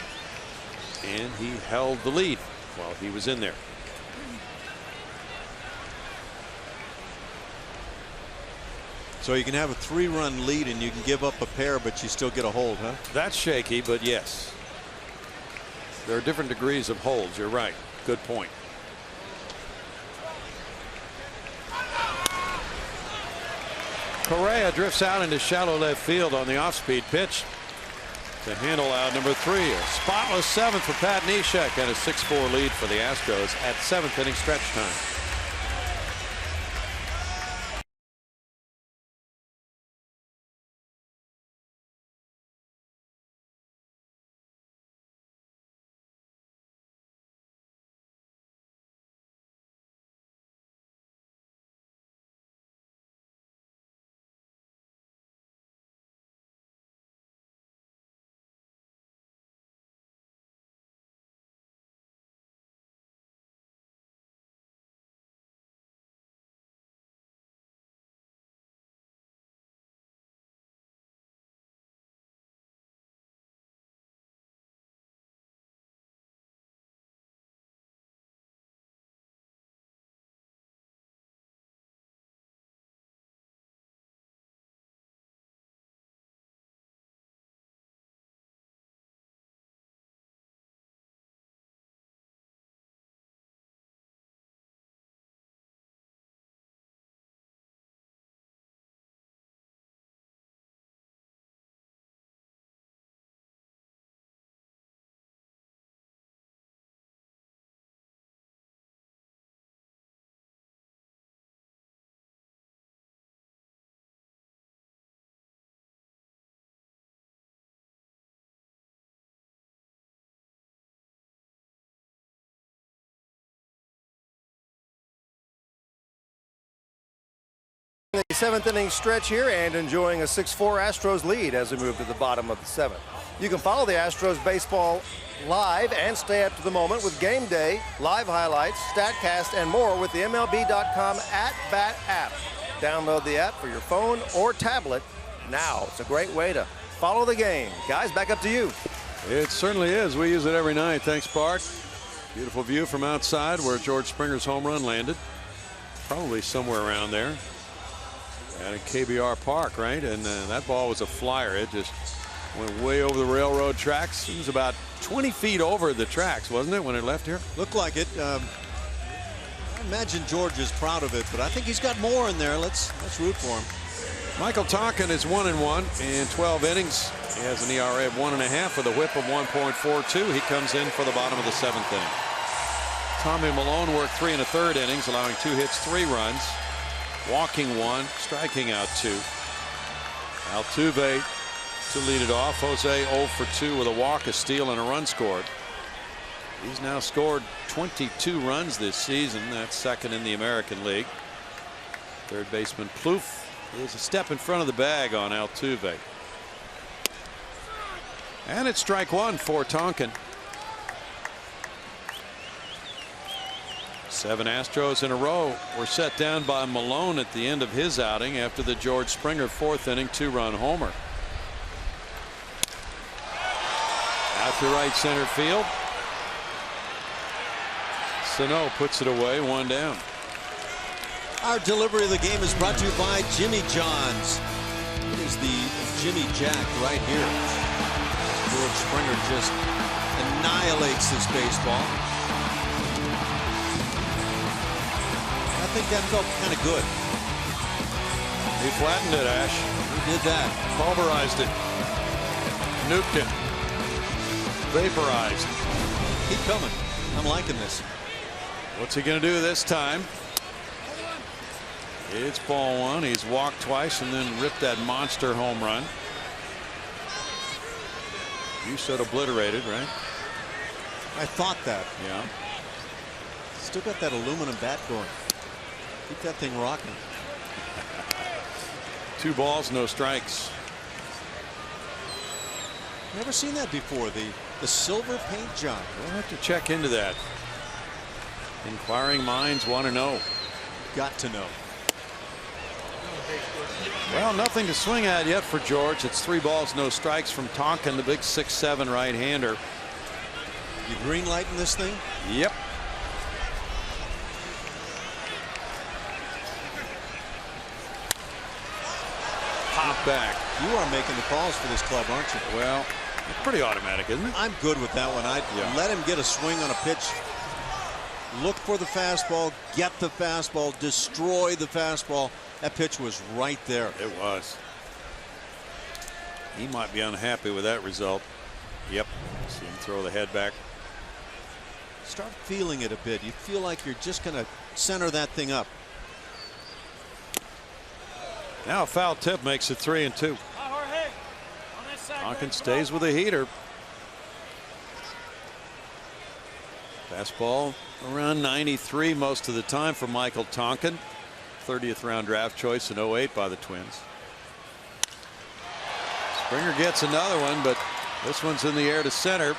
and he held the lead while he was in there. So you can have a 3-run lead and you can give up a pair, but you still get a hold, huh? That's shaky, but yes. There are different degrees of holds. You're right. Good point. Correa drifts out into shallow left field on the off-speed pitch to handle out number 3. A spotless 7th for Pat Neshek and a 6-4 lead for the Astros at 7th inning stretch time. The 7th inning stretch here and enjoying a 6-4 Astros lead as we move to the bottom of the 7th. You can follow the Astros baseball live and stay up to the moment with game day, live highlights, StatCast, and more with the MLB.com @BAT app. Download the app for your phone or tablet now. It's a great way to follow the game. Guys, back up to you. It certainly is. We use it every night. Thanks, Bart. Beautiful view from outside where George Springer's home run landed. Probably somewhere around there. At KBR Park, right? And that ball was a flyer. It just went way over the railroad tracks. It was about 20 feet over the tracks, wasn't it, when it left here? Looked like it. I imagine George is proud of it, but I think he's got more in there. Let's root for him. Michael Tonkin is 1-1 in 12 innings. He has an ERA of 1.5 with a whip of 1.42. He comes in for the bottom of the 7th inning. Tommy Malone worked 3 1/3 innings, allowing 2 hits, 3 runs. Walking 1, striking out 2. Altuve to lead it off. Jose 0 for 2 with a walk, a steal, and a run scored. He's now scored 22 runs this season. That's 2nd in the American League. Third baseman Plouffe is a step in front of the bag on Altuve. And it's strike 1 for Tonkin. 7 Astros in a row were set down by Malone at the end of his outing after the George Springer 4th inning 2-run homer. Out to right center field. Sano puts it away, 1 down. Our delivery of the game is brought to you by Jimmy John's. It is the Jimmy Jack right here. George Springer just annihilates this baseball. I think that felt kind of good. He flattened it, Ash. He did that. Pulverized it. Nuked it. Vaporized. Keep coming. I'm liking this. What's he going to do this time? It's ball 1. He's walked twice and then ripped that monster home run. You said obliterated, right? I thought that. Yeah. Still got that aluminum bat going. Keep that thing rocking. 2 balls, no strikes. Never seen that before. The silver paint job. We'll have to check into that. Inquiring minds want to know. Got to know. Well, nothing to swing at yet for George. It's 3 balls, no strikes from Tonkin, the big 6'7" right-hander. You green lighting this thing? Yep. Pop back. You are making the calls for this club, aren't you? Well, it's pretty automatic, isn't it? I'm good with that one. I'd let him get a swing on a pitch. Look for the fastball, get the fastball, destroy the fastball. That pitch was right there. It was. He might be unhappy with that result. Yep. See him throw the head back. Start feeling it a bit. You feel like you're just going to center that thing up. Now a foul tip makes it 3-2. Tonkin stays with a heater. Fastball around 93 most of the time for Michael Tonkin. 30th round draft choice in 08 by the Twins. Springer gets another one, but this one's in the air to center.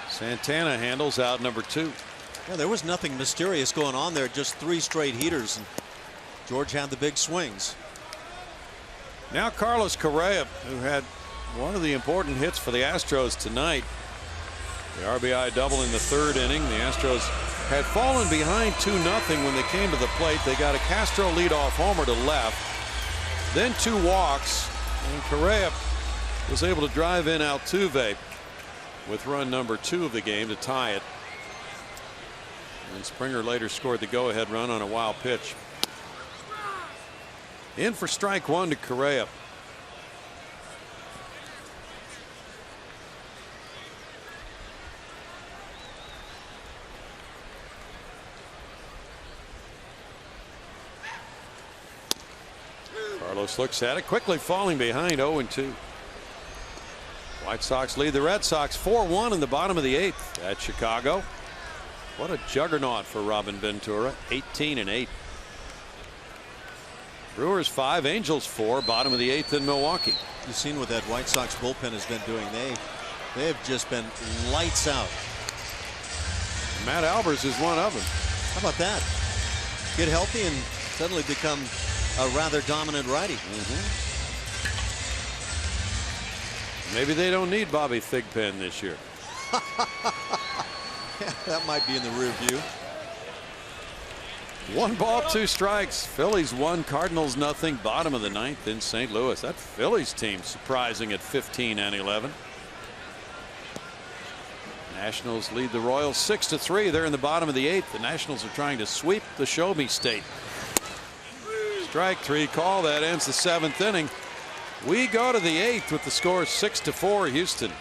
Santana handles out number 2. Yeah, there was nothing mysterious going on there. Just 3 straight heaters, and George had the big swings. Now Carlos Correa, who had one of the important hits for the Astros tonight. The RBI double in the 3rd inning. The Astros had fallen behind 2-0 when they came to the plate. They got a Castro leadoff homer to left, then 2 walks, and Correa was able to drive in Altuve with run number 2 of the game to tie it. And Springer later scored the go-ahead run on a wild pitch. In for strike 1 to Correa. Carlos looks at it, quickly falling behind 0-2. White Sox lead the Red Sox 4-1 in the bottom of the 8th at Chicago. What a juggernaut for Robin Ventura, 18-8. Brewers 5, Angels 4, bottom of the 8th in Milwaukee. You've seen what that White Sox bullpen has been doing. They have just been lights out. Matt Albers is one of them. How about that? Get healthy and suddenly become a rather dominant righty. Maybe they don't need Bobby Thigpen this year. Yeah, that might be in the rear view. 1 ball, 2 strikes. Phillies 1, Cardinals nothing. Bottom of the 9th in St. Louis. That Phillies team surprising at 15-11. Nationals lead the Royals 6-3. They're in the bottom of the 8th. The Nationals are trying to sweep the Show Me State. Strike 3 call. That ends the 7th inning. We go to the 8th with the score 6-4 Houston.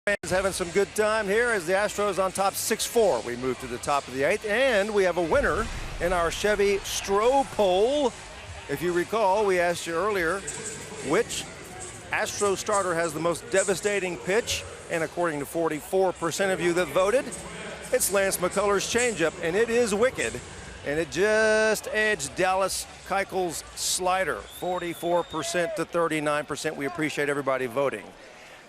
fans having some good time here as the Astros on top 6-4. We move to the top of the 8th, and we have a winner in our Chevy Stro poll. If you recall, we asked you earlier which Astro starter has the most devastating pitch, and according to 44% of you that voted, it's Lance McCullers' changeup, and it is wicked, and it just edged Dallas Keuchel's slider, 44% to 39%. We appreciate everybody voting.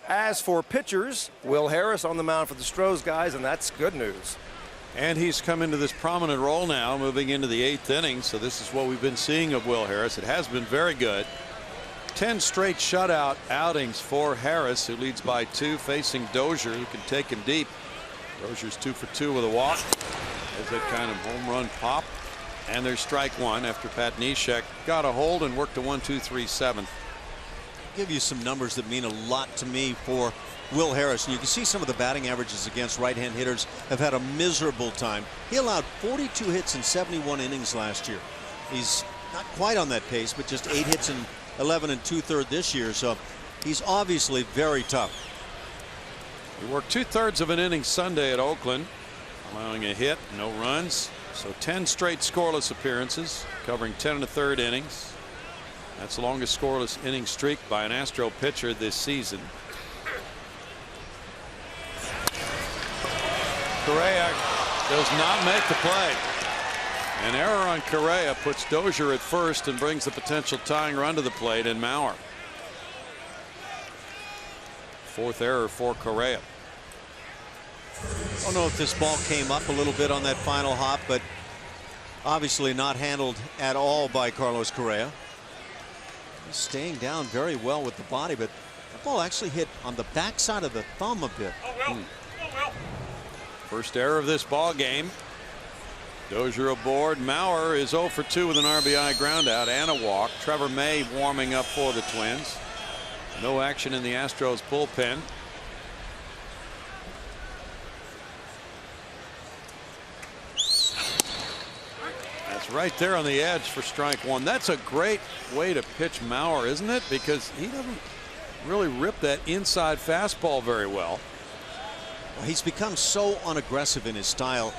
As for pitchers, Will Harris on the mound for the Stros guys, and that's good news. And he's come into this prominent role now, moving into the 8th inning. So this is what we've been seeing of Will Harris. It has been very good. 10 straight shutout outings for Harris, who leads by 2, facing Dozier, who can take him deep. Dozier's 2 for 2 with a walk. There's that kind of home run pop. And there's strike 1 after Pat Neshek got a hold and worked a 1-2-3 7th. Give you some numbers that mean a lot to me for Will Harris. And you can see some of the batting averages against right-hand hitters have had a miserable time. He allowed 42 hits in 71 innings last year. He's not quite on that pace, but just 8 hits in 11 2/3 this year. So he's obviously very tough. He worked 2/3 of an inning Sunday at Oakland, allowing a hit, no runs. So 10 straight scoreless appearances, covering 10 1/3 innings. That's the longest scoreless inning streak by an Astro pitcher this season. Correa does not make the play. An error on Correa puts Dozier at first and brings the potential tying run to the plate in Mauer. 4th error for Correa. I don't know if this ball came up a little bit on that final hop, but obviously not handled at all by Carlos Correa. He's staying down very well with the body, but that ball actually hit on the backside of the thumb a bit. First error of this ball game. Dozier aboard. Mauer is 0 for 2 with an RBI ground out and a walk. Trevor May warming up for the Twins. No action in the Astros bullpen. That's right there on the edge for strike 1. That's a great way to pitch Mauer, isn't it? Because he doesn't really rip that inside fastball very well. He's become so unaggressive in his style.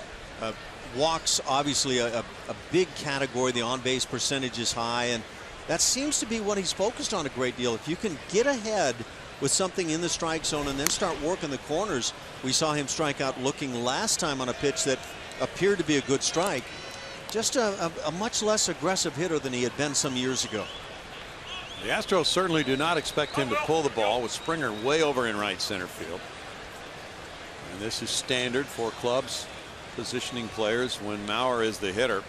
Walks obviously a big category. The on-base percentage is high, and that seems to be what he's focused on a great deal. If you can get ahead with something in the strike zone and then start working the corners. We saw him strike out looking last time on a pitch that appeared to be a good strike. Just a much less aggressive hitter than he had been some years ago. The Astros certainly do not expect him to pull the ball, with Springer way over in right center field. And this is standard for clubs positioning players when Mauer is the hitter.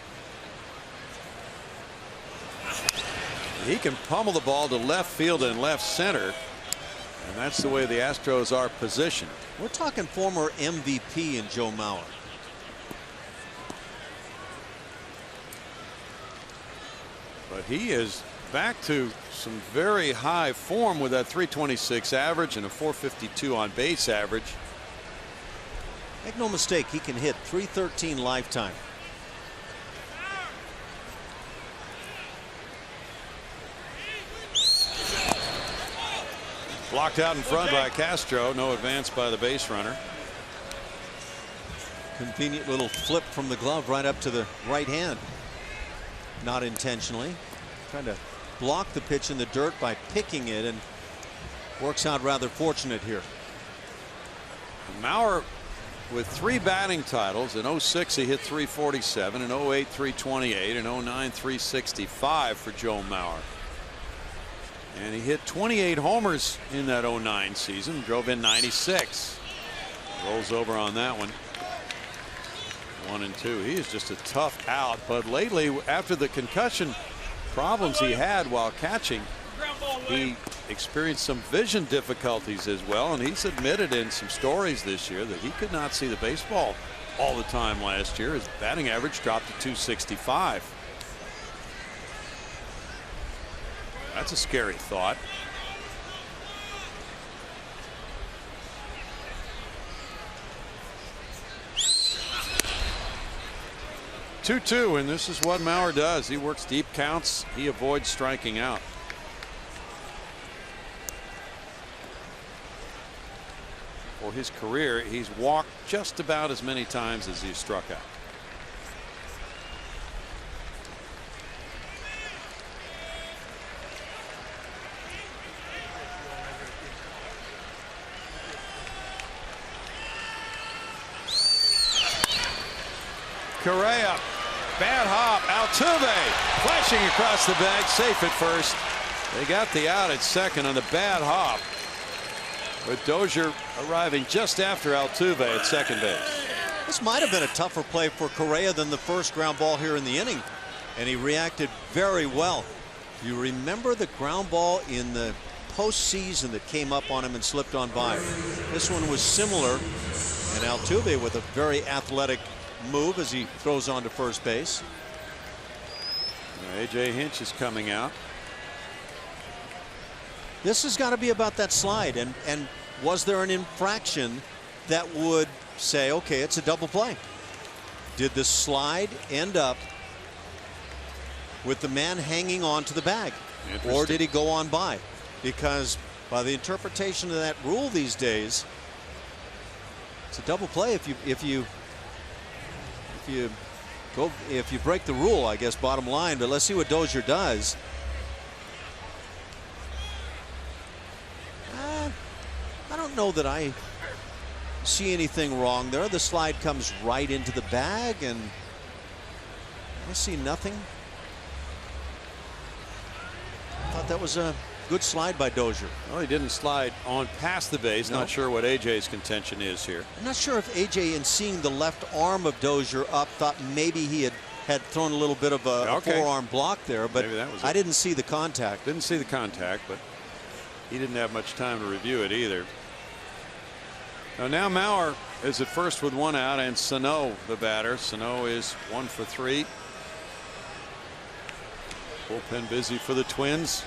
He can pummel the ball to left field and left center, and that's the way the Astros are positioned. We're talking former MVP in Joe Mauer. But he is back to some very high form with that 326 average and a 452 on base average. Make no mistake, he can hit .313 lifetime. Blocked out in front by Castro. No advance by the base runner. Convenient little flip from the glove right up to the right hand. Not intentionally. Trying to block the pitch in the dirt by picking it, and works out rather fortunate here. Mauer with 3 batting titles. In 06 he hit .347, in 08 .328, in 09 .365 for Joe Mauer. And he hit 28 homers in that 09 season, drove in 96. Rolls over on that one. 1 and 2. He is just a tough out, but lately, after the concussion problems he had while catching, he experienced some vision difficulties as well, and he's admitted in some stories this year that he could not see the baseball all the time last year. His batting average dropped to .265. That's a scary thought. Two, and this is what Mauer does. He works deep counts. He avoids striking out. for his career, he's walked just about as many times as he's struck out. Correa, bad hop. Altuve flashing across the bag, safe at first. They got the out at second on the bad hop, with Dozier arriving just after Altuve at second base. This might have been a tougher play for Correa than the first ground ball here in the inning, and he reacted very well. You remember the ground ball in the postseason that came up on him and slipped on by. This one was similar, and Altuve with a very athletic move as he throws on to first base. A.J. Hinch is coming out. This has got to be about that slide, and was there an infraction that would say, okay, it's a double play? Did the slide end up with the man hanging on to the bag, or did he go on by? Because by the interpretation of that rule these days, it's a double play if you break the rule, I guess, bottom line. But let's see what Dozier does. I don't know that I see anything wrong there. The slide comes right into the bag, and I see nothing. I thought that was a good slide by Dozier. Well, he didn't slide on past the base. No. Not sure what AJ's contention is here. I'm not sure if AJ, in seeing the left arm of Dozier up, thought maybe he had thrown a little bit of a forearm block there, but I didn't see the contact. Didn't see the contact, but he didn't have much time to review it either. Now Mauer is at first with one out, and Sano the batter. Sano is 1 for 3. Bullpen busy for the Twins.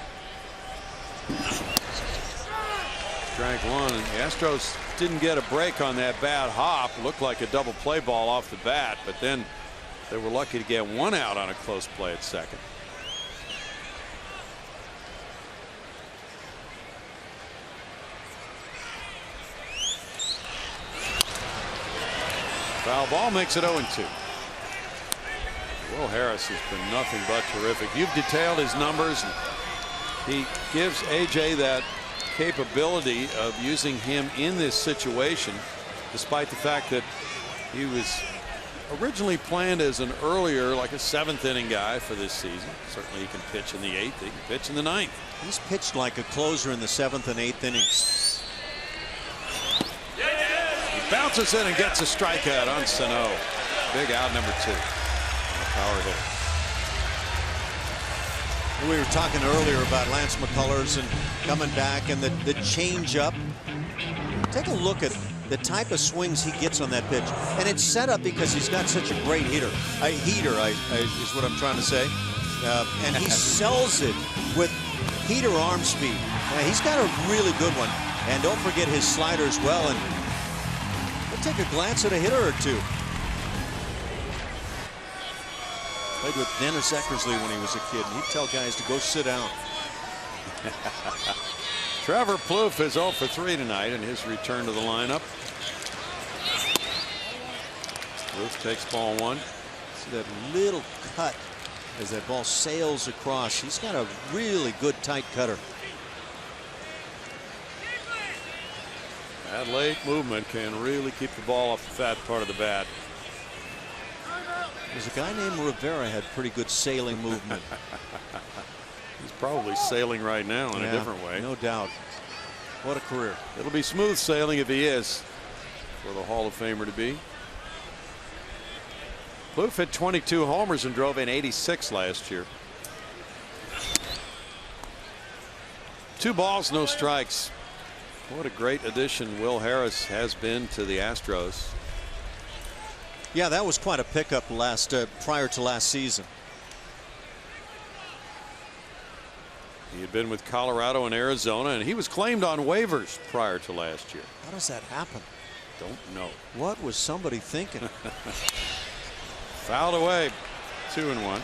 Strike one. The Astros didn't get a break on that bad hop. Looked like a double play ball off the bat, but then they were lucky to get one out on a close play at second. Foul ball makes it 0-2. Will Harris has been nothing but terrific. You've detailed his numbers. He gives AJ that capability of using him in this situation, despite the fact that he was originally planned as an earlier, like a 7th inning guy for this season. Certainly he can pitch in the 8th. He can pitch in the 9th. He's pitched like a closer in the 7th and 8th innings. He bounces in and gets a strikeout on Sano. Big out number 2. Power hit. We were talking earlier about Lance McCullers and coming back and the change up. Take a look at the type of swings he gets on that pitch, and it's set up because he's got such a great heater is what I'm trying to say, and he sells it with heater arm speed. He's got a really good one, and don't forget his slider as well. And we'll take a glance at a hitter or two. Played with Dennis Eckersley when he was a kid, and he'd tell guys to go sit down. Trevor Plouffe is 0 for 3 tonight in his return to the lineup. Plouffe takes ball 1. See that little cut as that ball sails across. He's got a really good tight cutter. That late movement can really keep the ball off the fat part of the bat. There's a guy named Rivera had pretty good sailing movement. He's probably sailing right now in a different way. No doubt. What a career. It'll be smooth sailing if he is, for the Hall of Famer to be. Plouffe hit 22 homers and drove in 86 last year. 2 balls, no strikes. What a great addition Will Harris has been to the Astros. Yeah, that was quite a pickup prior to last season. He had been with Colorado and Arizona, and he was claimed on waivers prior to last year. How does that happen? Don't know. What was somebody thinking? Fouled away. 2-1.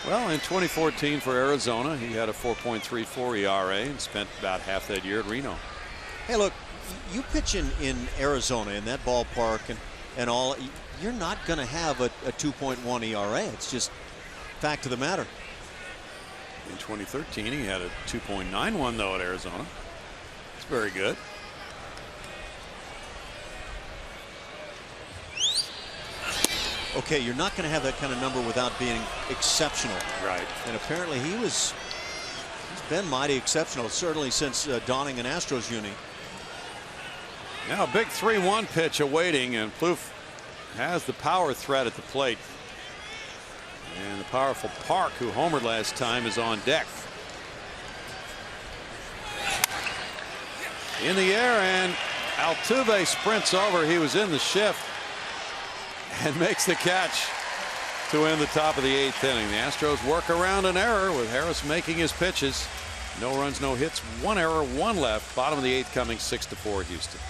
Well, in 2014 for Arizona, he had a 4.34 ERA and spent about half that year at Reno. Hey, look, you pitch in Arizona in that ballpark and all, you're not going to have a 2.1 ERA. It's just fact of the matter. In 2013, he had a 2.91 though at Arizona. It's very good. Okay, you're not going to have that kind of number without being exceptional. Right. And apparently he's been mighty exceptional, certainly since donning an Astros uni. Now a big 3-1 pitch awaiting, and Plouffe has the power threat at the plate. And the powerful Park, who homered last time, is on deck. In the air, and Altuve sprints over. He was in the shift and makes the catch to end the top of the 8th inning. The Astros work around an error with Harris making his pitches. No runs, no hits, 1 error, 1 left. Bottom of the 8th coming, 6-4 Houston.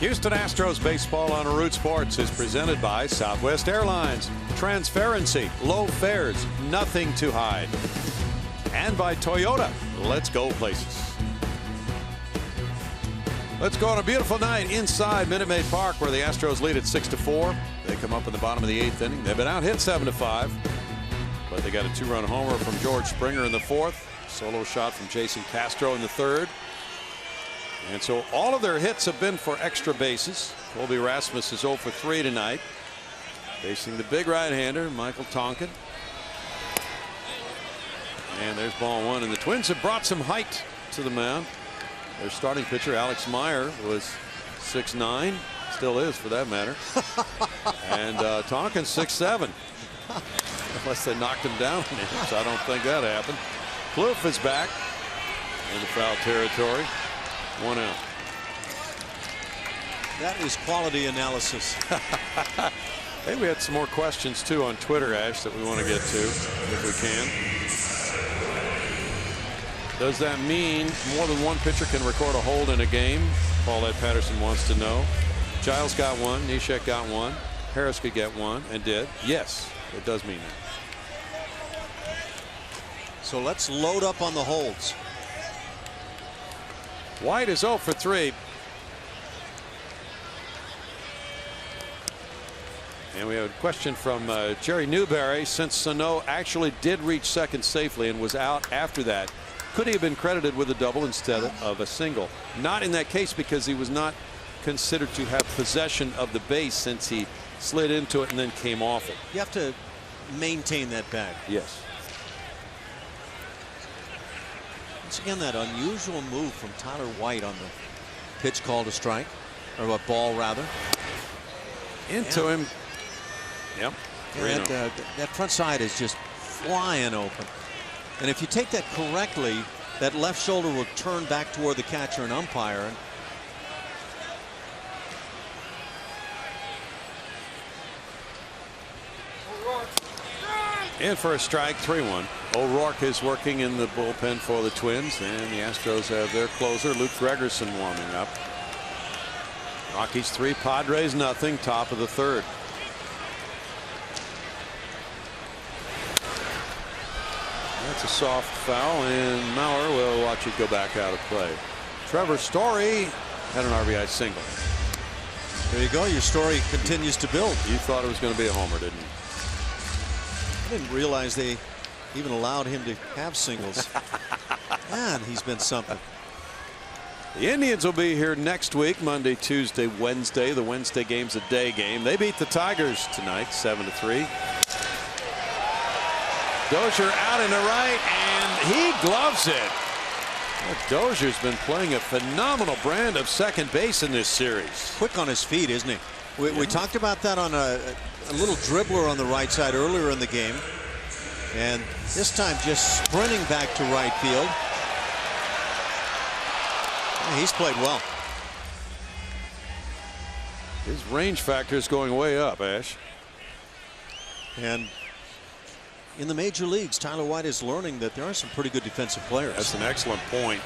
Houston Astros baseball on Root Sports is presented by Southwest Airlines. Transparency, low fares, nothing to hide. And by Toyota. Let's go places. Let's go on a beautiful night inside Minute Maid Park, where the Astros lead at 6-4. They come up in the bottom of the 8th inning. They've been out hit 7-5, but they got a 2-run homer from George Springer in the 4th. Solo shot from Jason Castro in the 3rd. And so all of their hits have been for extra bases. Colby Rasmus is 0 for 3 tonight. Facing the big right-hander, Michael Tonkin. And there's ball 1. And the Twins have brought some height to the mound. Their starting pitcher, Alex Meyer, was 6'9". Still is, for that matter. And Tonkin 6'7". Unless they knocked him down an inch. I don't think that happened. Plouffe is back in the foul territory. 1 out. That is quality analysis. Hey, we had some more questions too on Twitter, Ash, that we want to get to if we can. Does that mean more than one pitcher can record a hold in a game? Paulette Patterson wants to know. Giles got 1, Neshek got 1, Harris could get 1 and did. Yes, it does mean that. So let's load up on the holds. White is 0 for 3. And we have a question from Jerry Newberry. Since Sano actually did reach second safely and was out after that, could he have been credited with a double instead of a single? Not in that case, because he was not considered to have possession of the base since he slid into it and then came off it. You have to maintain that bag. Yes. Once again, that unusual move from Tyler White on the pitch called a strike, or a ball rather. Into him. Yep. Yeah, that front side is just flying open. And if you take that correctly, that left shoulder will turn back toward the catcher and umpire. In for a strike, 3-1. O'Rourke is working in the bullpen for the Twins, and the Astros have their closer, Luke Gregerson, warming up. Rockies 3, Padres nothing, top of the 3rd. That's a soft foul, and Mauer will watch it go back out of play. Trevor Story had an RBI single. There you go. Your story continues to build. You thought it was going to be a homer, didn't you? I didn't realize they even allowed him to have singles. Man, he's been something. The Indians will be here next week, Monday, Tuesday, Wednesday. The Wednesday game's a day game. They beat the Tigers tonight, 7-3. Dozier out in the right, and he gloves it. Dozier's been playing a phenomenal brand of second base in this series. Quick on his feet, isn't he? We talked about that on a little dribbler on the right side earlier in the game. And this time just sprinting back to right field. Yeah, he's played well. His range factor is going way up, Ash. And in the major leagues, Tyler White is learning that there are some pretty good defensive players. That's an excellent point.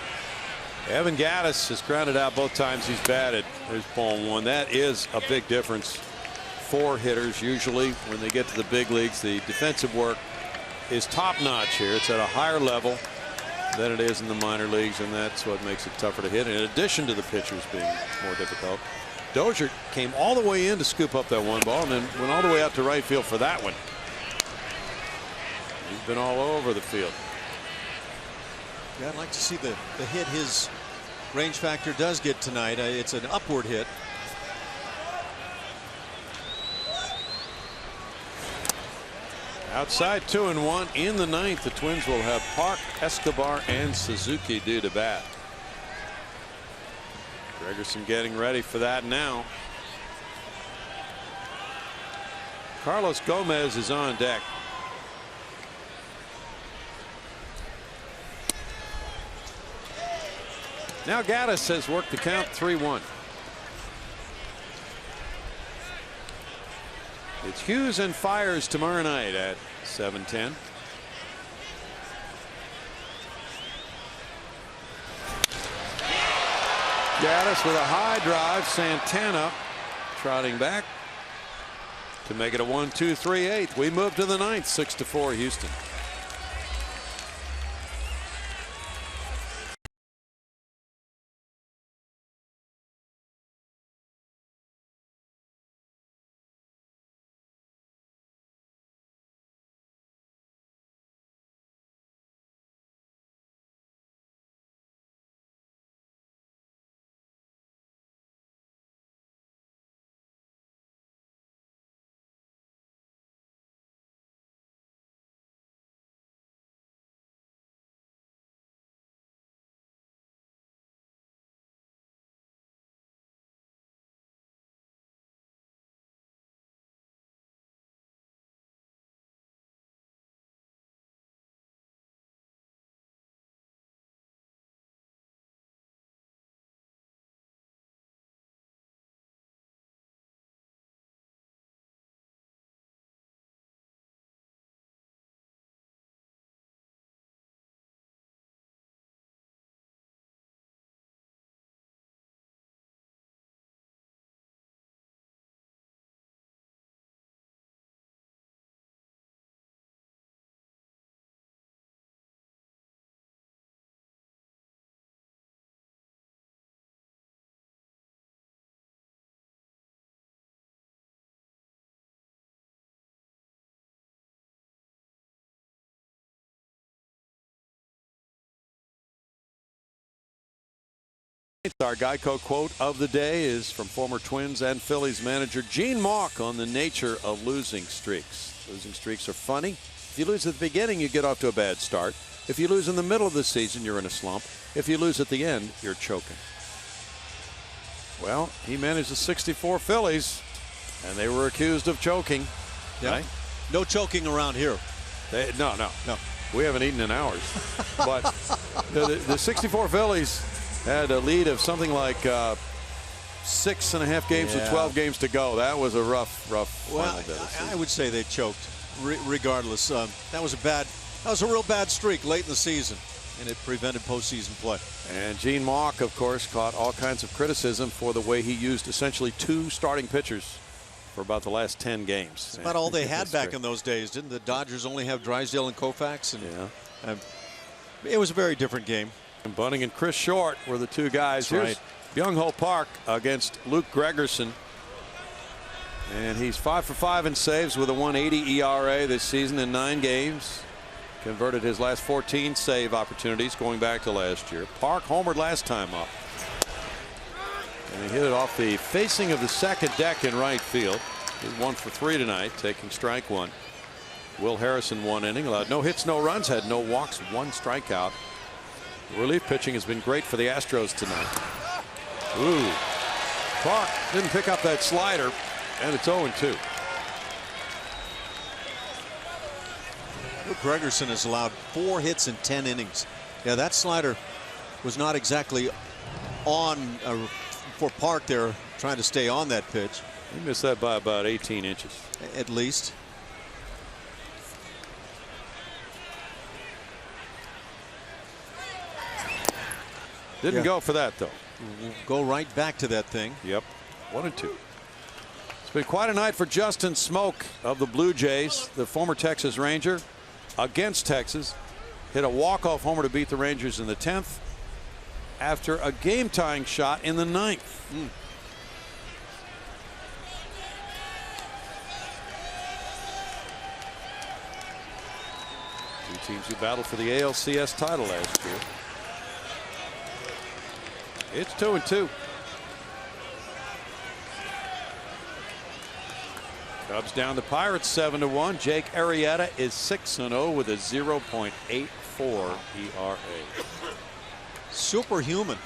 Evan Gattis has grounded out both times he's batted. There's ball 1. That is a big difference for hitters. Usually when they get to the big leagues, the defensive work is top notch here. It's at a higher level than it is in the minor leagues, and that's what makes it tougher to hit, in addition to the pitchers being more difficult. Dozier came all the way in to scoop up that one ball and then went all the way out to right field for that one. He's been all over the field. Yeah, I'd like to see the hit his range factor does get tonight. It's an upward hit. Outside 2-1 in the 9th. The Twins will have Park, Escobar, and Suzuki due to bat. Gregerson getting ready for that now. Carlos Gomez is on deck. Now Gattis has worked the count, 3-1. It's Hughes and Fires tomorrow night at 7:10. Gattis with a high drive. Santana trotting back to make it a 1-2-3-8. We move to the 9th, 6-4 Houston. Our Geico quote of the day is from former Twins and Phillies manager Gene Mauch on the nature of losing streaks. Losing streaks are funny. If you lose at the beginning, you get off to a bad start. If you lose in the middle of the season, you're in a slump. If you lose at the end, you're choking. Well, he managed the 64 Phillies, and they were accused of choking. Yep. Right? No choking around here. No. We haven't eaten in hours. But the 64 Phillies had a lead of something like 6.5 games with 12 games to go. That was a rough Well, final day. I would say they choked. regardless, that was a real bad streak late in the season, and it prevented postseason play. And Gene Mauch, of course, caught all kinds of criticism for the way he used essentially 2 starting pitchers for about the last 10 games. That's about all they had back in those days. Didn't the Dodgers only have Drysdale and Koufax? And, yeah. It was a very different game. And Bunning and Chris Short were the 2 guys. That's Here's right. Byung-Ho Park against Luke Gregerson. And he's 5 for 5 in saves with a 1.80 ERA this season in 9 games. Converted his last 14 save opportunities going back to last year. Park homered last time up. And he hit it off the facing of the second deck in right field. He's 1 for 3 tonight, taking strike 1. Will Harrison 1 inning, allowed no hits, no runs, had no walks, 1 strikeout. The relief pitching has been great for the Astros tonight. Ooh. Park didn't pick up that slider, and it's 0-2. Luke Gregerson has allowed 4 hits in 10 innings. Yeah, that slider was not exactly on for Park there, trying to stay on that pitch. He missed that by about 18 inches. At least. Didn't go for that, though. We'll go right back to that thing. Yep. 1-2. It's been quite a night for Justin Smoke of the Blue Jays, the former Texas Ranger, against Texas. Hit a walk-off homer to beat the Rangers in the 10th after a game-tying shot in the 9th. Two teams who battled for the ALCS title last year. It's 2-2. Cubs down the Pirates 7-1. Jake Arrieta is 6-0 with a 0.84 ERA. Superhuman.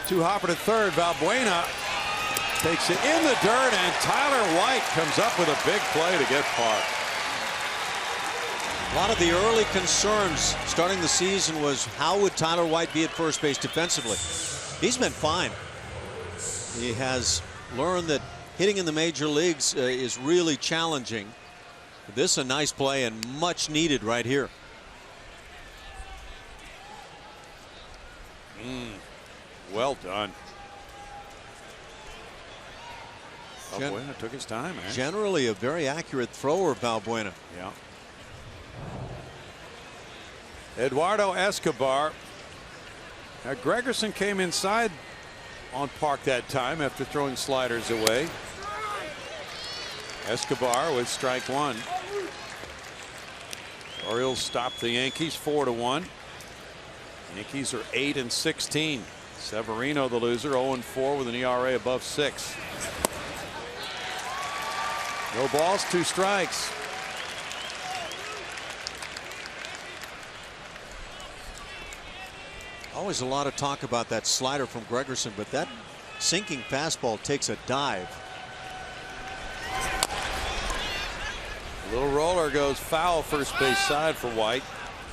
Two-hopper to third. Valbuena takes it in the dirt, and Tyler White comes up with a big play to get Park. A lot of the early concerns starting the season was how would Tyler White be at first base defensively. He's been fine. He has learned that hitting in the major leagues is really challenging. This is a nice play and much needed right here. Well done. Valbuena took his time. Generally a very accurate thrower, Valbuena. Yeah. Eduardo Escobar. Now Gregerson came inside on Park that time after throwing sliders away. Escobar with strike 1. Orioles stopped the Yankees 4-1. Yankees are 8-16. Severino the loser, 0-4 with an ERA above 6. No balls, 2 strikes. Always a lot of talk about that slider from Gregerson, but that sinking fastball takes a dive. Little roller goes foul first base side for White,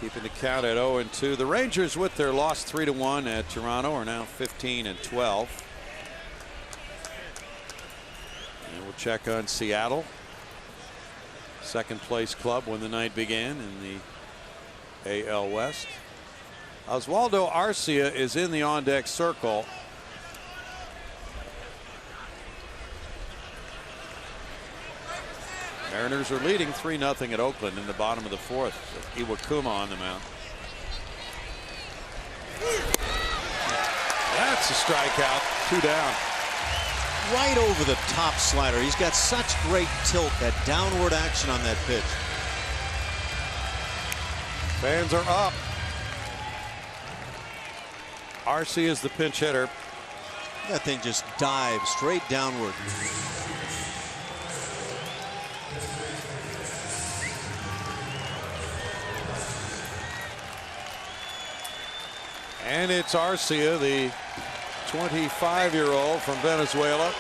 keeping the count at 0-2. The Rangers, with their loss 3-1 at Toronto, are now 15-12. And we'll check on Seattle. Second place club when the night began in the AL West. Oswaldo Arcia is in the on-deck circle. Mariners are leading 3-0 at Oakland in the bottom of the 4th with Iwakuma on the mound. That's a strikeout. 2 down. Right over the top slider. He's got such great tilt, that downward action on that pitch. Fans are up. Arcia is the pinch hitter. That thing just dives straight downward. And it's Arcia, the 25-year-old from Venezuela.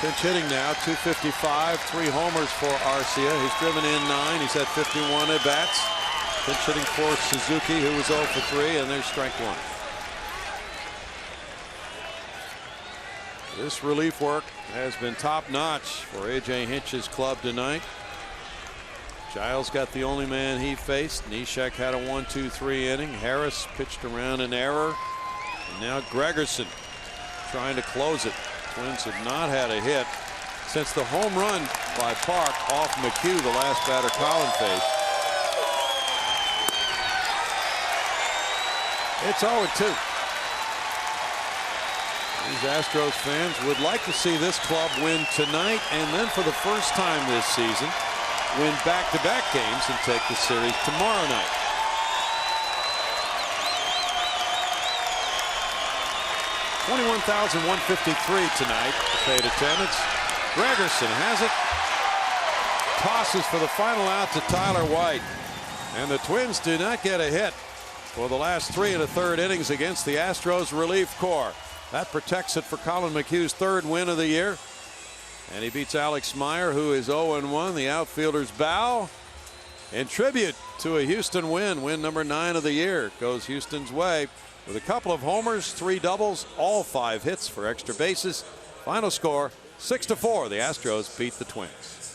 Pinch hitting now, 255, 3 homers for Arcia. He's driven in 9. He's had 51 at bats. Pinch hitting for Suzuki, who was 0 for 3, and there's strike 1. This relief work has been top-notch for A.J. Hinch's club tonight. Giles got the only man he faced. Neshek had a 1-2-3 inning. Harris pitched around an error. And now Gregerson trying to close it. Twins have not had a hit since the home run by Park off McHugh, the last batter Colin faced. It's 0-2. These Astros fans would like to see this club win tonight and then for the first time this season win back-to-back games and take the series tomorrow night. $21,153 tonight for paid attendance. Gregerson has it. Tosses for the final out to Tyler White. And the Twins do not get a hit for the last 3 1/3 innings against the Astros relief corps. That protects it for Colin McHugh's 3rd win of the year. And he beats Alex Meyer, who is 0-1. The outfielders bow in tribute to a Houston win. Win number 9 of the year goes Houston's way with a couple of homers, 3 doubles, all 5 hits for extra bases. Final score 6-4. The Astros beat the Twins.